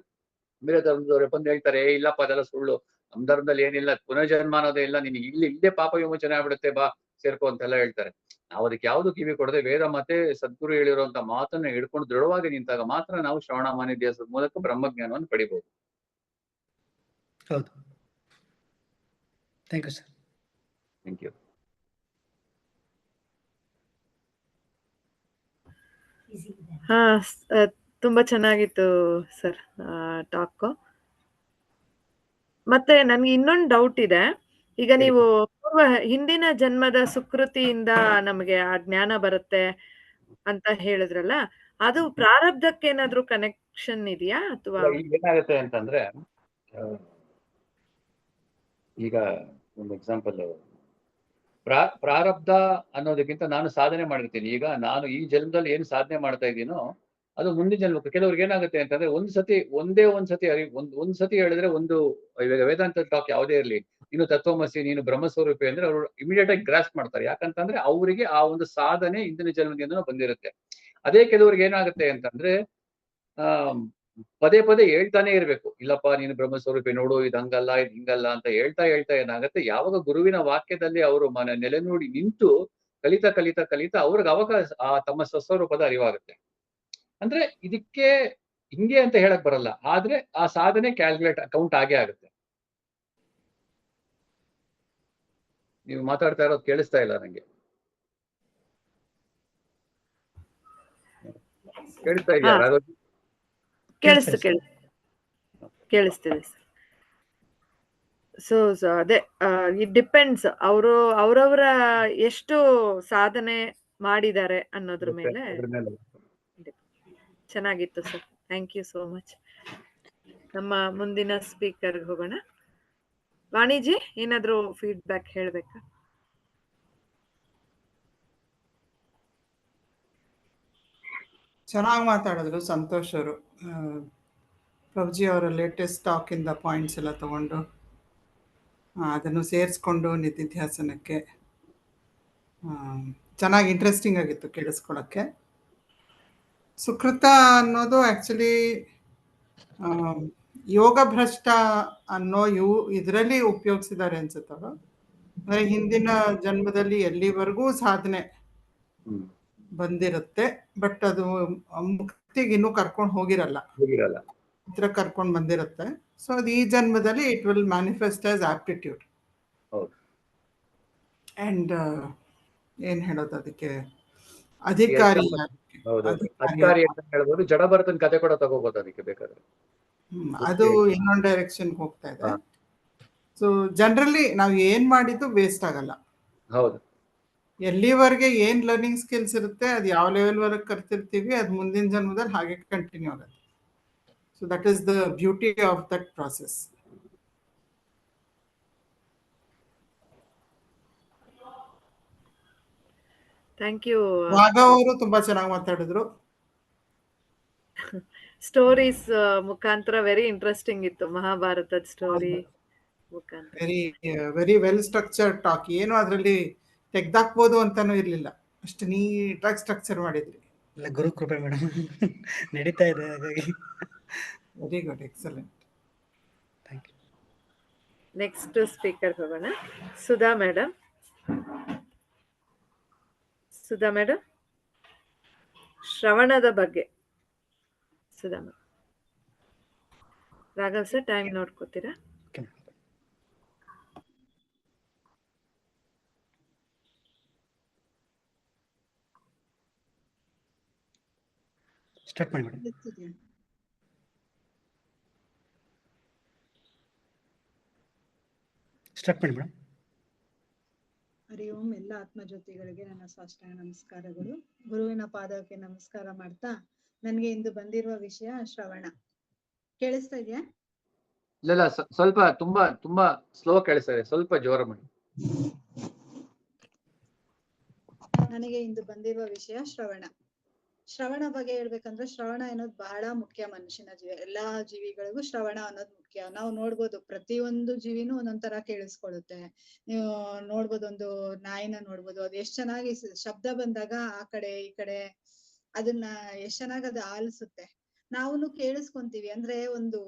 ಬೇರೆ ಧರ್ಮದವ್ರೆ ಬಂದು ಹೇಳ್ತಾರೆ, ಇಲ್ಲಪ್ಪ ಅದೆಲ್ಲ ಸುಳ್ಳು, ನಮ್ ಧರ್ಮದಲ್ಲಿ ಏನಿಲ್ಲ, ಪುನರ್ಜನ್ಮ ಅನ್ನೋದೇ ಇಲ್ಲ, ನಿನಗೆ ಇಲ್ಲೇ ಪಾಪ ವಿಮೋಚನೆ ಆಗ್ಬಿಡುತ್ತೆ, ಬಾ ಸೇರ್ಕೊ ಅಂತೆಲ್ಲ ಹೇಳ್ತಾರೆ. ನಾವು ಅದಕ್ಕೆ ಯಾವ್ದು ಕಿವಿ ಕೊಡದೆ ವೇದ ಮತ್ತೆ ಸದ್ಗುರು ಹೇಳಿರುವಂತ ಮಾತನ್ನ ಹಿಡ್ಕೊಂಡು ದೃಢವಾಗಿ ನಿಂತಾಗ ಮಾತ್ರ ನಾವು ಶ್ರವಣ ಮನ ಇತಿಹಾಸದ ಮೂಲಕ ಬ್ರಹ್ಮಜ್ಞಾನವನ್ನು ಪಡಿಬಹುದು. ಹೌದು. Thank you sir. Thank you. ತುಂಬಾ ಚೆನ್ನಾಗಿತ್ತು ಸರ್ ಟಾಕ್. ಮತ್ತೆ ನನ್ಗೆ ಇನ್ನೊಂದು ಡೌಟ್ ಇದೆ. ಈಗ ನೀವು ಹಿಂದಿನ ಜನ್ಮದ ಸುಕೃತಿಯಿಂದ ನಮಗೆ ಆ ಜ್ಞಾನ ಬರುತ್ತೆ ಅಂತ ಹೇಳಿದ್ರಲ್ಲ, ಅದು ಪ್ರಾರಬ್ಧಕ್ಕೆ ಏನಾದ್ರೂ ಕನೆಕ್ಷನ್ ಇದೆಯಾ ಅಥವಾ ಏನಾಗುತ್ತೆ ಅಂತಂದ್ರೆ, ಈಗ ಒಂದು ಎಕ್ಸಾಂಪಲ್, ಪ್ರಾರಬ್ಧ ಅನ್ನೋದಕ್ಕಿಂತ ನಾನು ಸಾಧನೆ ಮಾಡಿರ್ತೀನಿ. ಈಗ ನಾನು ಈ ಜನ್ಮದಲ್ಲಿ ಏನು ಸಾಧನೆ ಮಾಡ್ತಾ ಇದ್ದೀನೋ ಅದು ಮುಂದಿನ ಜನ್ಮಕ್ಕೆ. ಕೆಲವ್ರಿಗೆ ಏನಾಗುತ್ತೆ ಅಂತಂದ್ರೆ, ಒಂದೇ ಒಂದ್ ಸತಿ ಹೇಳಿದ್ರೆ, ಇವಾಗ ವೇದಾಂತ ಟಾಕ್ ಯಾವುದೇ ಇರಲಿ, ನೀನು ತತ್ವಮಸಿ, ನೀನು ಬ್ರಹ್ಮಸ್ವರೂಪಿ ಅಂದ್ರೆ ಅವರು ಇಮಿಡಿಯೇಟ್ ಆಗಿ ಗ್ರಾಸ್ಪ್ ಮಾಡ್ತಾರೆ. ಯಾಕಂತಂದ್ರೆ ಅವರಿಗೆ ಆ ಒಂದು ಸಾಧನೆ ಹಿಂದಿನ ಜನ್ಮದಿಂದ ಬಂದಿರುತ್ತೆ. ಅದೇ ಕೆಲವ್ರಿಗೆ ಏನಾಗುತ್ತೆ ಅಂತಂದ್ರೆ, ಪದೇ ಹೇಳ್ತಾನೆ ಇರ್ಬೇಕು, ಇಲ್ಲಪ್ಪ ನೀನು ಬ್ರಹ್ಮಸ್ವರೂಪಿ, ನೋಡು ಇದು ಹಂಗಲ್ಲ, ಇದು ಹಿಂಗಲ್ಲ ಅಂತ ಹೇಳ್ತಾ ಏನಾಗುತ್ತೆ, ಯಾವಾಗ ಗುರುವಿನ ವಾಕ್ಯದಲ್ಲಿ ಅವರು ನೆಲೆ ನೋಡಿ ನಿಂತು ಕಲಿತಾ ಅವ್ರಿಗೆ ಅವಾಗ ತಮ್ಮ ಸ್ವಸ್ವರೂಪದ ಅರಿವಾಗುತ್ತೆ. ಅಂದ್ರೆ ಇದಕ್ಕೆ ಹಿಂಗೆ ಅಂತ ಹೇಳಕ್ ಬರಲ್ಲ, ಆದ್ರೆ ಆ ಸಾಧನೆ ಕೌಂಟ್ ಆಗೇ ಆಗುತ್ತೆ. ನೀವು ಮಾತಾಡ್ತಾ ಇರೋದು ಕೇಳಿಸ್ತಾ ಇಲ್ಲ ನಂಗೆ. ಕೇಳಿಸ್ತಾ ಇದೆಯಾ? ಕೇಳಿಸ್ತಿದೆ ಸರ್. ಸೊ ಅದೇ ಇಟ್ ಡಿಪೆಂಡ್ಸ್ ಅವರವರ ಎಷ್ಟು ಸಾಧನೆ ಮಾಡಿದ್ದಾರೆ ಅನ್ನೋದ್ರ ಮೇಲೆ ಅದ್ರ ಮೇಲೆ ಚೆನ್ನಾಗಿತ್ತು sir. Thank you so much. ನಮ್ಮ ಮುಂದಿನ ಸ್ಪೀಕರ್ ಹೋಗೋಣ. ವಾಣಿಜಿ, ಏನಾದ್ರು ಫೀಡ್ಬ್ಯಾಕ್ ಹೇಳ್ಬೇಕಾ? ಚೆನ್ನಾಗಿ ಮಾತಾಡಿದ್ರು ಸಂತೋಷ್ ಅವರು. ಪ್ರಭುಜಿ ಅವರ ಲೇಟೆಸ್ಟ್ ಟಾಕಿಂದ ಪಾಯಿಂಟ್ಸ್ ಎಲ್ಲ ತಗೊಂಡು ಅದನ್ನು ಸೇರಿಸ್ಕೊಂಡು ನಿಧಿಧ್ಯಾಸನಕ್ಕೆ ಚೆನ್ನಾಗಿ ಇಂಟ್ರೆಸ್ಟಿಂಗ್ ಆಗಿತ್ತು ಕೇಳಿಸ್ಕೊಳ್ಳೋಕ್ಕೆ. ಸುಕೃತ ಅನ್ನೋದು ಆ್ಯಕ್ಚುಲಿ ಯೋಗ ಭ್ರಷ್ಟ ಅನ್ನೋ ಇದರಲ್ಲಿ ಉಪಯೋಗಿಸಿದ್ದಾರೆ ಅನ್ಸುತ್ತವರು. ಅಂದರೆ ಹಿಂದಿನ ಜನ್ಮದಲ್ಲಿ ಎಲ್ಲಿವರೆಗೂ ಸಾಧನೆ ಬಂದಿರುತ್ತೆ, ಬಟ್ ಅದು ಮುಕ್ತಿಗೆ ಇನ್ನೂ ಕರ್ಕೊಂಡು ಹೋಗಿರಲ್ಲ, ಹತ್ರ ಕರ್ಕೊಂಡು ಬಂದಿರುತ್ತೆ. ಸೊ ಅದು ಈ ಜನ್ಮದಲ್ಲಿ it will manifest as aptitude. And ಏನ್ ಹೇಳೋದು ಅದಕ್ಕೆ, ಅಧಿಕಾರಿ ಅಂತ ಹೇಳ್ಬೋದು. ಜಡಭರತನ ಕತೆ ಕೂಡ ತಗೋಬಹುದು ಅದಕ್ಕೆ ಬೇಕಾದ್ರೆ. ಅದು ಇನ್ನೊಂದು ಡೈರೆಕ್ಷನ್ ಹೋಗ್ತಾ ಇದೆ. ಸೊ ಜನರಲಿ ನಾವು ಏನ್ ಮಾಡಿದ್ದು ವೇಸ್ಟ್ ಆಗಲ್ಲ. ಹೌದು, ಎಲ್ಲಿವರೆಗೆ ಏನ್ ಲರ್ನಿಂಗ್ ಸ್ಕಿಲ್ಸ್ ಇರುತ್ತೆ, ಅದು ಯಾವ ಲೆವೆಲ್ ವರೆಗೆ ಕರ್ತಿರ್ತೀವಿ, ಅದು ಮುಂದಿನ ಜನ್ಮದಲ್ಲಿ ಹಾಗೆ ಕಂಟಿನ್ಯೂ ಆಗುತ್ತೆ. So that is the beauty of that process. Thank you. Raghav ಅವರು ತುಂಬಾ ಚೆನ್ನಾಗಿ ಮಾತಾಡಿದ್ರು. ಸ್ಟೋರೀಸ್ ಮುಖಾಂತರ ವೆರಿ ಇಂಟ್ರೆಸ್ಟಿಂಗ್ ಇತ್ತು. ಮಹಾಭಾರತದ ಸ್ಟೋರಿ ಮುಖಾಂತರ ವೆರಿ ವೆಲ್ ಸ್ಟ್ರಕ್ಚರ್ಡ್ ಟಾಕ್. ಏನು ಅದರಲ್ಲಿ ತೆಗ್ದಾಕ್ಬೋದು ಅಂತಾನೂ ಇರ್ಲಿಲ್ಲ, ಅಷ್ಟು ನೀಟಾಗಿ ಸ್ಟ್ರಕ್ಚರ್ ಮಾಡಿದ್ರಿ. ಗುರು ಕೃಪೆ ಮೇಡಮ್, ನಡೀತಾ ಇದೆ ಹಾಗಾಗಿ. Very good, excellent. Thank you. Next speaker ಹೋಗೋಣ. ಸುಧಾ ಮೇಡಮ್. ಸುಧಾ ಮೇಡಮ್, ಶ್ರವಣದ ಬಗ್ಗೆ. Sudha madam. Raghav sir, time ನೋಡ್ಕೋತೀರಾ? ಸ್ಟಾರ್ಟ್ ಮಾಡಿ ಮೇಡಮ್. ಸ್ಟಾರ್ಟ್ ಮಾಡಿ ಮೇಡಮ್. ಹರಿ ಓಂ. ಎಲ್ಲ ಆತ್ಮಜ್ಯೋತಿಗಳಿಗೆ ನನ್ನ ಸಾಷ್ಟಾಂಗ ನಮಸ್ಕಾರಗಳು. ಗುರುವಿನ ಪಾದಕ್ಕೆ ನಮಸ್ಕಾರ ಮಾಡ್ತಾ, ನನಗೆ ಇಂದು ಬಂದಿರುವ ವಿಷಯ ಶ್ರವಣ. ಕೇಳಿಸ್ತಾ ಇದೆಯಾ? ಇಲ್ಲ, ಸ್ವಲ್ಪ ತುಂಬಾ ಸ್ಲೋ ಕೇಳಿಸ್ತಾ ಇದೆ, ಸ್ವಲ್ಪ ಜೋರ ಮಾಡಿ. ನನಗೆ ಇಂದು ಬಂದಿರುವ ವಿಷಯ ಶ್ರವಣ. ಶ್ರವಣ ಬಗ್ಗೆ ಹೇಳ್ಬೇಕಂದ್ರೆ, ಶ್ರವಣ ಅನ್ನೋದು ಬಹಳ ಮುಖ್ಯ ಮನುಷ್ಯನ ಜೀವ. ಎಲ್ಲಾ ಜೀವಿಗಳಿಗೂ ಶ್ರವಣ ಅನ್ನೋದು ಮುಖ್ಯ. ನಾವು ನೋಡ್ಬೋದು, ಪ್ರತಿಯೊಂದು ಜೀವಿನೂ ಒಂದೊಂದರ ಕೇಳಿಸ್ಕೊಳ್ಳುತ್ತೆ. ನೀವು ನೋಡ್ಬೋದು, ಒಂದು ನಾಯಿನ ನೋಡ್ಬೋದು, ಅದು ಎಷ್ಟ್ ಚೆನ್ನಾಗಿ ಶಬ್ದ ಬಂದಾಗ ಆ ಕಡೆ ಈ ಕಡೆ ಅದನ್ನ ಎಷ್ಟ್ ಚೆನ್ನಾಗಿ ಅದು ಆಲಿಸುತ್ತೆ. ನಾವು ಕೇಳಿಸ್ಕೊಂತೀವಿ. ಅಂದ್ರೆ ಒಂದು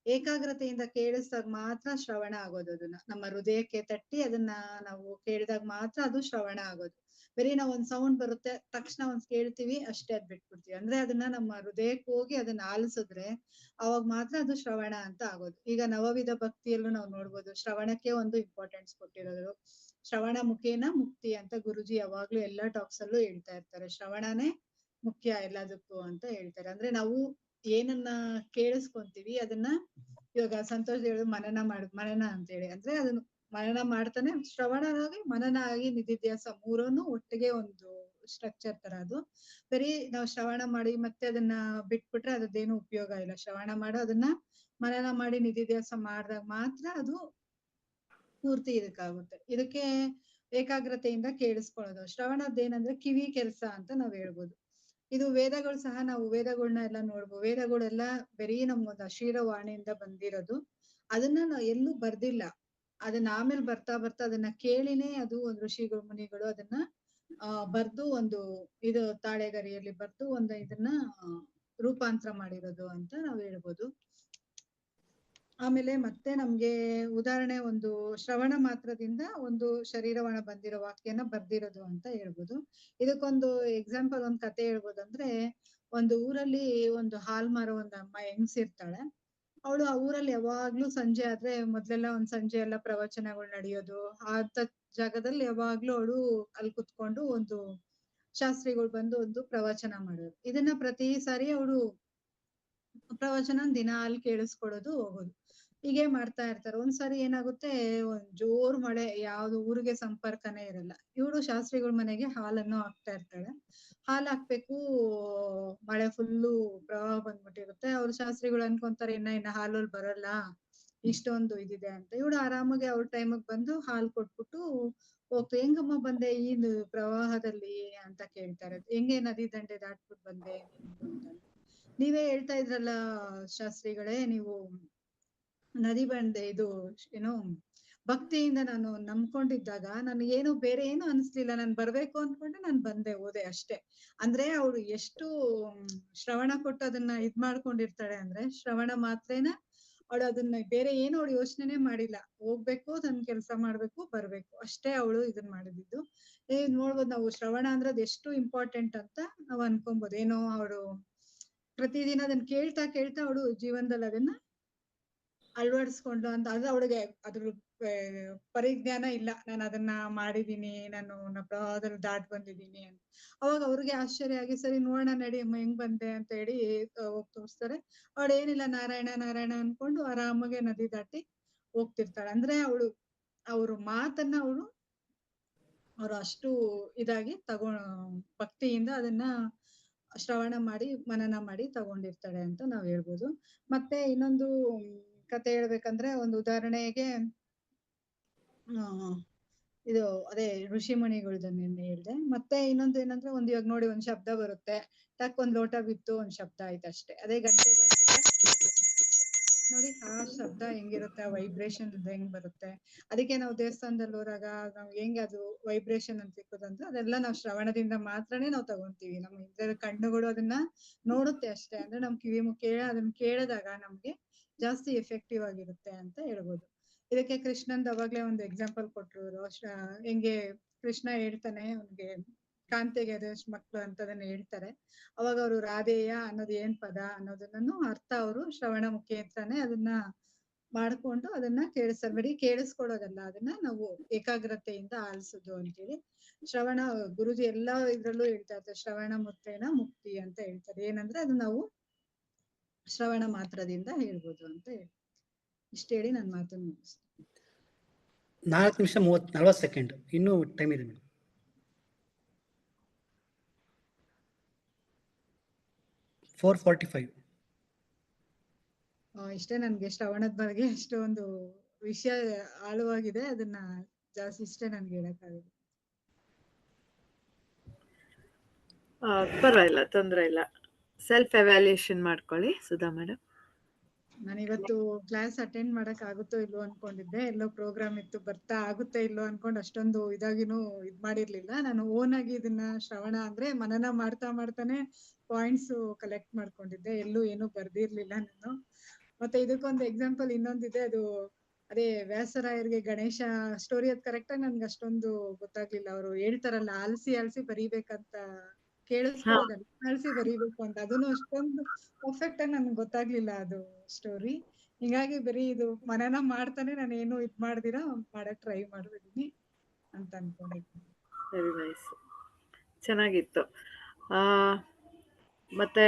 ಏಕಾಗ್ರತೆಯಿಂದ ಕೇಳಿಸಿದಾಗ ಮಾತ್ರ ಶ್ರವಣ ಆಗೋದು. ಅದನ್ನ ನಮ್ಮ ಹೃದಯಕ್ಕೆ ತಟ್ಟಿ ಅದನ್ನ ನಾವು ಕೇಳಿದಾಗ ಮಾತ್ರ ಅದು ಶ್ರವಣ ಆಗೋದು. ಬರೀ ನಾವ್ ಒಂದ್ ಸೌಂಡ್ ಬರುತ್ತೆ, ತಕ್ಷಣ ಒಂದ್ ಕೇಳ್ತೀವಿ, ಅಷ್ಟೇ ಅದ್ ಬಿಟ್ಬಿಡ್ತೀವಿ. ಅಂದ್ರೆ ಅದನ್ನ ನಮ್ಮ ಹೃದಯಕ್ಕೆ ಹೋಗಿ ಅದನ್ನ ಆಲಿಸಿದ್ರೆ ಅವಾಗ ಮಾತ್ರ ಅದು ಶ್ರವಣ ಅಂತ ಆಗೋದು. ಈಗ ನವವಿಧ ಭಕ್ತಿಯಲ್ಲೂ ನಾವು ನೋಡ್ಬೋದು, ಶ್ರವಣಕ್ಕೆ ಒಂದು ಇಂಪಾರ್ಟೆನ್ಸ್ ಕೊಟ್ಟಿರೋದು. ಶ್ರವಣ ಮುಖೇನ ಮುಕ್ತಿ ಅಂತ ಗುರುಜಿ ಯಾವಾಗ್ಲೂ ಎಲ್ಲಾ ಟಾಕ್ಸ್ ಅಲ್ಲೂ ಹೇಳ್ತಾ ಇರ್ತಾರೆ. ಶ್ರವಣನೇ ಮುಖ್ಯ ಎಲ್ಲದಕ್ಕೂ ಅಂತ ಹೇಳ್ತಾರೆ. ಅಂದ್ರೆ ನಾವು ಏನನ್ನ ಕೇಳಿಸ್ಕೊಂತೀವಿ ಅದನ್ನ, ಇವಾಗ ಸಂತೋಷ್ ಹೇಳೋದು ಮನನ ಅಂತ ಹೇಳಿ, ಅಂದ್ರೆ ಅದನ್ನ ಮನನ ಮಾಡ್ತಾನೆ, ಶ್ರವಣ ಆಗಿ ಮನನ ಆಗಿ ನಿಧಿಧ್ಯಾಸ ಮೂರನ್ನು ಒಟ್ಟಿಗೆ ಒಂದು ಸ್ಟ್ರಕ್ಚರ್ ತರ ಅದು. ಬರೀ ನಾವು ಶ್ರವಣ ಮಾಡಿ ಮತ್ತೆ ಅದನ್ನ ಬಿಟ್ಬಿಟ್ರೆ ಅದದ್ದೇನು ಉಪಯೋಗ ಇಲ್ಲ. ಶ್ರವಣ ಮಾಡೋ ಅದನ್ನ ಮನನ ಮಾಡಿ ನಿಧಿಧ್ಯಾಸ ಮಾಡಿದಾಗ ಮಾತ್ರ ಅದು ಪೂರ್ತಿ ಇದಕ್ಕಾಗುತ್ತೆ. ಇದಕ್ಕೆ ಏಕಾಗ್ರತೆಯಿಂದ ಕೇಳಿಸ್ಕೊಳ್ಳೋದು. ಶ್ರವಣದ್ದೇನಂದ್ರೆ ಕಿವಿ ಕೆಲಸ ಅಂತ ನಾವ್ ಹೇಳ್ಬೋದು. ಇದು ವೇದಗಳು ಸಹ, ನಾವು ವೇದಗಳನ್ನ ಎಲ್ಲ ನೋಡ್ಬೋದು. ವೇದಗಳೆಲ್ಲ ಬರೀ ನಮ್ಮೊಂದು ಅಶೀರವಾಣಿಯಿಂದ ಬಂದಿರೋದು. ಅದನ್ನ ನಾವು ಎಲ್ಲೂ ಬರ್ದಿಲ್ಲ. ಅದನ್ನ ಆಮೇಲೆ ಬರ್ತಾ ಅದನ್ನ ಕೇಳಿನೇ ಅದು ಒಂದು ಋಷಿಗಳು ಮುನಿಗಳು ಅದನ್ನ ಬರ್ದು ಒಂದು ಇದು ತಾಳೆಗರಿಯಲ್ಲಿ ಬರ್ದು ಒಂದು ಇದನ್ನ ರೂಪಾಂತರ ಮಾಡಿರೋದು ಅಂತ ನಾವ್ ಹೇಳ್ಬೋದು. ಆಮೇಲೆ ಮತ್ತೆ ನಮ್ಗೆ ಉದಾಹರಣೆ, ಒಂದು ಶ್ರವಣ ಮಾತ್ರದಿಂದ ಒಂದು ಶರೀರವನ್ನ ಬಂದಿರೋ ವಾಕ್ಯನ ಬರ್ದಿರೋದು ಅಂತ ಹೇಳ್ಬೋದು. ಇದಕ್ಕೊಂದು ಎಕ್ಸಾಂಪಲ್, ಒಂದ್ ಕತೆ ಹೇಳ್ಬೋದು. ಅಂದ್ರೆ ಒಂದು ಊರಲ್ಲಿ ಒಂದು ಹಾಲ್ ಮಾರೋ ಒಂದು ಅಮ್ಮ ಹೆಂಗ್ಸಿರ್ತಾಳೆ. ಅವಳು ಆ ಊರಲ್ಲಿ ಯಾವಾಗ್ಲೂ ಸಂಜೆ ಆದ್ರೆ, ಮೊದ್ಲೆಲ್ಲ ಒಂದ್ ಸಂಜೆ ಎಲ್ಲ ಪ್ರವಚನಗಳು ನಡೆಯೋದು, ಅಂತ ಜಾಗದಲ್ಲಿ ಯಾವಾಗ್ಲೂ ಅವಳು ಅಲ್ಲಿ ಕುತ್ಕೊಂಡು ಒಂದು ಶಾಸ್ತ್ರಿಗಳು ಬಂದು ಒಂದು ಪ್ರವಚನ ಮಾಡೋದು. ಇದನ್ನ ಪ್ರತಿ ಸಾರಿ ಅವಳು ಪ್ರವಚನ ದಿನ ಅಲ್ಲಿ ಕೇಳಿಸ್ಕೊಡೋದು ಹೋಗೋದು. ಹೀಗೆ ಮಾಡ್ತಾ ಇರ್ತಾರೆ. ಒಂದ್ಸರಿ ಏನಾಗುತ್ತೆ, ಒಂದ್ ಜೋರ್ ಮಳೆ, ಯಾವ್ದು ಊರಿಗೆ ಸಂಪರ್ಕನೇ ಇರಲ್ಲ. ಇವಳು ಶಾಸ್ತ್ರಿಗಳ ಮನೆಗೆ ಹಾಲನ್ನು ಹಾಕ್ತಾ ಇರ್ತಾಳೆ. ಹಾಲ್ ಹಾಕ್ಬೇಕು, ಮಳೆ ಫುಲ್ಲು ಪ್ರವಾಹ ಬಂದ್ಬಿಟ್ಟಿರುತ್ತೆ. ಅವ್ರ ಶಾಸ್ತ್ರಿಗಳು ಅನ್ಕೊಂತಾರೆ ಇನ್ನ ಹಾಲಲ್ಲಿ ಬರಲ್ಲ, ಇಷ್ಟೊಂದು ಇದಿದೆ ಅಂತ. ಇವಳು ಆರಾಮಾಗಿ ಅವ್ರ ಟೈಮಿಗೆ ಬಂದು ಹಾಲ್ ಕೊಟ್ಬಿಟ್ಟು ಹೋಗ್ತು. ಹೆಂಗಮ್ಮ ಬಂದೆ ಈ ಪ್ರವಾಹದಲ್ಲಿ ಅಂತ ಕೇಳ್ತಾರೆ. ಹೆಂಗೆ ನದಿ ದಂಡೆ ದಾಟ್ಬಿಟ್ಟು ಬಂದೆ ನೀನು ಅಂತ. ನೀವೇ ಹೇಳ್ತಾ ಇದ್ರಲ್ಲ ಶಾಸ್ತ್ರಿಗಳೇ, ನೀವು ನದಿ ಬಂಡೆ ಇದು ಏನು ಭಕ್ತಿಯಿಂದ ನಾನು ನಂಬ್ಕೊಂಡಿದ್ದಾಗ ನನಗೇನು ಬೇರೆ ಏನು ಅನಿಸ್ಲಿಲ್ಲ. ನಾನ್ ಬರ್ಬೇಕು ಅನ್ಕೊಂಡೆ, ನಾನ್ ಬಂದೆ ಹೋದೆ ಅಷ್ಟೇ. ಅಂದ್ರೆ ಅವಳು ಎಷ್ಟು ಶ್ರವಣ ಕೊಟ್ಟು ಅದನ್ನ ಇದ್ ಮಾಡ್ಕೊಂಡಿರ್ತಾಳೆ ಅಂದ್ರೆ, ಶ್ರವಣ ಮಾತ್ರೇನ ಅವಳು ಅದನ್ನ ಬೇರೆ ಏನು ಅವಳು ಯೋಚನೆನೇ ಮಾಡಿಲ್ಲ. ಹೋಗ್ಬೇಕು, ತನ್ನ ಕೆಲಸ ಮಾಡ್ಬೇಕು, ಬರ್ಬೇಕು, ಅಷ್ಟೇ ಅವಳು ಇದನ್ ಮಾಡಿದ್ದು. ನೋಡ್ಬೋದು ನಾವು ಶ್ರವಣ ಅಂದ್ರೆ ಅದ್ ಎಷ್ಟು ಇಂಪಾರ್ಟೆಂಟ್ ಅಂತ ನಾವ್ ಅನ್ಕೊಬೋದು. ಏನೋ ಅವಳು ಪ್ರತಿದಿನ ಅದನ್ನ ಕೇಳ್ತಾ ಕೇಳ್ತಾ ಅವಳು ಜೀವನದಲ್ಲಿ ಅದನ್ನ ಅಳವಡಿಸ್ಕೊಂಡು ಅಂತ. ಅದು ಅವಳಿಗೆ ಅದ್ರ ಪರಿಜ್ಞಾನ ಇಲ್ಲ, ನಾನು ಅದನ್ನ ಮಾಡಿದೀನಿ, ನಾನು ಪ್ರವಾಹದಲ್ಲಿ ದಾಟ್ ಬಂದಿದ್ದೀನಿ ಅಂತ. ಅವಾಗ ಅವ್ರಿಗೆ ಆಶ್ಚರ್ಯ ಆಗಿ, ಸರಿ ನೋಡೋಣ ನಡಿ ಅಮ್ಮ ಹೆಂಗ್ ಬಂದೆ ಅಂತ ಹೇಳಿ ಹೋಗ್ ತೋರಿಸ್ತಾರೆ. ಅವಳು ಏನಿಲ್ಲ, ನಾರಾಯಣ ನಾರಾಯಣ ಅನ್ಕೊಂಡು ಆರಾಮಾಗೆ ನದಿ ದಾಟಿ ಹೋಗ್ತಿರ್ತಾಳೆ. ಅಂದ್ರೆ ಅವಳು ಅವ್ರ ಮಾತನ್ನ ಅವ್ರು ಅಷ್ಟು ಇದಾಗಿ ಭಕ್ತಿಯಿಂದ ಅದನ್ನ ಶ್ರವಣ ಮಾಡಿ ಮನನ ಮಾಡಿ ತಗೊಂಡಿರ್ತಾಳೆ ಅಂತ ನಾವ್ ಹೇಳ್ಬೋದು. ಮತ್ತೆ ಇನ್ನೊಂದು ಕತೆ ಹೇಳ್ಬೇಕಂದ್ರೆ, ಒಂದು ಉದಾಹರಣೆಗೆ ಇದು ಅದೇ ಋಷಿ ಮುನಿಗಳ್ದನ್ನೇ ಹೇಳ್ದೆ. ಮತ್ತೆ ಇನ್ನೊಂದು ಏನಂದ್ರೆ, ಇವಾಗ ನೋಡಿ ಒಂದ್ ಶಬ್ದ ಬರುತ್ತೆ, ಟಕ್ ಒಂದ್ ಲೋಟ ಬಿತ್ತು, ಒಂದ್ ಶಬ್ದ ಆಯ್ತು ಅಷ್ಟೇ. ಅದೇ ಗಂಟೆ ಬರುತ್ತೆ ನೋಡಿ, ಆ ಶಬ್ದ ಹೆಂಗಿರುತ್ತೆ, ಆ ವೈಬ್ರೇಷನ್ ಹೆಂಗ್ ಬರುತ್ತೆ. ಅದಕ್ಕೆ ನಾವು ದೇವಸ್ಥಾನದಲ್ಲಿ ಹೋದಾಗ ನಾವ್ ಹೆಂಗ್ ಅದು ವೈಬ್ರೇಷನ್ ಅಂತ ಸಿಕ್ಕುದಂದ್ರೆ, ಅದೆಲ್ಲ ನಾವ್ ಶ್ರವಣದಿಂದ ಮಾತ್ರನೇ ನಾವ್ ತಗೊಂತೀವಿ. ನಮ್ಮ ಇದರ ಕಣ್ಣುಗಳು ಅದನ್ನ ನೋಡುತ್ತೆ ಅಷ್ಟೇ. ಅಂದ್ರೆ ನಮ್ ಕಿವಿ ಅದನ್ನ ಕೇಳಿದಾಗ ನಮ್ಗೆ ಜಾಸ್ತಿ ಎಫೆಕ್ಟಿವ್ ಆಗಿರುತ್ತೆ ಅಂತ ಹೇಳ್ಬೋದು. ಇದಕ್ಕೆ ಕೃಷ್ಣಂದ್ ಅವಾಗ್ಲೇ ಒಂದು ಎಕ್ಸಾಂಪಲ್ ಕೊಟ್ರು. ಹೆಂಗೆ ಕೃಷ್ಣ ಹೇಳ್ತಾನೆ ಅವ್ನಿಗೆ, ಕಾಂತೆಗೆ ಅದೆಷ್ಟು ಮಕ್ಳು ಅಂತದನ್ನ ಹೇಳ್ತಾರೆ. ಅವಾಗ ಅವರು ರಾಧೇಯ ಅನ್ನೋದು ಏನ್ ಪದ ಅನ್ನೋದನ್ನು ಅರ್ಥ ಅವರು ಶ್ರವಣ ಮುಖೇಂತ್ರನೇ ಅದನ್ನ ಮಾಡ್ಕೊಂಡು ಅದನ್ನ ಕೇಳಿಸ್ತಾರೆ. ಬರೀ ಕೇಳಿಸ್ಕೊಳ್ಳೋದಲ್ಲ, ಅದನ್ನ ನಾವು ಏಕಾಗ್ರತೆಯಿಂದ ಆಲಿಸೋದು ಅಂತೇಳಿ ಶ್ರವಣ ಗುರುಜಿ ಎಲ್ಲಾ ಇದ್ರಲ್ಲೂ ಹೇಳ್ತಾ ಇರ್ತಾರೆ. ಶ್ರವಣ ಮುತ್ತೇನ ಮುಕ್ತಿ ಅಂತ ಹೇಳ್ತಾರೆ. ಏನಂದ್ರೆ ಅದು ನಾವು ಶ್ರವಣ ಮಾತ್ರದಿಂದ ಹೇಳ್ಬೋದು ಅಂತ ಹೇಳಿ ಇಷ್ಟ ಹೇಳಿ ನನ್ನ ಮಾತನ್ನು ಮುಗಿಸ್ತೀನಿ. 4 ನಿಮಿಷ 40 ಸೆಕೆಂಡ್ ಇನ್ನೂ ಟೈಮ್ ಇದೆ ಮೇಡಮ್. 4:45. ಇಷ್ಟೇ ನನ್ಗೆ ಶ್ರವಣದ ಬಗ್ಗೆ ಅಷ್ಟೊಂದು ವಿಷಯ ಆಳವಾಗಿದೆ, ಅದನ್ನ ಜಾಸ್ತಿ ಇಷ್ಟೇ ನನ್ಗೆ ಹೇಳಕ್ಕಾಗಿದೆ. ಪರವಾಗಿಲ್ಲ, ತೊಂದ್ರೆ ಇಲ್ಲ. ಸೆಲ್ಫ್ ಎವ್ಯಾಲ್ಯೂಯೇಷನ್ ಮಾಡ್ಕೊಳ್ಳಿ ಸುಧಾ ಮೇಡಮ್. ನಾನು ಇವತ್ತು ಕ್ಲಾಸ್ ಅಟೆಂಡ್ ಮಾಡಕ್ ಆಗುತ್ತೋ ಇಲ್ವೋ ಅನ್ಕೊಂಡಿದ್ದೆ. ಎಲ್ಲೋ ಪ್ರೋಗ್ರಾಮ್ ಇತ್ತು, ಬರ್ತಾ ಆಗುತ್ತೋ ಇಲ್ವೋ ಅನ್ಕೊಂಡು ಅಷ್ಟೊಂದು ಇದಾಗಿನೂ ಇದ್ ಮಾಡಿರ್ಲಿಲ್ಲ. ನಾನು ಓನ್ ಆಗಿ ಇದನ್ನ ಶ್ರವಣ ಅಂದ್ರೆ ಮನನ ಮಾಡ್ತಾ ಮಾಡ್ತಾನೆ ಪಾಯಿಂಟ್ಸ್ ಕಲೆಕ್ಟ್ ಮಾಡ್ಕೊಂಡಿದ್ದೆ. ಎಲ್ಲೂ ಏನು ಬರ್ದಿರ್ಲಿಲ್ಲ ನಾನು. ಮತ್ತೆ ಇದಕ್ಕೊಂದು ಎಕ್ಸಾಂಪಲ್ ಇನ್ನೊಂದಿದೆ, ಅದು ಅದೇ ವ್ಯಾಸರಾಯರಿಗೆ ಗಣೇಶ ಸ್ಟೋರಿ. ಅದ್ ಕರೆಕ್ಟ್ ಆಗಿ ನನ್ಗೆ ಅಷ್ಟೊಂದು ಗೊತ್ತಾಗ್ಲಿಲ್ಲ. ಅವ್ರು ಹೇಳ್ತಾರಲ್ಲ, ಆಲ್ಸಿ ಆಲ್ಸಿ ಬರೀಬೇಕಂತ, ಕೇಳಿಸ್ಕೊಳ್ಳೋದಲ್ಲ ಆಲ್ಸಿ ಬರೀಬೇಕು ಅಂತ. ಅದನ್ನು ಅಷ್ಟೊಂದು ಪರ್ಫೆಕ್ಟ್ ಆಗಿ ನನ್ಗೆ ಗೊತ್ತಾಗ್ಲಿಲ್ಲ ಅದು ಸ್ಟೋರಿ. ಹೀಗಾಗಿ ಬರೀ ಇದು ಮನನ ಮಾಡ್ತಾನೆ ನಾನು ಏನು ಇದ್ ಮಾಡ್ದಿರಾ ಮಾಡಕ್ ಟ್ರೈ ಮಾಡ್ಬಿದ್ದೀನಿ ಅಂತ ಅನ್ಕೊಂಡಿದ್ದೀನಿ. ವೆರಿ ನೈಸ್, ಚೆನ್ನಾಗಿತ್ತು. ಮತ್ತೆ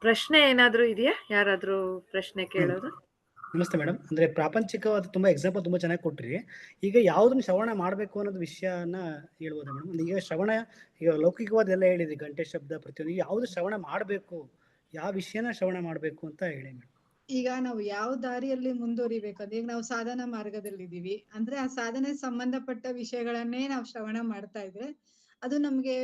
ಪ್ರಶ್ನೆ ಏನಾದ್ರೂ ಇದೆಯಾ? ಯಾರಾದ್ರೂ ಪ್ರಶ್ನೆ ಕೇಳೋದು? ನಮಸ್ತೆ ಮೇಡಮ್. ಅಂದ್ರೆ ಪ್ರಾಪಂಚಿಕವಾದ ತುಂಬಾ ಎಕ್ಸಾಂಪಲ್ ತುಂಬಾ ಚೆನ್ನಾಗಿ ಕೊಟ್ರಿ. ಈಗ ಯಾವ್ದನ್ನ ಶ್ರವಣ ಮಾಡ್ಬೇಕು ಅನ್ನೋದು ವಿಷಯನ ಹೇಳ್ಬೋದಾ ಮೇಡಮ್? ಈಗ ಶ್ರವಣ, ಈಗ ಲೌಕಿಕವಾದೆಲ್ಲ ಹೇಳಿದ್ರಿ, ಗಂಟೆ ಶಬ್ದ ಪ್ರತಿಯೊಂದು, ಯಾವ್ದು ಶ್ರವಣ ಮಾಡ್ಬೇಕು, ಯಾವ ವಿಷಯನ ಶ್ರವಣ ಮಾಡ್ಬೇಕು ಅಂತ ಹೇಳಿ ಮೇಡಮ್. ಈಗ ನಾವು ಯಾವ ದಾರಿಯಲ್ಲಿ ಮುಂದುವರಿಬೇಕಂದ್ರೆ, ಈಗ ನಾವು ಸಾಧನಾ ಮಾರ್ಗದಲ್ಲಿ ಇದೀವಿ ಅಂದ್ರೆ ಆ ಸಾಧನೆ ಸಂಬಂಧಪಟ್ಟ ವಿಷಯಗಳನ್ನೇ ನಾವು ಶ್ರವಣ ಮಾಡ್ತಾ ಇದ್ರೆ ಅದು ನಮ್ಗೆ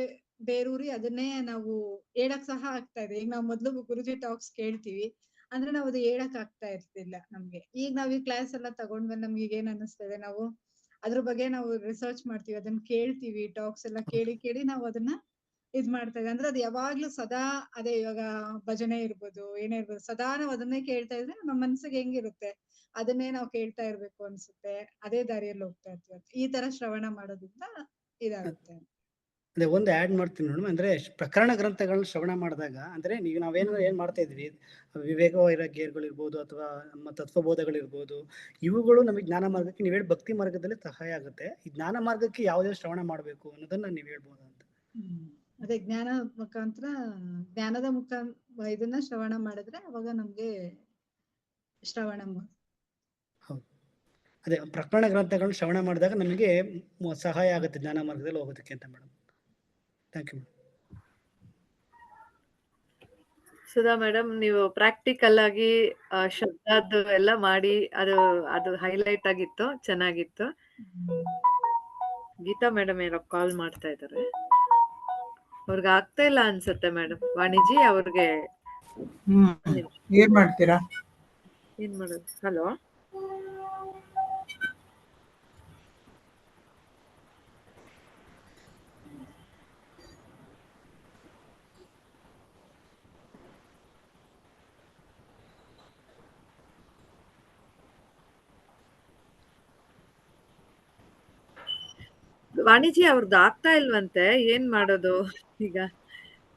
ಬೇರೂರಿ ಅದನ್ನೇ ನಾವು ಹೇಳಕ್ ಸಹ ಆಗ್ತಾ ಇದೆ. ಈಗ ನಾವು ಮೊದ್ಲು ಗುರುಜಿ ಟಾಕ್ಸ್ ಕೇಳ್ತೀವಿ ಅಂದ್ರೆ ನಾವು ಅದು ಹೇಳಕ್ ಆಗ್ತಾ ಇರ್ತಿಲ್ಲ ನಮ್ಗೆ. ಈಗ ನಾವ್ ಈ ಕ್ಲಾಸ್ ಎಲ್ಲ ತಗೊಂಡ್ಮೇಲೆ ನಮ್ಗೆ ಏನ್ ಅನ್ನಿಸ್ತದೆ, ನಾವು ಅದ್ರ ಬಗ್ಗೆ ನಾವು ರಿಸರ್ಚ್ ಮಾಡ್ತೀವಿ, ಅದನ್ನ ಕೇಳ್ತೀವಿ, ಟಾಕ್ಸ್ ಎಲ್ಲ ಕೇಳಿ ಕೇಳಿ ನಾವು ಅದನ್ನ ಇದ್ ಮಾಡ್ತಾ ಇದ್ದೀವಿ. ಅಂದ್ರೆ ಅದು ಯಾವಾಗ್ಲೂ ಸದಾ ಅದೇ, ಇವಾಗ ಭಜನೆ ಇರ್ಬೋದು, ಏನೇ ಇರ್ಬೋದು, ಸದಾ ನಾವು ಅದನ್ನೇ ಕೇಳ್ತಾ ಇದ್ರೆ ನಮ್ಮ ಮನ್ಸಿಗೆ ಹೆಂಗಿರುತ್ತೆ, ಅದನ್ನೇ ನಾವು ಕೇಳ್ತಾ ಇರ್ಬೇಕು ಅನ್ಸುತ್ತೆ. ಅದೇ ದಾರಿಯಲ್ಲಿ ಹೋಗ್ತಾ ಇರ್ತೀವಿ. ಈ ತರ ಶ್ರವಣ ಮಾಡೋದ್ರಿಂದ ಇದಾಗುತ್ತೆ. ಅದೇ ಒಂದು ಆ್ಯಡ್ ಮಾಡ್ತೀನಿ ಮೇಡಮ್. ಅಂದ್ರೆ ಪ್ರಕರಣ ಗ್ರಂಥಗಳನ್ನ ಶ್ರವಣ ಮಾಡಿದಾಗ, ಅಂದ್ರೆ ಈಗ ಏನ್ ಮಾಡ್ತಾ ಇದ್ವಿ, ವಿವೇಕ ವೈರಾಗ್ಯಗಳಿರ್ಬೋದು ಅಥವಾ ನಮ್ಮ ತತ್ವಬೋಧಗಳಿರ್ಬೋದು, ಇವುಗಳು ನಮಗೆ ಜ್ಞಾನ ಮಾರ್ಗಕ್ಕೆ, ನೀವು ಹೇಳಿ ಭಕ್ತಿ ಮಾರ್ಗದಲ್ಲಿ ಸಹಾಯ ಆಗುತ್ತೆ. ಈ ಜ್ಞಾನ ಮಾರ್ಗಕ್ಕೆ ಯಾವುದೇ ಶ್ರವಣ ಮಾಡಬೇಕು ಅನ್ನೋದನ್ನ ನೀವು ಹೇಳ್ಬೋದು ಅಂತ. ಅದೇ ಜ್ಞಾನದ ಮುಖಾಂತರ ಇದನ್ನ ಶ್ರವಣ ಮಾಡಿದ್ರೆ ಅವಾಗ ನಮ್ಗೆ ಶ್ರವಣ ಅದೇ ಪ್ರಕರಣ ಗ್ರಂಥಗಳನ್ನ ಶ್ರವಣ ಮಾಡಿದಾಗ ನಮಗೆ ಸಹಾಯ ಆಗುತ್ತೆ ಜ್ಞಾನ ಮಾರ್ಗದಲ್ಲಿ ಹೋಗೋದಕ್ಕೆ ಅಂತ madam. Thank you madam. Sudha madam, ನೀವು ಪ್ರಾಕ್ಟಿಕಲ್ ಆಗಿ ಶಬ್ದದ್ದು ಎಲ್ಲ ಮಾಡಿ ಅದು ಹೈಲೈಟ್ ಆಗಿತ್ತು, ಚೆನ್ನಾಗಿತ್ತು. ಗೀತಾ ಮೇಡಮ್ ಏನೋ ಕಾಲ್ ಮಾಡ್ತಾ ಇದ್ದಾರೆ, ಅವ್ರಿಗೆ ಆಗ್ತಾ ಇಲ್ಲ ಅನ್ಸುತ್ತೆ ಮೇಡಮ್. ವಾಣಿಜಿ ಅವ್ರಿಗೆ ಏನ್ ಮಾಡ್ತೀರಾ? ಏನ್ ಮಾಡೋದು? ಹಲೋ, ವಾಣಿಜಿ ಅವ್ರದ್ದು ಆಗ್ತಾ ಇಲ್ವಂತೆ, ಏನ್ ಮಾಡೋದು ಈಗ?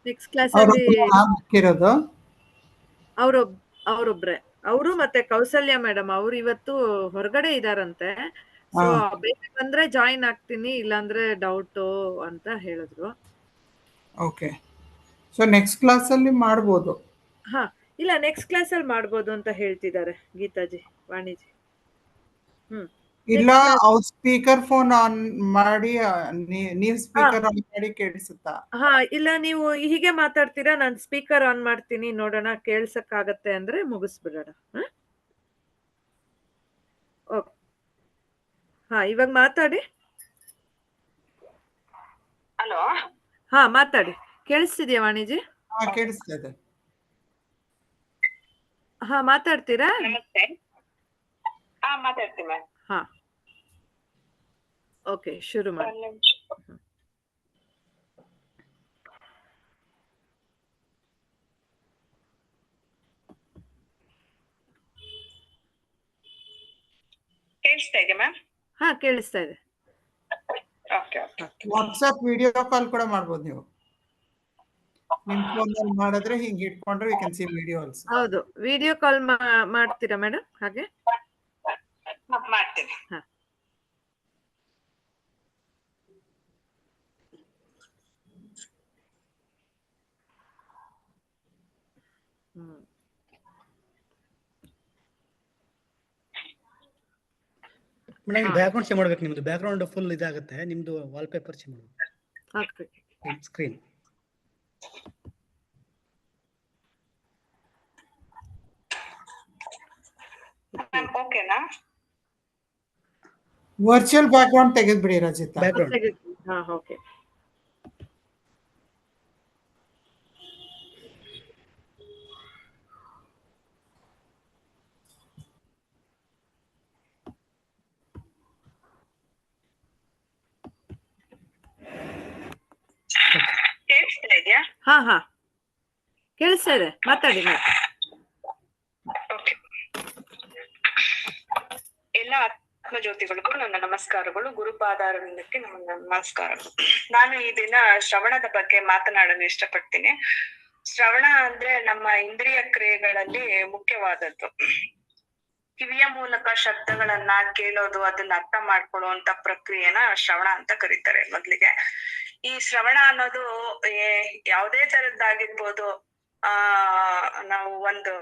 ನೆಕ್ಸ್ಟ್ ಕ್ಲಾಸ್ ಅಲ್ಲಿ ಹಾಕಿರೋದು ಅವ್ರೊಬ್ರೆ, ಅವರು ಮತ್ತೆ ಕೌಸಲ್ಯ ಮೇಡಮ್ ಅವ್ರು ಇವತ್ತು ಹೊರಗಡೆ ಇದಾರಂತೆ. ಸೊ ಬೇಗ ಬಂದ್ರೆ ಜಾಯಿನ್ ಆಗ್ತೀನಿ, ಇಲ್ಲಾಂದ್ರೆ ಡೌಟ್ ಅಂತ ಹೇಳಿದ್ರು. ಓಕೆ, ಸೊ ನೆಕ್ಸ್ಟ್ ಕ್ಲಾಸ್ ಅಲ್ಲಿ ಮಾಡ್ಬೋದು. ಹಾ, ಇಲ್ಲ ನೆಕ್ಸ್ಟ್ ಕ್ಲಾಸ್ ಅಲ್ಲಿ ಮಾಡ್ಬೋದು ಅಂತ ಹೇಳ್ತಿದ್ದಾರೆ ಗೀತಾಜಿ, ವಾಣಿಜಿ. ಇಲ್ಲ, ಅವ್ರ ಸ್ಪೀಕರ್ ಫೋನ್ ಆನ್ ಮಾಡಿ, ನೀವ್ ಸ್ಪೀಕರ್ ಆನ್ ಮಾಡಿ ಕೇಳಿಸುತ್ತಾ? ಹಾ, ಇಲ್ಲ ನೀವು ಹೀಗೆ ಮಾತಾಡ್ತೀರಾ, ನಾನು ಸ್ಪೀಕರ್ ಆನ್ ಮಾಡ್ತೀನಿ, ನೋಡೋಣ ಕೇಳ್ಸಕ್ಕಾಗತ್ತೆ ಅಂದ್ರೆ ಮುಗಿಸ್ಬಿಡೋಣ. ಓಕೆ, ಹಾ ಇವಾಗ ಮಾತಾಡಿ. ಹಲೋ, ಹಾ ಮಾತಾಡಿ. ಕೇಳಿಸ್ತಿದ್ಯಾ ವಾಣಿಜಿ? ಹಾ, ಕೇಳಿಸ್ತಾ ಇದೆ. ಹಾ, ಮಾತಾಡ್ತೀರಾ? ನಮಸ್ತೆ. ಮಾತಾಡ್ತೀನಿ. ಹಾ, ಓಕೆ, ಶುರು ಮಾಡಿ. ಕೇಳಿಸ್ತಾ ಇದೆ ಮ್ಯಾಮ್? ಹಾ, ಕೇಳಿಸ್ತಾ ಇದೆ. ವಾಟ್ಸ್ಆಪ್ ವಿಡಿಯೋ ಕಾಲ್ ಕೂಡ ಮಾಡ್ಬೋದು ನೀವು. ನಿಮ್ ಫೋನ್ ಅಲ್ಲಿ ಮಾಡಿದ್ರೆ ಹಿಂಗ್ ಇಟ್ಕೊಂಡ್ರೆ we can see video also. ಹೌದು, ವಿಡಿಯೋ ಕಾಲ್ ಮಾಡ್ತೀರಾ ಮೇಡಮ್? ಹಾಗೆ ಮಾಡ್ತೀನಿ. ಹಾ, ಮೇಡಮ್ ಬ್ಯಾಕ್ ಗ್ರೌಂಡ್ ಚೇಂಜ್ ಮಾಡ್ಬೇಕು. ನಿಮ್ದು ಬ್ಯಾಕ್ ಗ್ರೌಂಡ್ ಫುಲ್ ಇದಾಗುತ್ತೆ, ನಿಮ್ದು ವಾಲ್ ಪೇಪರ್ ಚೇಂಜ್ ಮಾಡ್ಬೇಕು. ಸ್ಕ್ರೀನ್ ಓಕೆನಾ? ವರ್ಚುವಲ್ ಬ್ಯಾಕ್ ಗ್ರೌಂಡ್ ತೆಗೆದ್ಬಿಡಿ ರಜಿತಾ. Background. ಹಾ, ಓಕೆ. ಕೇಳಿಸ್ತಾ ಇದೆಯಾ? ಹಾ ಹಾ, ಕೇಳಿಸ್ತಾ ಇದೆ, ಮಾತಾಡಿ ಮೇಡಮ್. ಓಕೆ. ಎಲ್ಲ ಆತ್ಮಜ್ಯೋತಿಗಳಿಗೂ ನನ್ನ ನಮಸ್ಕಾರಗಳು, ಗುರುಪಾದಾರವಿಂದಕ್ಕೆ ನಮ್ಮ ನಮಸ್ಕಾರಗಳು. ನಾನು ಈ ದಿನ ಶ್ರವಣದ ಬಗ್ಗೆ ಮಾತನಾಡಲು ಇಷ್ಟಪಡ್ತೀನಿ. ಶ್ರವಣ ಅಂದ್ರೆ ನಮ್ಮ ಇಂದ್ರಿಯ ಕ್ರಿಯೆಗಳಲ್ಲಿ ಮುಖ್ಯವಾದದ್ದು. ಕಿವಿಯ ಮೂಲಕ ಶಬ್ದಗಳನ್ನ ಕೇಳೋದು, ಅದನ್ನ ಅರ್ಥ ಮಾಡ್ಕೊಳ್ಳುವಂತ ಪ್ರಕ್ರಿಯೆನ ಶ್ರವಣ ಅಂತ ಕರೀತಾರೆ. ಮೊದ್ಲಿಗೆ ಈ ಶ್ರವಣ ಅನ್ನೋದು ಯಾವುದೇ ತರದ್ದಾಗಿರ್ಬೋದು. ನಾವು ಒಂದು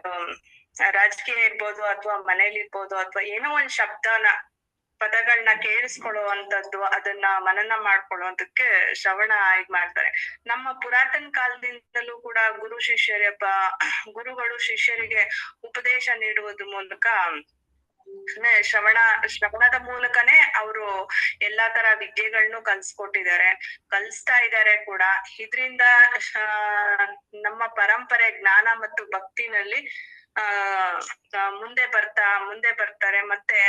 ರಾಜಕೀಯ ಇರ್ಬೋದು, ಅಥವಾ ಮನೇಲಿ ಇರ್ಬೋದು, ಅಥವಾ ಏನೋ ಒಂದ್ ಪದಗಳನ್ನ ಕೇಳಿಸ್ಕೊಳ್ಳುವಂತದ್ದು, ಅದನ್ನ ಮನನ ಮಾಡ್ಕೊಳ್ಳೋದಕ್ಕೆ ಶ್ರವಣ ಇದ್ ಮಾಡ್ತಾರೆ. ನಮ್ಮ ಪುರಾತನ ಕಾಲದಿಂದಲೂ ಕೂಡ ಗುರುಗಳು ಶಿಷ್ಯರಿಗೆ ಉಪದೇಶ ನೀಡುವುದ್ರ ಮೂಲಕ, ಶ್ರವಣದ ಮೂಲಕನೇ ಅವರು ಎಲ್ಲಾ ತರ ವಿದ್ಯೆಗಳನ್ನು ಕಲಿಸ್ತಾ ಇದ್ದಾರೆ ಕೂಡ. ಇದ್ರಿಂದ ನಮ್ಮ ಪರಂಪರೆ ಜ್ಞಾನ ಮತ್ತು ಭಕ್ತಿನಲ್ಲಿ ಮುಂದೆ ಬರ್ತಾರೆ. ಮತ್ತೆ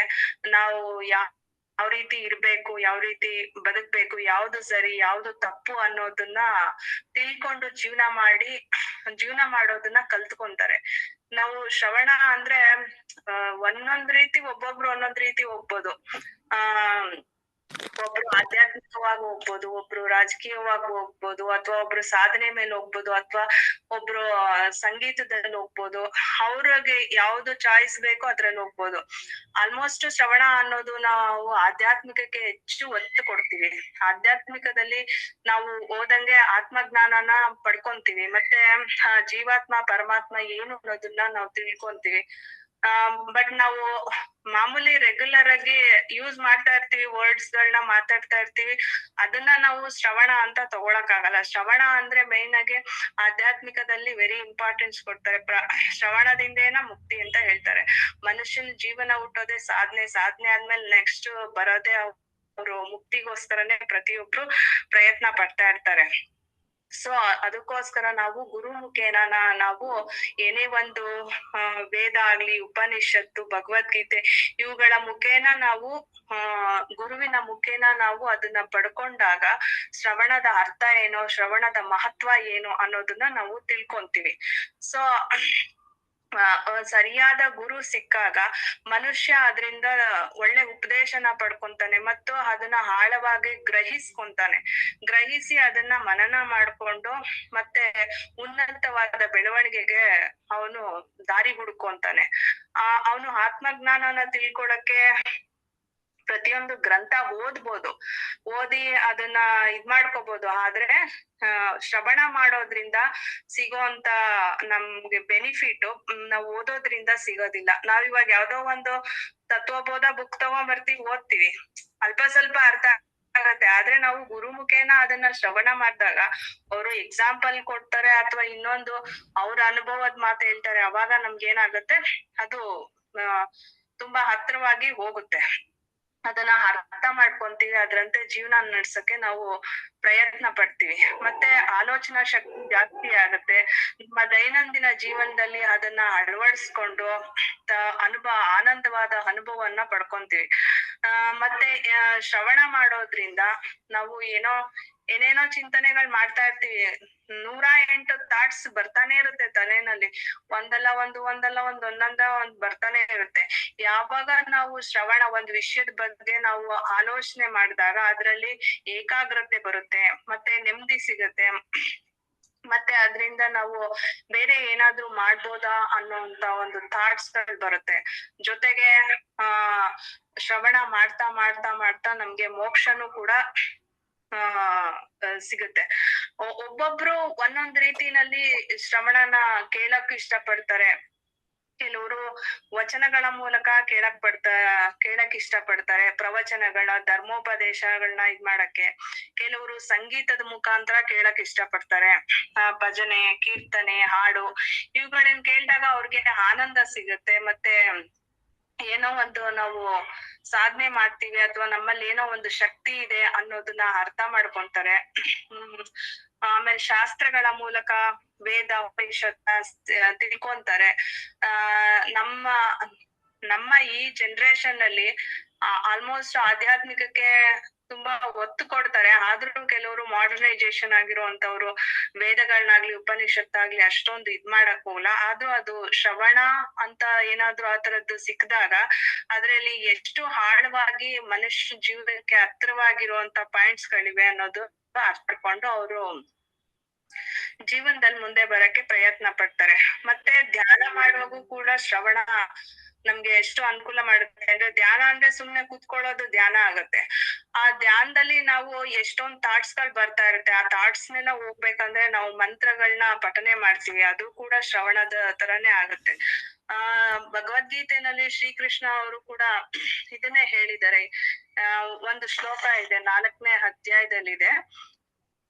ನಾವು ಯಾವ ರೀತಿ ಇರ್ಬೇಕು, ಯಾವ ರೀತಿ ಬದುಕ್ಬೇಕು, ಯಾವ್ದು ಸರಿ ಯಾವ್ದು ತಪ್ಪು ಅನ್ನೋದನ್ನ ತಿಳ್ಕೊಂಡು ಜೀವನ ಮಾಡೋದನ್ನ ಕಲ್ತ್ಕೊಂತಾರೆ. ನಾವು ಶ್ರವಣ ಅಂದ್ರೆ ಒಂದೊಂದ್ ರೀತಿ, ಒಬ್ಬೊಬ್ರು ಒಂದೊಂದ್ ರೀತಿ ಹೋಗ್ಬೋದು. ಒಬ್ರು ಆಧ್ಯಾತ್ಮಿಕವಾಗಿ ಹೋಗ್ಬೋದು, ಒಬ್ರು ರಾಜಕೀಯವಾಗಿ ಹೋಗ್ಬೋದು, ಅಥವಾ ಒಬ್ರು ಸಾಧನೆ ಮೇಲೆ ಹೋಗ್ಬೋದು, ಅಥವಾ ಒಬ್ರು ಸಂಗೀತದಲ್ಲಿ ಹೋಗ್ಬೋದು. ಅವ್ರಿಗೆ ಯಾವ್ದು ಚಾಯ್ಸ್ ಬೇಕೋ ಅದ್ರಲ್ಲಿ ಹೋಗ್ಬೋದು. ಆಲ್ಮೋಸ್ಟ್ ಶ್ರವಣ ಅನ್ನೋದು ನಾವು ಆಧ್ಯಾತ್ಮಿಕಕ್ಕೆ ಹೆಚ್ಚು ಒತ್ತು ಕೊಡ್ತೀವಿ. ಆಧ್ಯಾತ್ಮಿಕದಲ್ಲಿ ನಾವು ಓದಂಗೆ ಆತ್ಮಜ್ಞಾನನ ಪಡ್ಕೊಂತೀವಿ, ಮತ್ತೆ ಜೀವಾತ್ಮ ಪರಮಾತ್ಮ ಏನು ಅನ್ನೋದನ್ನ ನಾವು ತಿಳ್ಕೊಂತೀವಿ. ಬಟ್ ನಾವು ಮಾಮೂಲಿ ರೆಗ್ಯುಲರ್ ಆಗಿ ಯೂಸ್ ಮಾಡ್ತಾ ಇರ್ತೀವಿ, ವರ್ಡ್ಸ್ ಗಳನ್ನ ಮಾತಾಡ್ತಾ ಇರ್ತೀವಿ, ಅದನ್ನ ನಾವು ಶ್ರವಣ ಅಂತ ತಗೊಳಕ್ ಆಗಲ್ಲ. ಶ್ರವಣ ಅಂದ್ರೆ ಮೇನ್ ಆಗಿ ಆಧ್ಯಾತ್ಮಿಕದಲ್ಲಿ ವೆರಿ ಇಂಪಾರ್ಟೆನ್ಸ್ ಕೊಡ್ತಾರೆ. ಶ್ರವಣದಿಂದೇನ ಮುಕ್ತಿ ಅಂತ ಹೇಳ್ತಾರೆ. ಮನುಷ್ಯನ ಜೀವನ ಹುಟ್ಟೋದೇ ಸಾಧನೆ ಆದ್ಮೇಲೆ ನೆಕ್ಸ್ಟ್ ಬರೋದೇ ಅವರು ಮುಕ್ತಿಗೋಸ್ಕರನೇ ಪ್ರತಿಯೊಬ್ರು ಪ್ರಯತ್ನ ಪಡ್ತಾ ಇರ್ತಾರೆ. ಸೊ ಅದಕ್ಕೋಸ್ಕರ ನಾವು ಗುರು ಮುಖೇನ ನಾವು ಏನೇ ಒಂದು ವೇದ ಆಗ್ಲಿ, ಉಪನಿಷತ್ತು, ಭಗವದ್ಗೀತೆ ಇವುಗಳ ಮುಖೇನ ನಾವು ಗುರುವಿನ ಮುಖೇನ ನಾವು ಅದನ್ನ ಪಡ್ಕೊಂಡಾಗ ಶ್ರವಣದ ಅರ್ಥ ಏನೋ, ಶ್ರವಣದ ಮಹತ್ವ ಏನು ಅನ್ನೋದನ್ನ ನಾವು ತಿಳ್ಕೊಂತೀವಿ. ಸೊ ಸರಿಯಾದ ಗುರು ಸಿಕ್ಕಾಗ ಮನುಷ್ಯ ಅದರಿಂದ ಒಳ್ಳೆ ಉಪದೇಶನ ಪಡ್ಕೊಂತಾನೆ ಮತ್ತು ಅದನ್ನ ಆಳವಾಗಿ ಗ್ರಹಿಸಿ ಅದನ್ನ ಮನನ ಮಾಡ್ಕೊಂಡು ಮತ್ತೆ ಉನ್ನತವಾದ ಬೆಳವಣಿಗೆಗೆ ಅವನು ದಾರಿ ಹುಡ್ಕೊಂತಾನೆ. ಅವನು ಆತ್ಮಜ್ಞಾನನ ತಿಳ್ಕೊಳಕ್ಕೆ ಪ್ರತಿಯೊಂದು ಗ್ರಂಥ ಓದಿ ಅದನ್ನ ಮಾಡ್ಕೋಬಹುದು. ಆದ್ರೆ ಶ್ರವಣ ಮಾಡೋದ್ರಿಂದ ಸಿಗೋಂತ ನಮ್ಗೆ ಬೆನಿಫಿಟ್ ನಾವು ಓದೋದ್ರಿಂದ ಸಿಗೋದಿಲ್ಲ. ನಾವಿವಾಗ ಯಾವ್ದೋ ಒಂದು ತತ್ವಬೋಧ ಬುಕ್ ತಗೊಂಡ್ಬರ್ತೀವಿ, ಓದ್ತೀವಿ, ಅಲ್ಪ ಸ್ವಲ್ಪ ಅರ್ಥ ಆಗತ್ತೆ. ಆದ್ರೆ ನಾವು ಗುರುಮುಖೇನ ಅದನ್ನ ಶ್ರವಣ ಮಾಡಿದಾಗ ಅವರು ಎಕ್ಸಾಂಪಲ್ ಕೊಡ್ತಾರೆ ಅಥವಾ ಇನ್ನೊಂದು ಅವ್ರ ಅನುಭವದ ಮಾತು ಹೇಳ್ತಾರೆ. ಅವಾಗ ನಮ್ಗೆ ಏನಾಗುತ್ತೆ, ಅದು ತುಂಬಾ ಹತ್ರವಾಗಿ ಹೋಗುತ್ತೆ. ಅದನ್ನ ಅರ್ಥ ಮಾಡ್ಕೊಂತೀವಿ, ಅದರಂತೆ ಜೀವನ ನಡ್ಸಕ್ಕೆ ನಾವು ಪ್ರಯತ್ನ ಪಡ್ತೀವಿ. ಮತ್ತೆ ಆಲೋಚನಾ ಶಕ್ತಿ ಜಾಸ್ತಿ ಆಗುತ್ತೆ. ನಮ್ಮ ದೈನಂದಿನ ಜೀವನದಲ್ಲಿ ಅದನ್ನ ಅಳವಡಿಸ್ಕೊಂಡು ಆನಂದವಾದ ಅನುಭವವನ್ನ ಪಡ್ಕೊಂತೀವಿ. ಮತ್ತೆ ಶ್ರವಣ ಮಾಡೋದ್ರಿಂದ ನಾವು ಏನೇನೋ ಚಿಂತನೆಗಳು ಮಾಡ್ತಾ ಇರ್ತೀವಿ. 108 ಥಾಟ್ಸ್ ಬರ್ತಾನೆ ಇರುತ್ತೆ ತಲೆನಲ್ಲಿ, ಒಂದಲ್ಲ ಒಂದ್ ಬರ್ತಾನೆ ಇರುತ್ತೆ. ಯಾವಾಗ ನಾವು ಶ್ರವಣ ಒಂದ್ ವಿಷಯದ ಬಗ್ಗೆ ನಾವು ಆಲೋಚನೆ ಮಾಡಿದಾಗ ಅದ್ರಲ್ಲಿ ಏಕಾಗ್ರತೆ ಬರುತ್ತೆ, ಮತ್ತೆ ನೆಮ್ಮದಿ ಸಿಗುತ್ತೆ, ಮತ್ತೆ ಅದ್ರಿಂದ ನಾವು ಬೇರೆ ಏನಾದ್ರೂ ಮಾಡ್ಬೋದಾ ಅನ್ನೋಂತ ಒಂದು ಥಾಟ್ಸ್ ಗಳು ಬರುತ್ತೆ. ಜೊತೆಗೆ ಶ್ರವಣ ಮಾಡ್ತಾ ನಮ್ಗೆ ಮೋಕ್ಷನೂ ಕೂಡ ಸಿಗುತ್ತೆ. ಒಬ್ಬೊಬ್ರು ಒಂದೊಂದ್ ರೀತಿನಲ್ಲಿ ಶ್ರವಣನ ಕೇಳಕ್ ಇಷ್ಟಪಡ್ತಾರೆ. ಕೆಲವರು ವಚನಗಳ ಮೂಲಕ ಕೇಳಕ್ ಇಷ್ಟಪಡ್ತಾರೆ, ಪ್ರವಚನಗಳ ಧರ್ಮೋಪದೇಶಗಳನ್ನ ಮಾಡಕ್ಕೆ. ಕೆಲವರು ಸಂಗೀತದ ಮುಖಾಂತರ ಕೇಳಕ್ ಇಷ್ಟಪಡ್ತಾರೆ, ಭಜನೆ, ಕೀರ್ತನೆ, ಹಾಡು ಇವುಗಳನ್ನ ಕೇಳಿದಾಗ ಅವ್ರಿಗೆ ಆನಂದ ಸಿಗುತ್ತೆ. ಮತ್ತೆ ಏನೋ ಒಂದು ನಾವು ಸಾಧನೆ ಮಾಡ್ತೀವಿ ಅಥವಾ ನಮ್ಮಲ್ಲಿ ಏನೋ ಒಂದು ಶಕ್ತಿ ಇದೆ ಅನ್ನೋದನ್ನ ಅರ್ಥ ಮಾಡ್ಕೊಂತಾರೆ. ಆಮೇಲೆ ಶಾಸ್ತ್ರಗಳ ಮೂಲಕ ವೇದ ಉಪನಿಷತ್ ತಿಳ್ಕೊಂತಾರೆ. ನಮ್ಮ ಈ ಜನರೇಷನ್ ಅಲ್ಲಿ ಆಲ್ಮೋಸ್ಟ್ ಆಧ್ಯಾತ್ಮಿಕಕ್ಕೆ ತುಂಬಾ ಒತ್ತು ಕೊಡ್ತಾರೆ. ಆದ್ರೂ ಕೆಲವರು ಮಾಡರ್ನೈಸೇಷನ್ ಆಗಿರುವಂತವ್ರು ವೇದಗಳನ್ನಾಗ್ಲಿ ಉಪನಿಷತ್ತಾಗ್ಲಿ ಅಷ್ಟೊಂದು ಮಾಡಕ್ ಹೋಗಲ್ಲ. ಆದ್ರೂ ಅದು ಶ್ರವಣ ಅಂತ ಏನಾದ್ರೂ ಆತರದ್ದು ಸಿಕ್ಕಿದಾಗ ಅದ್ರಲ್ಲಿ ಎಷ್ಟು ಆಳವಾಗಿ ಮನುಷ್ಯ ಜೀವನಕ್ಕೆ ಹತ್ರವಾಗಿರುವಂತ ಪಾಯಿಂಟ್ಸ್ ಗಳಿವೆ ಅನ್ನೋದು ಅರ್ಥ ಮಾಡ್ಕೊಂಡು ಅವರು ಜೀವನದಲ್ಲಿ ಮುಂದೆ ಬರಕ್ಕೆ ಪ್ರಯತ್ನ ಪಡ್ತಾರೆ. ಮತ್ತೆ ಧ್ಯಾನ ಮಾಡುವಾಗೂ ಕೂಡ ಶ್ರವಣ ನಮ್ಗೆ ಎಷ್ಟು ಅನುಕೂಲ ಮಾಡುತ್ತೆ ಅಂದ್ರೆ, ಧ್ಯಾನ ಅಂದ್ರೆ ಸುಮ್ನೆ ಕೂತ್ಕೊಳ್ಳೋದು ಧ್ಯಾನ ಆಗುತ್ತೆ. ಆ ಧ್ಯಾನದಲ್ಲಿ ನಾವು ಎಷ್ಟೊಂದ್ ಥಾಟ್ಸ್ ಗಳು ಬರ್ತಾ ಇರುತ್ತೆ. ಆ ಥಾಟ್ಸ್ ನೆಲ್ಲ ಹೋಗ್ಬೇಕಂದ್ರೆ ನಾವು ಮಂತ್ರಗಳನ್ನ ಪಠನೆ ಮಾಡ್ತೀವಿ, ಅದು ಕೂಡ ಶ್ರವಣದ ತರಾನೇ ಆಗುತ್ತೆ. ಭಗವದ್ಗೀತೆನಲ್ಲಿ ಶ್ರೀಕೃಷ್ಣ ಅವರು ಕೂಡ ಇದನ್ನೇ ಹೇಳಿದ್ದಾರೆ. ಒಂದು ಶ್ಲೋಕ ಇದೆ, 4ನೇ ಅಧ್ಯಾಯದಲ್ಲಿದೆ.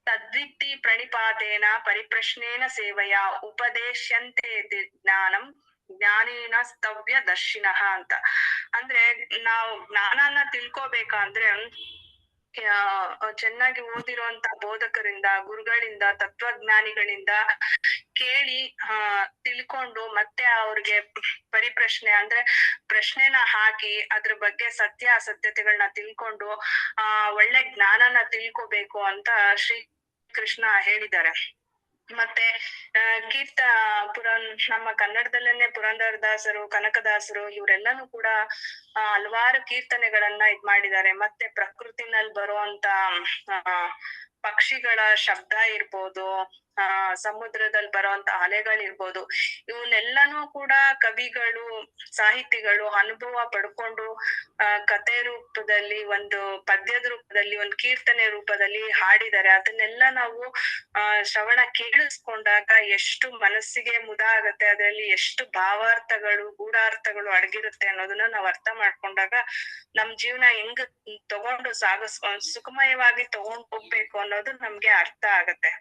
ತದ್ವಿತ್ತಿ ಪ್ರಣಿಪಾತೇನ ಪರಿಪ್ರಶ್ನೇನ ಸೇವಯ ಉಪದೇಶ್ಯಂತೆ ಜ್ಞಾನಂ ಜ್ಞಾನೇನ ಸ್ತವ್ಯ ದರ್ಶಿನಃ ಅಂತ. ಅಂದ್ರೆ ನಾವು ಜ್ಞಾನನ ತಿಳ್ಕೋಬೇಕಂದ್ರೆ ಚೆನ್ನಾಗಿ ಓದಿರುವಂತ ಬೋಧಕರಿಂದ, ಗುರುಗಳಿಂದ, ತತ್ವಜ್ಞಾನಿಗಳಿಂದ ಕೇಳಿ ತಿಳ್ಕೊಂಡು ಮತ್ತೆ ಅವ್ರಿಗೆ ಪರಿಪ್ರಶ್ನೆ ಅಂದ್ರೆ ಪ್ರಶ್ನೆನ ಹಾಕಿ ಅದ್ರ ಬಗ್ಗೆ ಸತ್ಯ ಅಸತ್ಯತೆಗಳನ್ನ ತಿಳ್ಕೊಂಡು ಒಳ್ಳೆ ಜ್ಞಾನನ ತಿಳ್ಕೋಬೇಕು ಅಂತ ಶ್ರೀ ಕೃಷ್ಣ ಹೇಳಿದ್ದಾರೆ. ಮತ್ತೆ ನಮ್ಮ ಕನ್ನಡದಲ್ಲೇನೆ ಪುರಂದರದಾಸರು, ಕನಕದಾಸರು ಇವರೆಲ್ಲಾನು ಕೂಡ ಹಲವಾರು ಕೀರ್ತನೆಗಳನ್ನ ಮಾಡಿದ್ದಾರೆ. ಮತ್ತೆ ಪ್ರಕೃತಿನಲ್ಲಿ ಬರುವಂತ ಪಕ್ಷಿಗಳ ಶಬ್ದ ಇರ್ಬೋದು, ಸಮುದ್ರದಲ್ಲಿ ಬರುವಂತ ಅಲೆಗಳಿರ್ಬೋದು, ಇವನ್ನೆಲ್ಲಾನು ಕೂಡ ಕವಿಗಳು, ಸಾಹಿತಿಗಳು ಅನುಭವ ಪಡ್ಕೊಂಡು ಕತೆ ರೂಪದಲ್ಲಿ, ಒಂದು ಪದ್ಯದ ರೂಪದಲ್ಲಿ, ಒಂದು ಕೀರ್ತನೆ ರೂಪದಲ್ಲಿ ಹಾಡಿದ್ದಾರೆ. ಅದನ್ನೆಲ್ಲ ನಾವು ಶ್ರವಣ ಕೇಳಿಸ್ಕೊಂಡಾಗ ಎಷ್ಟು ಮನಸ್ಸಿಗೆ ಮುದ ಆಗತ್ತೆ, ಅದರಲ್ಲಿ ಎಷ್ಟು ಭಾವಾರ್ಥಗಳು, ಗೂಢಾರ್ಥಗಳು ಅಡಗಿರುತ್ತೆ ಅನ್ನೋದನ್ನ ನಾವ್ ಅರ್ಥ ಮಾಡ್ಕೊಂಡಾಗ ನಮ್ ಜೀವನ ಹೆಂಗ್ ತಗೊಂಡು ಸುಖಮಯವಾಗಿ ತಗೊಂಡ್ ಹೋಗ್ಬೇಕು ಅನ್ನೋದು ನಮ್ಗೆ ಅರ್ಥ ಆಗತ್ತೆ.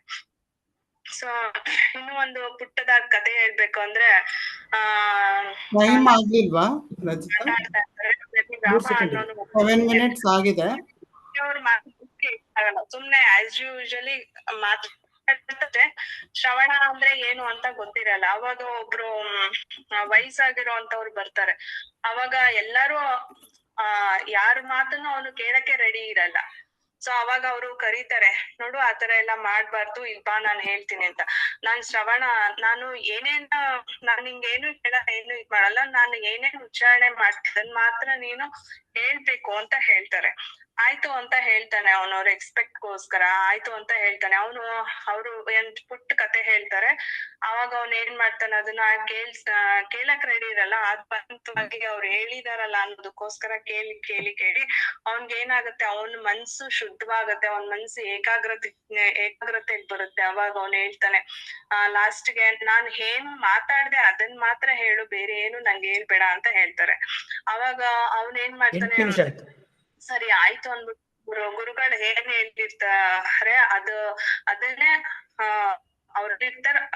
ಸೊ ಇನ್ನು ಒಂದು ಪುಟ್ಟದಾದ ಕತೆ ಹೇಳ್ಬೇಕು ಅಂದ್ರೆ ಟೈಮ್ ಆಗ್ಲಿಲ್ವಾ ರಜಿತಾ? ರಾಮ ಅನ್ನೋನು 7 minutes ಆಗಿದೆ. ಸುಮ್ನೆ ಆಸ್ ಯೂಶಲಿ ಮಾತಾಡ್ತಾರೆ. ಶ್ರವಣ ಅಂದ್ರೆ ಏನು ಅಂತ ಗೊತ್ತಿರಲ್ಲ. ಅವಾಗ ಒಬ್ರು ವಯಸ್ಸಾಗಿರೋಂತವ್ರು ಬರ್ತಾರೆ. ಅವಾಗ ಎಲ್ಲಾರು ಯಾರ ಮಾತನ್ನು ಅವನು ಕೇಳಕ್ಕೆ ರೆಡಿ ಇರಲ್ಲ. ಸೊ ಅವಾಗ ಅವರು ಕರೀತಾರೆ, ನೋಡು ಆತರ ಎಲ್ಲಾ ಮಾಡ್ಬಾರ್ದು, ಇಲ್ಬಾ ನಾನ್ ಹೇಳ್ತೀನಿ ಅಂತ. ನಾನ್ ಶ್ರವಣ, ನಾನು ನಾನ್ ನಿಂಗೇನು ಏನು ಇದ್ ಮಾಡಲ್ಲ, ನಾನು ಏನೇನ್ ಉಚ್ಚಾರಣೆ ಮಾಡ್ತಿದ್ದನ್ ಮಾತ್ರ ನೀನು ಹೇಳ್ಬೇಕು ಅಂತ ಹೇಳ್ತಾರೆ. ಆಯ್ತು ಅಂತ ಹೇಳ್ತಾನೆ ಅವನು, ಅವ್ರ ಎಕ್ಸ್ಪೆಕ್ಟ್ಗೋಸ್ಕರ ಆಯ್ತು ಅಂತ ಹೇಳ್ತಾನೆ. ಅವರು ಒಂದ್ ಪುಟ್ಟ ಕತೆ ಹೇಳ್ತಾರೆ. ಅವಾಗ ಅವ್ನ್ ಏನ್ ಮಾಡ್ತಾನೆ, ಅದನ್ನ ಕೇಳಕ್ ರೆಡಿ ಇರಲ್ಲ. ಆತ್ಮವಾಗಿ ಅವ್ರು ಹೇಳಿದಾರಲ್ಲ ಅನ್ನೋದಕ್ಕೋಸ್ಕರ ಕೇಳಿ ಅವ್ನ್ಗೆ ಏನಾಗುತ್ತೆ, ಅವನ್ ಮನ್ಸು ಶುದ್ಧವಾಗತ್ತೆ, ಅವನ್ ಮನ್ಸು ಏಕಾಗ್ರತೆಗ್ ಬರುತ್ತೆ. ಅವಾಗ ಅವ್ನ್ ಹೇಳ್ತಾನೆ ಲಾಸ್ಟ್ಗೆ, ನಾನ್ ಏನ್ ಮಾತಾಡ್ದೆ ಅದನ್ ಮಾತ್ರ ಹೇಳು, ಬೇರೆ ಏನು ನಂಗೆ ಹೇಳ್ಬೇಡ ಅಂತ ಹೇಳ್ತಾರೆ. ಅವಾಗ ಅವನ್ ಏನ್ ಮಾಡ್ತಾನೆ, ಸರಿ ಆಯ್ತು ಅಂದ್ಬಿಟ್ಟು ಗುರುಗಳು ಏನ್ ಹೇಳ್ತಿರ್ತಾರೆ ಅದನ್ನೇ ಅವ್ರ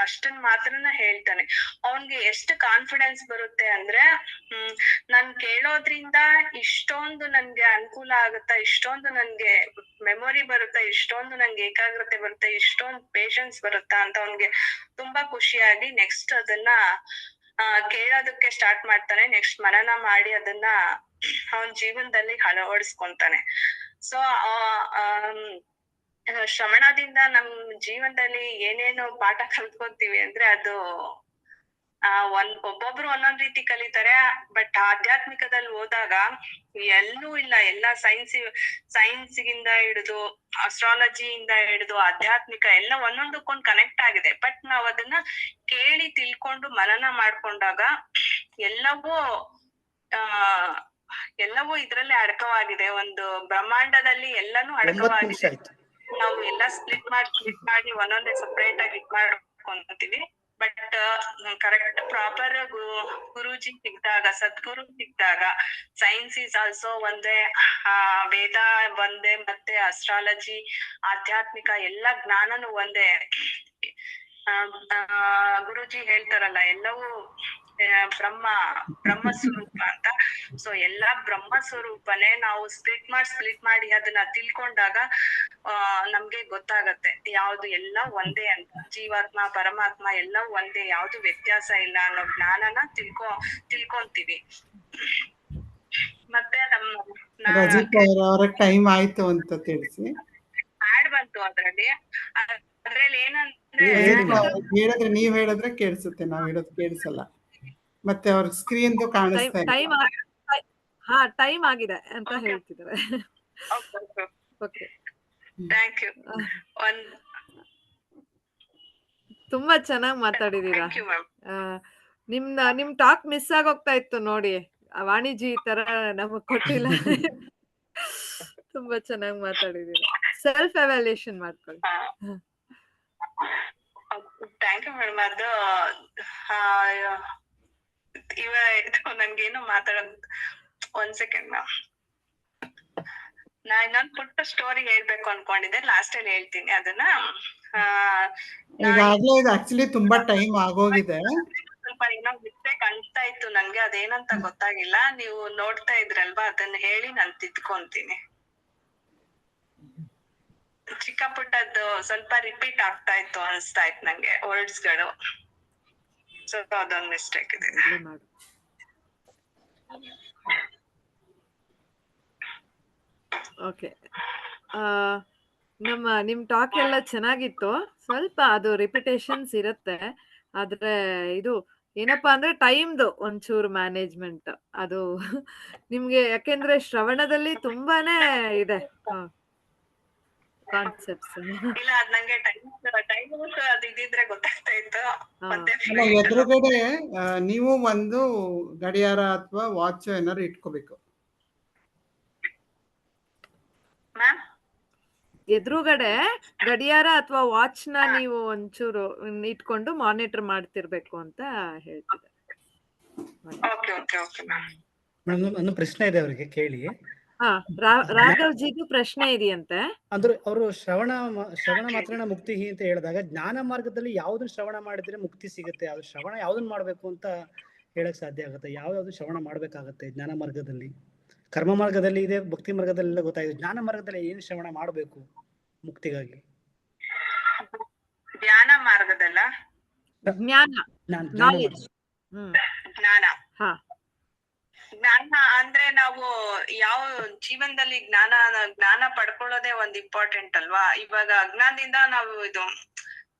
ಅಷ್ಟನ್ ಮಾತ್ರನ ಹೇಳ್ತಾನೆ. ಅವನ್ಗೆ ಎಷ್ಟು ಕಾನ್ಫಿಡೆನ್ಸ್ ಬರುತ್ತೆ ಅಂದ್ರೆ, ನಾನ್ ಕೇಳೋದ್ರಿಂದ ಇಷ್ಟೊಂದು ನನ್ಗೆ ಅನುಕೂಲ ಆಗುತ್ತಾ, ಇಷ್ಟೊಂದು ನನ್ಗೆ ಮೆಮೊರಿ ಬರುತ್ತಾ, ಇಷ್ಟೊಂದು ನನ್ಗೆ ಏಕಾಗ್ರತೆ ಬರುತ್ತೆ, ಇಷ್ಟೊಂದು ಪೇಶನ್ಸ್ ಬರುತ್ತಾ ಅಂತ ಅವನ್ಗೆ ತುಂಬಾ ಖುಷಿಯಾಗಿ ನೆಕ್ಸ್ಟ್ ಅದನ್ನ ಕೇಳೋದಕ್ಕೆ ಸ್ಟಾರ್ಟ್ ಮಾಡ್ತಾನೆ. ನೆಕ್ಸ್ಟ್ ಮನನ ಮಾಡಿ ಅದನ್ನ ಅವನ್ ಜೀವನದಲ್ಲಿ ಅಳವಡಿಸ್ಕೊಂತಾನೆ. ಸೊ ಶ್ರವಣದಿಂದ ನಮ್ ಜೀವನದಲ್ಲಿ ಏನೇನು ಪಾಠ ಕಲ್ತ್ಕೊಂತೀವಿ ಅಂದ್ರೆ, ಅದು ಒಬ್ಬೊಬ್ರು ಒಂದೊಂದ್ ರೀತಿ ಕಲಿತಾರೆ. ಬಟ್ ಆಧ್ಯಾತ್ಮಿಕದಲ್ಲಿ ಹೋದಾಗ ಎಲ್ಲೂ ಇಲ್ಲ, ಎಲ್ಲ ಸೈನ್ಸ್ಗಿಂದ ಹಿಡಿದು ಅಸ್ಟ್ರಾಲಜಿಯಿಂದ ಹಿಡಿದು ಆಧ್ಯಾತ್ಮಿಕ ಎಲ್ಲ ಒಂದೊಂದಕ್ಕೊಂದು ಕನೆಕ್ಟ್ ಆಗಿದೆ. ಬಟ್ ನಾವ್ ಅದನ್ನ ಕೇಳಿ ತಿಳ್ಕೊಂಡು ಮನನ ಮಾಡ್ಕೊಂಡಾಗ ಎಲ್ಲವೂ ಇದ್ರಲ್ಲೇ ಅಡಕವಾಗಿದೆ. ಒಂದು ಬ್ರಹ್ಮಾಂಡದಲ್ಲಿ ಎಲ್ಲಾನು ಅಡಕವಾಗಿದೆ. ನಾವು ಎಲ್ಲ ಸ್ಪ್ಲಿಟ್ ಮಾಡಿ ಒಂದೊಂದೇ ಸಪ್ರೇಟ್ ಆಗಿ ಇದ್ ಮಾಡ್ಕೊಂತೀವಿ. ಬಟ್ ಕರೆಕ್ಟ್ ಪ್ರಾಪರ್ ಗುರೂಜಿ ಸಿಕ್ಕಿದಾಗ, ಸದ್ಗುರು ಸಿಕ್ಕಿದಾಗ, ಸೈನ್ಸ್ ಈಸ್ ಆಲ್ಸೋ ಒಂದೇ, ವೇದ ಒಂದೇ, ಮತ್ತೆ ಅಸ್ಟ್ರಾಲಜಿ, ಆಧ್ಯಾತ್ಮಿಕ ಎಲ್ಲ ಜ್ಞಾನನು ಒಂದೇ. ಗುರೂಜಿ ಹೇಳ್ತಾರಲ್ಲ, ಎಲ್ಲವೂ ಬ್ರಹ್ಮ ಸ್ವರೂಪ ಅಂತ. ಸೊ ಎಲ್ಲಾ ಬ್ರಹ್ಮ ಸ್ವರೂಪನೇ. ನಾವು ಸ್ಪ್ಲಿಟ್ ಮಾಡಿ ಅದನ್ನ ತಿಳ್ಕೊಂಡಾಗ ನಮ್ಗೆ ಗೊತ್ತಾಗತ್ತೆ ಯಾವ್ದು ಎಲ್ಲ ಒಂದೇ ಅಂತ. ಜೀವಾತ್ಮ ಪರಮಾತ್ಮ ಎಲ್ಲ ಒಂದೇ, ಯಾವ್ದು ವ್ಯತ್ಯಾಸ ಇಲ್ಲ ಅನ್ನೋ ಜ್ಞಾನನ ತಿಳ್ಕೊಂತೀವಿ. ಮತ್ತೆ ಅವರ ಟೈಮ್ ಆಯ್ತು ಅಂತ ತಿಳಿಸಿ ಆಡ್ ಬಂತು ಅದ್ರಲ್ಲಿ ಏನಂದ್ರೆ, ಹೇಳಿದ್ರೆ ನೀವ್ ಹೇಳಿದ್ರೆ ಕೇಳಿಸುತ್ತೆ, ನಾವ್ ಹೇಳೋದು ಕೇಳಿಸಲ್ಲ. ಮತ್ತೆ ಅವ್ರ ಸ್ಕ್ರೀನ್ ಕಾಣಿಸ್ತಾ ಇಲ್ಲ. ಟೈಮ್ ಆಗಿದೆ ಅಂತ ಹೇಳ್ತಿದ್ದಾರೆ. Okay, thank you. ತುಂಬಾ ಚೆನ್ನಾಗಿ ಮಾತಾಡಿದೀರಾ. ನಿಮ್ ಟಾಕ್ ಮಿಸ್ ಆಗೋಗ್ತಾ ಇತ್ತು ನೋಡಿ, ವಾಣಿಜಿ ತರ ನಮಗ್ ಕೊಟ್ಟಿಲ್ಲ. ತುಂಬಾ ಚೆನ್ನಾಗಿ ಮಾತಾಡಿದೀರಾ. ಸೆಲ್ಫ್ ಎವ್ಯಾಲ್ಯೂಯೇಷನ್ ಮಾಡ್ಕೊಳ್ಳಿ. Thank you madam. ಅದು ನನ್ಗೇನು ಮಾತಾಡೋದು, ಒಂದ್ ಸೆಕೆಂಡ್ ಮ್ಯಾಮ್. ನಾ ಇನ್ನೊಂದ್ ಪುಟ್ಟ ಸ್ಟೋರಿ ಹೇಳ್ಬೇಕು ಅನ್ಕೊಂಡಿದ್ದೆ, ಲಾಸ್ಟ್ ಅಲ್ಲಿ ಹೇಳ್ತೀನಿ ಅದನ್ನ. ಈಗಾಗ್ಲೇ ಇದು ಆಕ್ಚುಲಿ ತುಂಬಾ ಟೈಮ್ ಆಗೋಗಿದೆ. ಸ್ವಲ್ಪ ಏನೋ ಮಿಸ್ಟೇಕ್ ಅನ್ಸ್ತಾ ಇತ್ತು ನನ್ಗೆ, ಅದೇನಂತ ಗೊತ್ತಾಗಿಲ್ಲ. ನೀವು ನೋಡ್ತಾ ಇದ್ರಲ್ವಾ, ಅದನ್ನ ಹೇಳಿ ನಾನ್ ತಿದ್ಕೊಂತೀನಿ. ಚಿಕ್ಕ ಪುಟ್ಟದ್ದು ಸ್ವಲ್ಪ ರಿಪೀಟ್ ಆಗ್ತಾ ಇತ್ತು ಅನ್ಸ್ತಾ ಇತ್ತು ನಂಗೆ, ವರ್ಡ್ಸ್ ಗಳು. ಸ್ವಲ್ಪ ಅದೊಂದು ಮಿಸ್ಟೇಕ್ ಇದೆ. ಓಕೆ, ನಿಮ್ ಟಾಕ್ ಎಲ್ಲ ಚೆನ್ನಾಗಿತ್ತು. ಸ್ವಲ್ಪ ಅದು ರಿಪಿಟೇಷನ್ಸ್ ಇರುತ್ತೆ, ಆದ್ರೆ ಇದು ಏನಪ್ಪಾ ಅಂದ್ರೆ ಟೈಮ್ದು ಒಂಚೂರು ಮ್ಯಾನೇಜ್ಮೆಂಟ್ ಅದು ನಿಮ್ಗೆ, ಯಾಕೆಂದ್ರೆ ಶ್ರವಣದಲ್ಲಿ ತುಂಬಾನೇ ಇದೆ. ಕಾನ್ಸೆಪ್ಟ್ಸ್. ಇಲ್ಲ ಅದ್ ನಂಗೆ ಟೈಮಿಂಗ್ಸ್ ಅದು ಇದಿದ್ರೆ ಗೊತ್ತಾಗ್ತಾ ಇತ್ತು. ಒಂದೇ ಅಲ್ಲ, ಎದುರುಗಡೆ ನೀವು ಒಂದು ಗಡಿಯಾರ ಅಥವಾ ವಾಚ್ ಏನಾದ್ರು ಇಟ್ಕೋಬೇಕು. ಮ್ಯಾಮ್ ಎದುರುಗಡೆ ಗಡಿಯಾರ ಅಥವಾ ವಾಚ್ ನ ನೀವು ಒಂಚೂರು ಇಟ್ಕೊಂಡು ಮಾನಿಟರ್ ಮಾಡ್ತಿರ್ಬೇಕು ಅಂತ ಹೇಳ್ತಿದ್ದಾರೆ. Okay okay okay ma'am. Madam ಒಂದು ಪ್ರಶ್ನೆ ಇದೆ ಅವರಿಗೆ, ಕೇಳಿ. ಹಾ, ರಾಘವ್ ಜಿಗೂ ಪ್ರಶ್ನೆ ಇದೆಯಂತೆ. ಅಂದ್ರೆ ಅವರು ಶ್ರವಣ ಮಾತ್ರನ ಮುಕ್ತಿ ಅಂತ ಹೇಳಿದಾಗ ಜ್ಞಾನ ಮಾರ್ಗದಲ್ಲಿ ಯಾವ್ದನ್ನ ಶ್ರವಣ ಮಾಡಿದ್ರೆ ಮುಕ್ತಿ ಸಿಗುತ್ತೆ, ಅದು ಶ್ರವಣ ಯಾವ್ದನ್ನ ಮಾಡ್ಬೇಕು ಅಂತ ಹೇಳಕ್ ಸಾಧ್ಯ ಆಗುತ್ತೆ? ಯಾವ್ದು ಶ್ರವಣ ಮಾಡ್ಬೇಕಾಗತ್ತೆ ಜ್ಞಾನ ಮಾರ್ಗದಲ್ಲಿ? ಕರ್ಮ ಮಾರ್ಗದಲ್ಲಿ ಇದೆ, ಭಕ್ತಿ ಮಾರ್ಗದಲ್ಲೆಲ್ಲ ಗೊತ್ತಾಗಿದೆ. ಜ್ಞಾನ ಮಾರ್ಗದಲ್ಲಿ ಏನು ಶ್ರವಣ ಮಾಡಬೇಕು ಮುಕ್ತಿಗಾಗಿ? ಧ್ಯಾನ ಮಾರ್ಗದಲ್ಲ, ಜ್ಞಾನ, ನಾಲೆಡ್ಜ್. ಜ್ಞಾನ. ಹಾ, ಜ್ಞಾನ ಅಂದ್ರೆ ನಾವು ಯಾವ ಜೀವನದಲ್ಲಿ ಜ್ಞಾನ ಪಡ್ಕೊಳ್ಳೋದೇ ಒಂದ್ ಇಂಪಾರ್ಟೆಂಟ್ ಅಲ್ವಾ? ಇವಾಗ ಅಜ್ಞಾನದಿಂದ ನಾವು ಇದು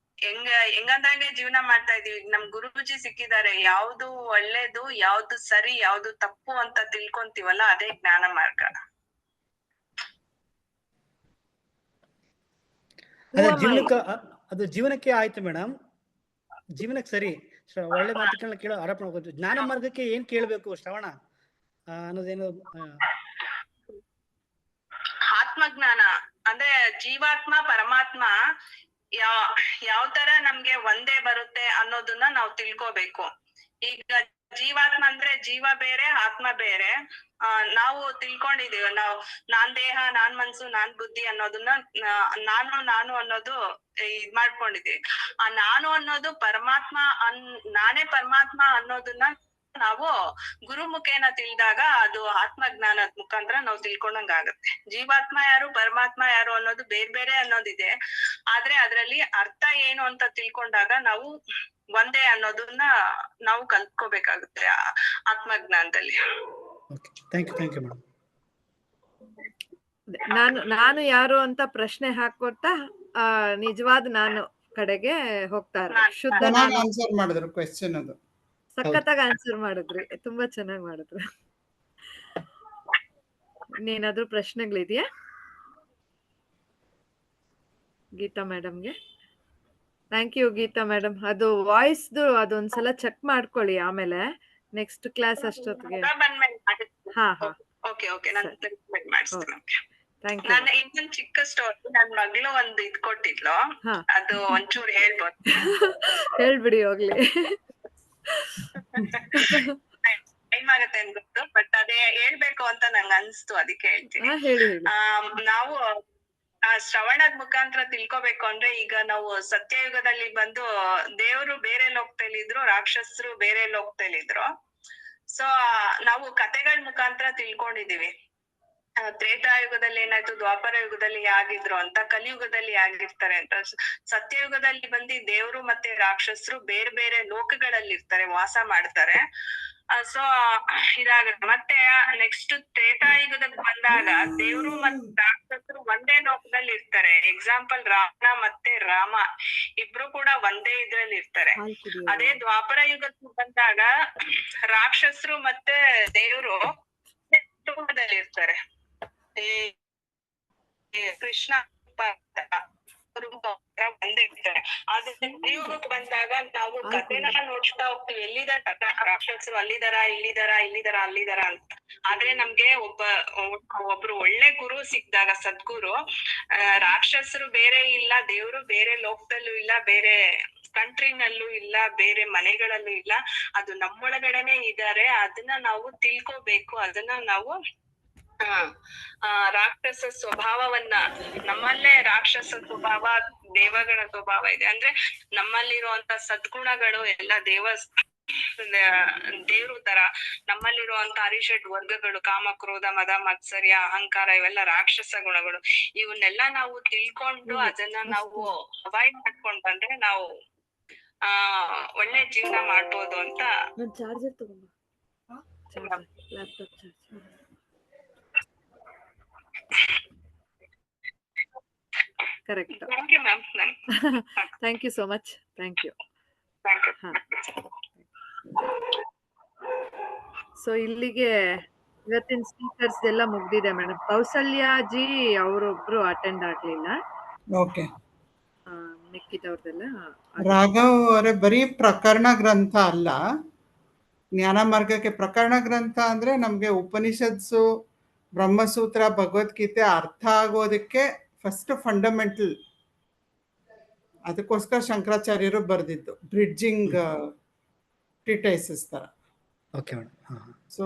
ಹೆಂಗಂದಂಗೆ ಜೀವನ ಮಾಡ್ತಾ ಇದೀವಿ. ನಮ್ ಗುರುಜಿ ಸಿಕ್ಕಿದ್ದಾರೆ, ಯಾವ್ದು ಒಳ್ಳೇದು, ಯಾವ್ದು ಸರಿ, ಯಾವ್ದು ತಪ್ಪು ಅಂತ ತಿಳ್ಕೊಂತೀವಲ್ಲ, ಅದೇ ಜ್ಞಾನ ಮಾರ್ಗ. ಅದು ಜೀವನಕ್ಕೆ ಆಯ್ತು ಮೇಡಮ್, ಜೀವನಕ್ಕೆ ಸರಿ. ಒಳ್ಳೆ ಮಾತುಗಳನ್ನ ಕೇಳೋ ಆರೋಪ ಮಾಡ್ಬೋದು. ಜ್ಞಾನ ಮಾರ್ಗಕ್ಕೆ ಏನ್ ಕೇಳ್ಬೇಕು ಶ್ರವಣ ಅನ್ನೋದೇನು? ಆತ್ಮಜ್ಞಾನ ಅಂದ್ರೆ ಜೀವಾತ್ಮ ಪರಮಾತ್ಮ ಯಾವ ತರ ನಮ್ಗೆ ಒಂದೇ ಬರುತ್ತೆ ಅನ್ನೋದನ್ನ ನಾವು ತಿಳ್ಕೋಬೇಕು. ಈಗ ಜೀವಾತ್ಮ ಅಂದ್ರೆ ಜೀವ ಬೇರೆ, ಆತ್ಮ ಬೇರೆ. ನಾವು ತಿಳ್ಕೊಂಡಿದೀವಿ, ನಾನ್ ದೇಹ, ನಾನ್ ಮನ್ಸು, ನಾನ್ ಬುದ್ಧಿ ಅನ್ನೋದನ್ನ ನಾನು ಅನ್ನೋದು ಇದ್ ಮಾಡ್ಕೊಂಡಿದೀವಿ. ಆ ನಾನು ಅನ್ನೋದು ಪರಮಾತ್ಮ ನಾನೇ ಪರಮಾತ್ಮ ಅನ್ನೋದನ್ನ ನಾವು ಗುರುಮುಖೇನ ತಿಳಿದಾಗ ಅದು ಆತ್ಮಜ್ಞಾನದ ಮುಖಾಂತರ ನಾವು ತಿಳ್ಕೊಂಡಂಗ ಆಗತ್ತೆ. ಜೀವಾತ್ಮ ಯಾರು, ಪರಮಾತ್ಮ ಯಾರು ಅನ್ನೋದು ಬೇರೆ ಬೇರೆ ಅನ್ನೋದಿದೆ. ಆದ್ರೆ ಅದ್ರಲ್ಲಿ ಅರ್ಥ ಏನು ಅಂತ ತಿಳ್ಕೊಂಡಾಗ ನಾವು ಒಂದೇ ಅನ್ನೋದನ್ನ ನಾವು ಕಲ್ತ್ಕೋಬೇಕಾಗುತ್ತೆ ಆತ್ಮಜ್ಞಾನದಲ್ಲಿ. ನಾನು ಯಾರು ಅಂತ ಪ್ರಶ್ನೆ ಹಾಕೋತಾ ನಿಜವಾದ ನಾನು ಕಡೆಗೆ ಹೋಗ್ತಾರೆ. ಶುದ್ಧ ಆನ್ಸರ್ ಮಾಡಿದ್ರು ಕ್ವೆಶ್ಚನ್. ಅದು ಸಖತ್ತಾಗಿ ಆನ್ಸರ್ ಮಾಡಿದ್ರಿ, ತುಂಬಾ ಚೆನ್ನಾಗಿ ಮಾಡಿದ್ರು. ಇನ್ನೇನಾದ್ರೂ ಪ್ರಶ್ನೆಗಳಿದೆಯಾ ಗೀತಾ ಮೇಡಮ್ಗೆ? Thank you Geeta madam. ಅದು ವಾಯ್ಸ್ದು ಅದೊಂದ್ಸಲ ಚೆಕ್ ಮಾಡ್ಕೊಳ್ಳಿ, ಆಮೇಲೆ ನೆಕ್ಸ್ಟ್ ಕ್ಲಾಸ್ ಅಷ್ಟೊತ್ತಿಗೆ. ಹಾ ಹಾ, ಓಕೆ ಓಕೆ, ನಾನು ಥ್ಯಾಂಕ್ ಯು. ನಾನು ಇನ್ನೊಂದು ಚಿಕ್ಕ ಸ್ಟೋರಿ, ನನ್ ಮಗಳು ಒಂದು ಇದ್ ಕೊಟ್ಟಿದ್ಲು, ಅದು ಒಂಚೂರು ಹೇಳ್ಬೋದು? ಹೇಳ್ಬಿಡಿ ಹೋಗ್ಲಿ. ಟೈಮ್ ಆಗತ್ತೆ ಅಂತ ಗೊತ್ತು, ಬಟ್ ಅದೇ ಹೇಳ್ಬೇಕು ಅಂತ ನಂಗೆ ಅನ್ಸ್ತು, ಅದಕ್ಕೆ ಹೇಳ್ತೀನಿ. ನಾವು ಶ್ರವಣದ ಮುಖಾಂತರ ತಿಳ್ಕೊಬೇಕು ಅಂದ್ರೆ, ಈಗ ನಾವು ಸತ್ಯಯುಗದಲ್ಲಿ ಬಂದು ದೇವರು ಬೇರೆ ಲೋಕದಲ್ಲಿದ್ರು, ರಾಕ್ಷಸರು ಬೇರೆ ಲೋಕದಲ್ಲಿದ್ರು. ಸೊ ನಾವು ಕಥೆಗಳ ಮುಖಾಂತರ ತಿಳ್ಕೊಂಡಿದೀವಿ. ತ್ರೇತಾಯುಗದಲ್ಲಿ ಏನಾಯ್ತು, ದ್ವಾಪರ ಯುಗದಲ್ಲಿ ಆಗಿದ್ರು ಅಂತ, ಕಲಿಯುಗದಲ್ಲಿ ಆಗಿರ್ತಾರೆ ಅಂತ. ಸತ್ಯಯುಗದಲ್ಲಿ ಬಂದು ದೇವ್ರು ಮತ್ತೆ ರಾಕ್ಷಸರು ಬೇರೆ ಬೇರೆ ಲೋಕಗಳಲ್ಲಿ ಇರ್ತಾರೆ, ವಾಸ ಮಾಡ್ತಾರೆ. ಸೊ ಇದಾಗುತ್ತೆ. ಮತ್ತೆ ನೆಕ್ಸ್ಟ್ ತ್ರೇತಾಯುಗದಲ್ಲಿ ಬಂದಾಗ ದೇವ್ರು ಮತ್ತೆ ರಾಕ್ಷಸರು ಒಂದೇ ಲೋಕದಲ್ಲಿ ಇರ್ತಾರೆ. ಎಕ್ಸಾಂಪಲ್ ರಾವಣ ಮತ್ತೆ ರಾಮ ಇಬ್ರು ಕೂಡ ಒಂದೇ ಇದ್ರಲ್ಲಿ ಇರ್ತಾರೆ. ಅದೇ ದ್ವಾಪರ ಯುಗದಲ್ಲಿ ಬಂದಾಗ ರಾಕ್ಷಸರು ಮತ್ತೆ ದೇವ್ರು ಲೋಕದಲ್ಲಿ ಇರ್ತಾರೆ. ಕೃಷ್ಣ ಒಂದೇ ಇರ್ತಾರೆ. ಆದ್ರೆ ಕಲಿಯುಗಕ್ಕೆ ಬಂದಾಗ ನಾವು ಕಥೆನ ನೋಡ್ತಾ ಹೋಗ್ತೀವಿ, ಎಲ್ಲಿದಾರ ರಾಕ್ಷಸರು, ಅಲ್ಲಿದಾರ, ಇಲ್ಲಿದಾರ ಅಂತ. ಆದ್ರೆ ನಮ್ಗೆ ಒಬ್ರು ಒಳ್ಳೆ ಗುರು ಸಿಕ್ಕಿದಾಗ, ಸದ್ಗುರು, ರಾಕ್ಷಸರು ಬೇರೆ ಇಲ್ಲ, ದೇವ್ರು ಬೇರೆ ಲೋಕದಲ್ಲೂ ಇಲ್ಲ, ಬೇರೆ ಕಂಟ್ರಿನಲ್ಲೂ ಇಲ್ಲ, ಬೇರೆ ಮನೆಗಳಲ್ಲೂ ಇಲ್ಲ, ಅದು ನಮ್ಮೊಳಗಡೆನೆ ಇದ್ದಾರೆ. ಅದನ್ನ ನಾವು ತಿಳ್ಕೋಬೇಕು. ಅದನ್ನ ನಾವು ರಾಕ್ಷಸ ಸ್ವಭಾವವನ್ನ, ನಮ್ಮಲ್ಲೇ ರಾಕ್ಷಸ ಸ್ವಭಾವ, ದೇವಗಳ ಸ್ವಭಾವ ಇದೆ. ಅಂದ್ರೆ ನಮ್ಮಲ್ಲಿರುವಂತ ಸದ್ಗುಣಗಳು ಎಲ್ಲ ದೇವ್ರು ತರ ನಮ್ಮಲ್ಲಿರುವಂತ ಅರಿಷಡ್ ವರ್ಗಗಳು, ಕಾಮ, ಕ್ರೋಧ, ಮದ, ಮತ್ಸರ್ಯ, ಅಹಂಕಾರ, ಇವೆಲ್ಲ ರಾಕ್ಷಸ ಗುಣಗಳು. ಇವನ್ನೆಲ್ಲ ನಾವು ತಿಳ್ಕೊಂಡು ಅದನ್ನ ನಾವು ಅವಾಯ್ಡ್ ಮಾಡ್ಕೊಂಡ್ ಬಂದ್ರೆ ನಾವು ಒಳ್ಳೆ ಜೀವನ ಮಾಡ್ಬೋದು ಅಂತ. ಚಾರ್ಜರ್ ತಗೊಂಬ, laptop charge. Correct. Thank you so much. Thank you. So ಇಲ್ಲಿಗೆ ಇವತ್ತಿನ ಸ್ಪೀಕರ್ಸ್ ಎಲ್ಲ ಮುಗ್ದಿದೆ ಮೇಡಮ್. ಕೌಸಲ್ಯಾಜಿ ಅವರೊಬ್ರು ಅಟೆಂಡ್ ಆಗ್ಲಿಲ್ಲ. ಓಕೆ. ಮಿಕ್ಕಿದವ್ರದೆಲ್ಲ ರಾಘವ್ ಅವರೇ ಬರೀ ಪ್ರಕರಣ ಗ್ರಂಥ ಅಲ್ಲ, ಜ್ಞಾನ ಮಾರ್ಗಕ್ಕೆ ಪ್ರಕರಣ ಗ್ರಂಥ ಅಂದ್ರೆ ನಮ್ಗೆ ಉಪನಿಷತ್ಸು, ಬ್ರಹ್ಮಸೂತ್ರ, ಭಗವದ್ಗೀತೆ ಅರ್ಥ ಆಗೋದಕ್ಕೆ ಫಸ್ಟ್ ಫಂಡಮೆಂಟಲ್. ಅದಕ್ಕೋಸ್ಕರ ಶಂಕರಾಚಾರ್ಯರು ಬರೆದಿದ್ದು ಬ್ರಿಡ್ಜಿಂಗ್ ಟ್ರಿಟೈಸಸ್ ತರ. Okay madam. ಸೊ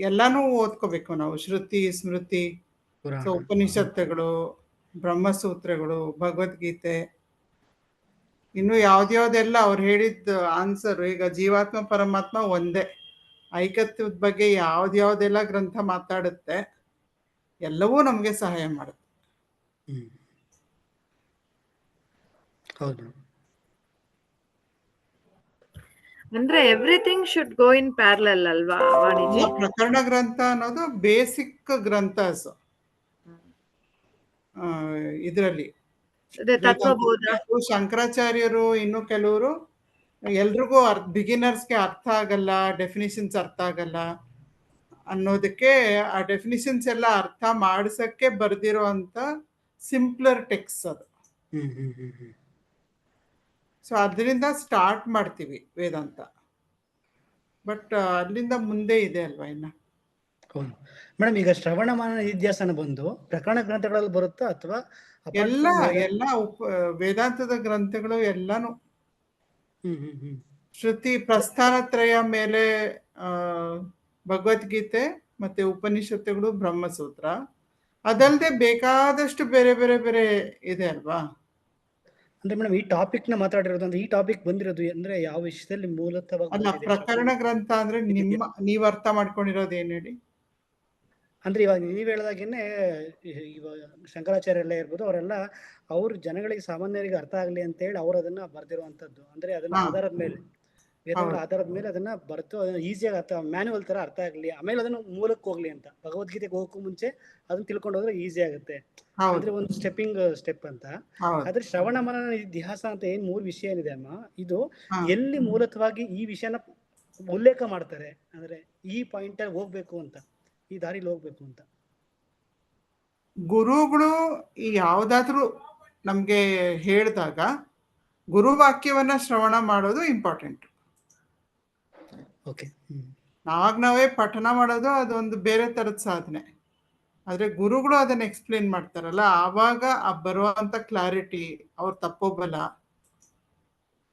ಎಲ್ಲಾನು ಓದ್ಕೋಬೇಕು ನಾವು, ಶ್ರುತಿ ಸ್ಮೃತಿ, ಸೊ ಉಪನಿಷತ್ತುಗಳು, ಬ್ರಹ್ಮಸೂತ್ರಗಳು, ಭಗವದ್ಗೀತೆ, ಇನ್ನು ಯಾವ್ದ್ಯಾವ್ದೆಲ್ಲ ಅವ್ರು ಹೇಳಿದ ಆನ್ಸರ್. ಈಗ ಜೀವಾತ್ಮ ಪರಮಾತ್ಮ ಒಂದೇ, ಐಕತ್ವದ ಬಗ್ಗೆ ಯಾವ್ದ್ಯಾವ್ದೆಲ್ಲ ಗ್ರಂಥ ಮಾತಾಡುತ್ತೆ ಎಲ್ಲವೂ ನಮಗೆ ಸಹಾಯ ಮಾಡುತ್ತೆ. ಹೌದು. ಅಂದ್ರೆ everything should go in parallel ಅಲ್ವಾ ವಾಣಿಜ್ಯ? ಪ್ರಕರಣ ಗ್ರಂಥ ಅನ್ನೋದು ಬೇಸಿಕ್ ಗ್ರಂಥಸ್ ಇದರಲ್ಲಿ. ಶಂಕರಾಚಾರ್ಯರು ಇನ್ನು ಕೆಲವರು ಎಲ್ರಿಗೂ ಬಿಗಿನರ್ಸ್ಗೆ ಅರ್ಥ ಆಗಲ್ಲ, ಡೆಫಿನಿಷನ್ಸ್ ಅರ್ಥ ಆಗಲ್ಲ ಅನ್ನೋದಕ್ಕೆ ಆ ಡೆಫಿನಿಷನ್ಸ್ ಎಲ್ಲ ಅರ್ಥ ಮಾಡಿಸಕ್ಕೆ ಬರ್ದಿರೋ ಅಂತ ಸಿಂಪ್ಲರ್ ಟೆಕ್ಸ್ಟ್ ಅದು. ಸೊ ಅದರಿಂದ ಸ್ಟಾರ್ಟ್ ಮಾಡ್ತೀವಿ ವೇದಾಂತ, ಬಟ್ ಅಲ್ಲಿಂದ ಮುಂದೆ ಇದೆ ಅಲ್ವಾ ಇನ್ನ. ಹೌದು ಮೇಡಮ್. ಈಗ ಶ್ರವಣಮಾನ ನಿಧ್ಯಾಸನ ಬಂದು ಪ್ರಕರಣ ಗ್ರಂಥಗಳಲ್ಲಿ ಬರುತ್ತಾ ಅಥವಾ ಎಲ್ಲ ವೇದಾಂತದ ಗ್ರಂಥಗಳು ಎಲ್ಲಾನು ಶ್ರುತಿ ಪ್ರಸ್ಥಾನತ್ರಯ ಮೇಲೆ ಭಗವದ್ಗೀತೆ ಮತ್ತೆ ಉಪನಿಷತ್ತುಗಳು, ಬ್ರಹ್ಮಸೂತ್ರ, ಅದಲ್ಲದೆ ಬೇಕಾದಷ್ಟು ಬೇರೆ ಬೇರೆ ಬೇರೆ ಇದೆ ಅಲ್ವಾ. ಅಂದ್ರೆ ಮೇಡಮ್ ಈ ಟಾಪಿಕ್ ನ ಮಾತಾಡಿರೋದು ಅಂದ್ರೆ ಈ ಟಾಪಿಕ್ ಬಂದಿರೋದು ಅಂದ್ರೆ ಯಾವ ವಿಷಯದಲ್ಲಿ ಮೂಲತಃವಾಗಿ ಅಲ್ಲ, ಪ್ರಕರಣ ಗ್ರಂಥ ಅಂದ್ರೆ ನೀವ್ ಅರ್ಥ ಮಾಡ್ಕೊಂಡಿರೋದು ಏನ್ ಹೇಳಿ? ಅಂದ್ರೆ ಇವಾಗ ನೀವ್ ಹೇಳಿದಾಗೇನೆ ಇವಾಗ ಶಂಕರಾಚಾರ್ಯ ಎಲ್ಲ ಇರ್ಬೋದು, ಅವರೆಲ್ಲ ಅವ್ರ ಜನಗಳಿಗೆ ಸಾಮಾನ್ಯರಿಗೆ ಅರ್ಥ ಆಗ್ಲಿ ಅಂತ ಹೇಳಿ ಅವ್ರು ಅದನ್ನ ಬರ್ದಿರುವಂತದ್ದು. ಅಂದ್ರೆ ಅದನ್ನ ಆಧಾರದ ಮೇಲೆ, ವೇದಗಳ ಆಧಾರದ ಮೇಲೆ ಅದನ್ನ ಬರ್ತು ಈಸಿಯಾಗಿ ಅರ್ಥ, ಮ್ಯಾನ್ಯುವಲ್ ತರ ಅರ್ಥ ಆಗ್ಲಿ, ಆಮೇಲೆ ಅದನ್ನ ಮೂಲಕ್ಕೆ ಹೋಗ್ಲಿ ಅಂತ. ಭಗವದ್ಗೀತೆಗೆ ಹೋಗಕ್ಕೂ ಮುಂಚೆ ಅದನ್ನ ತಿಳ್ಕೊಂಡು ಹೋದ್ರೆ ಈಸಿ ಆಗುತ್ತೆ ಅಂದ್ರೆ ಒಂದು ಸ್ಟೆಪ್ ಅಂತ. ಆದ್ರೆ ಶ್ರವಣ ಮನನ ಇತಿಹಾಸ ಅಂತ ಏನ್ 3 ವಿಷಯ ಏನಿದೆ ಅಮ್ಮ, ಇದು ಎಲ್ಲಿ ಮೂಲತವಾಗಿ ಈ ವಿಷಯನ ಉಲ್ಲೇಖ ಮಾಡ್ತಾರೆ ಅಂದ್ರೆ ಈ ಪಾಯಿಂಟ್ ಅಲ್ಲಿ ಹೋಗ್ಬೇಕು ಅಂತ, ಈ ದಾರಿಲಿ ಹೋಗ್ಬೇಕು ಅಂತ? ಗುರುಗಳು ಯಾವ್ದಾದ್ರು ನಮ್ಗೆ ಹೇಳಿದಾಗ ಗುರುವಾಕ್ಯವನ್ನ ಶ್ರವಣ ಮಾಡೋದು ಇಂಪಾರ್ಟೆಂಟ್. ನಾವೇ ಪಠನ ಮಾಡೋದು ಅದೊಂದು ಬೇರೆ ತರದ ಸಾಧನೆ. ಆದ್ರೆ ಗುರುಗಳು ಅದನ್ನ ಎಕ್ಸ್ಪ್ಲೇನ್ ಮಾಡ್ತಾರಲ್ಲ, ಆವಾಗ ಬರುವಂತ ಕ್ಲಾರಿಟಿ, ಅವ್ರ ತಪ್ಪೋಬಲ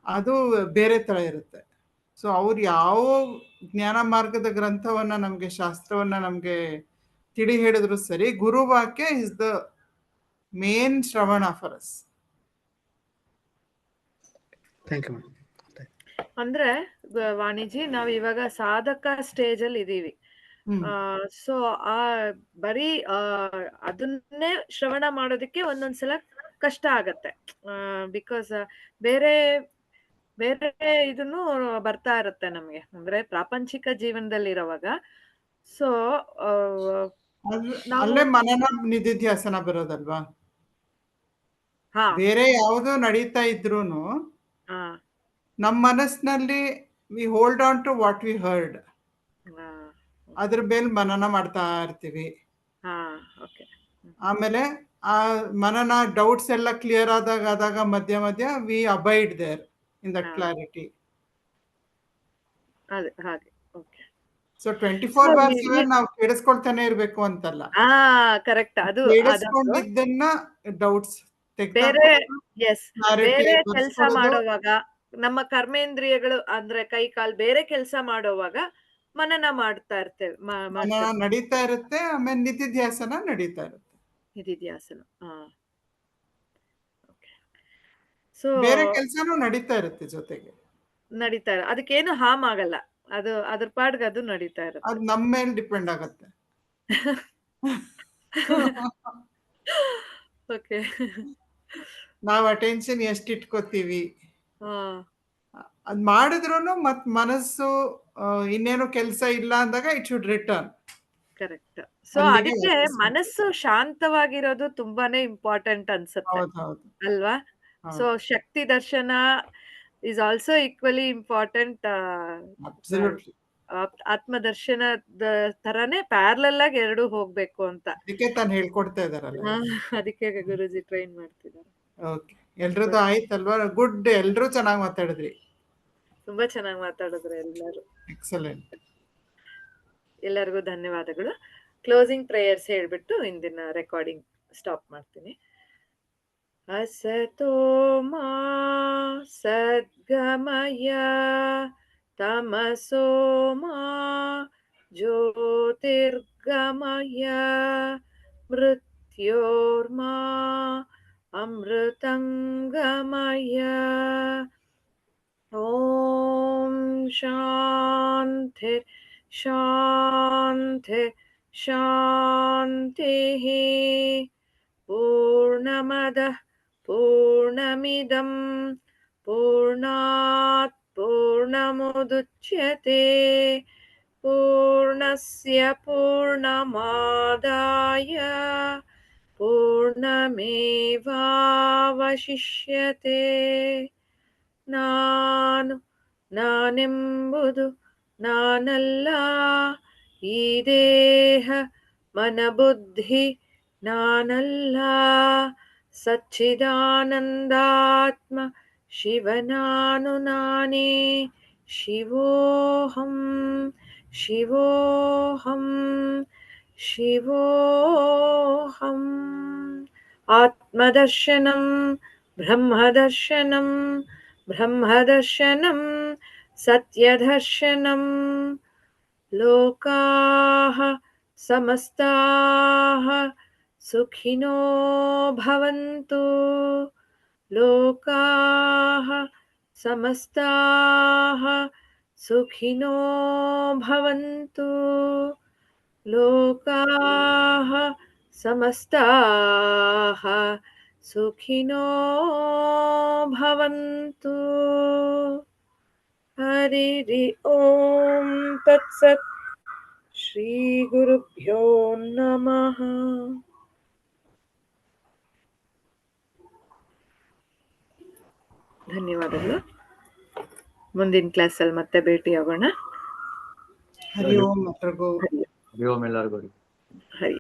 ಅದು ಬೇರೆ ತರ ಇರುತ್ತೆ. ಸೊ ಅವ್ರು ಯಾವ ಜ್ಞಾನ ಮಾರ್ಗದ ಗ್ರಂಥವನ್ನ ನಮ್ಗೆ, ಶಾಸ್ತ್ರವನ್ನ ನಮ್ಗೆ ತಿಳಿ ಹೇಳಿದ್ರು ಸರಿ, ಗುರುವಾಕ್ಯ ಇಸ್ ದ ಮೇನ್ ಶ್ರವಣ ಫಾರ್ ಅಸ್. ಅಂದ್ರೆ ವಾಣಿಜಿ ನಾವ್ ಇವಾಗ ಸಾಧಕ ಸ್ಟೇಜ್ ಅಲ್ಲಿ ಇದೀವಿ. ಸೊ ಬರೀ ಅದನ್ನೇ ಶ್ರವಣ ಮಾಡೋದಕ್ಕೆ ಒಂದೊಂದ್ಸಲ ಕಷ್ಟ ಆಗತ್ತೆ. ಬಿಕಾಸ್ ಬೇರೆ ಬೇರೆ ಇದನ್ನು ಬರ್ತಾ ಇರುತ್ತೆ ನಮ್ಗೆ, ಅಂದ್ರೆ ಪ್ರಾಪಂಚಿಕ ಜೀವನದಲ್ಲಿ ಇರೋವಾಗ. ಸೊ ಅಲ್ಲೇ ಮನನ ನಿಧಿಧ್ಯಾಸನ ಬರೋದಲ್ವಾ. ಬೇರೆ ಯಾವ್ದು ನಡೀತಾ ಇದ್ರೂನು ನಮ್ಮ ಮನಸ್ಸಿನಲ್ಲಿ we hold on to what we heard, ಅದ್ರ ಮೇಲೆ ಮನನ ಮಾಡ್ತಾ ಇರ್ತೀವಿ. ಆಮೇಲೆ ಆ ಮನನ ಡೌಟ್ಸ್ ಎಲ್ಲ ಕ್ಲಿಯರ್ ಆದಾಗ ಮಧ್ಯ ಮಧ್ಯ we abide there in that clarity. So 24/7 ನಾವು ಕೇಳಿಸ್ಕೊಳ್ತಾನೆ ಇರ್ಬೇಕು ಅಂತಲ್ಲ, ಕೇಳಿಸ್ಕೊಂಡಿದ್ದನ್ನ ಡೌಟ್ಸ್ ಬೇರೆ ಕೆಲಸ ಮಾಡುವಾಗ, ನಮ್ಮ ಕರ್ಮೇಂದ್ರಿಯಗಳು ಅಂದ್ರೆ ಕೈ ಕಾಲ್ ಬೇರೆ ಕೆಲಸ ಮಾಡುವಾಗ ಮನನ ಮಾಡ್ತಾ ಇರ್ತೇವೆ, ನಡೀತಾ ಇರುತ್ತೆ. ಆಮೇಲೆ ನಿಧಿಧ್ಯಾಸನ ನಡೀತಾ ಇರುತ್ತೆ. ನಿಧಿಧ್ಯಾಸನ ಬೇರೆ ಕೆಲಸನೂ ನಡೀತಾ ಇರುತ್ತೆ ಜೊತೆಗೆ, ನಡೀತಾ ಇರ, ಅದಕ್ಕೇನು ಹಾರ್ಮ್ ಆಗಲ್ಲ, ಅದು ಅದ್ರ ಪಾಡ್ಗೆ ಅದು ನಡೀತಾ ಇರುತ್ತೆ. ಅದು ನಮ್ಮ ಮೇಲೆ ಡಿಪೆಂಡ್ ಆಗತ್ತೆ. ಓಕೆ, ನಾವ್ ಅಟೆನ್ಷನ್ ಎಷ್ಟು ಇಟ್ಕೋತೀವಿ, ಅದ್ ಮಾಡಿದ್ರು ಮತ್ ಮನಸ್ಸು ಇನ್ನೇನು ಕೆಲಸ ಇಲ್ಲ ಅಂದಾಗ it should return. Correct. So ಅದಕ್ಕೆ ಮನಸ್ಸು ಶಾಂತವಾಗಿರೋದು ತುಂಬಾನೇ ಇಂಪಾರ್ಟೆಂಟ್ ಅನ್ಸುತ್ತೆ ಅಲ್ವಾ? ಸೊ ಶಕ್ತಿ ದರ್ಶನ is also equally important. ಆತ್ಮದರ್ಶನದ ತರಾನೇ ಪ್ಯಾರಲಲ್ ಆಗಿ ಎರಡು ಹೋಗ್ಬೇಕು ಅಂತ. ಅದಕ್ಕೆ ತಾನು ಹೇಳ್ಕೊಡ್ತಾ ಇದಾರಲ್ಲ. ಅದಕ್ಕೆ ಗುರುಜಿ ಟ್ರೈನ್ ಮಾಡ್ತಿದ್ದಾರೆ. ಓಕೆ, ಎಲ್ರದ್ದು ಆಯ್ತಲ್ವಾ? ಗುಡ್, ಎಲ್ರೂ ಚೆನ್ನಾಗಿ ಮಾತಾಡಿದ್ರಿ. ತುಂಬಾ ಚೆನ್ನಾಗಿ ಮಾತಾಡಿದ್ರು ಎಲ್ಲರೂ. ಎಕ್ಸಲೆಂಟ್. ಎಲ್ಲರಿಗೂ ಧನ್ಯವಾದಗಳು. ಕ್ಲೋಸಿಂಗ್ ಪ್ರೇಯರ್ಸ್ ಹೇಳ್ಬಿಟ್ಟು ಇಂದಿನ ರೆಕಾರ್ಡಿಂಗ್ ಸ್ಟಾಪ್ ಮಾಡ್ತೀನಿ. ಅಸತೋ ಮಾ ಸದ್ಗಮಯ ತಮಸೋ ಮಾ ಜ್ಯೋತಿರ್ಗಮಯ ಮೃತ್ಯೋರ್ಮಾ ಅಮೃತಂಗಮಯ. ಓಂ ಶಾಂತಿ ಶಾಂತಿ ಶಾಂತಿಃ. ಪೂರ್ಣಮದಃ ಪೂರ್ಣಮಿದಂ ಪೂರ್ಣಾತ್ ಪೂರ್ಣಮುದಚ್ಯತೆ ಪೂರ್ಣಸ್ಯ ಪೂರ್ಣಮಾದಾಯ ಪೂರ್ಣಮೇವಾವಶಿಷ್ಯತೆ. ನಾನೆಂಬುದು ನಾನಲ್ಲ, ಈ ದೇಹ ಮನಬುದ್ಧಿ ನಾನಲ್ಲ, ಸಚ್ಚಿದಾನಂದಾತ್ಮ ಶಿವನಾನು ನಾನೇ. ಶಿವೋಹಂ ಶಿವೋಹಂ ಶಿವೋಹಂ. ಆತ್ಮದರ್ಶನಂ ಬ್ರಹ್ಮದರ್ಶನಂ ಬ್ರಹ್ಮದರ್ಶನಂ ಸತ್ಯದರ್ಶನಂ. ಲೋಕಾಃ ಸಮಸ್ತಾಃ ಸುಖಿನೋ ಭವಂತು. ಲೋಕಾಃ ಸಮಸ್ತಾಃ ಸುಖಿನೋ ಭವಂತು. ಲೋಕಾಃ ಸಮಸ್ತಾಃ ಸುಖಿನೋ ಭವಂತು. ಹರಿ ಓಂ ತತ್ಸತ್. ಶ್ರೀ ಗುರುಭ್ಯೋ ನಮಃ. ಧನ್ಯವಾದಗಳು. ಮುಂದಿನ ಕ್ಲಾಸಲ್ಲಿ ಮತ್ತೆ ಭೇಟಿಯಾಗೋಣ. ಹರಿ ಓಂ ಎಲ್ರಿಗೂ. ಹರಿ ಓಂ ಎಲ್ಲರಿಗೂ. ಹರಿ.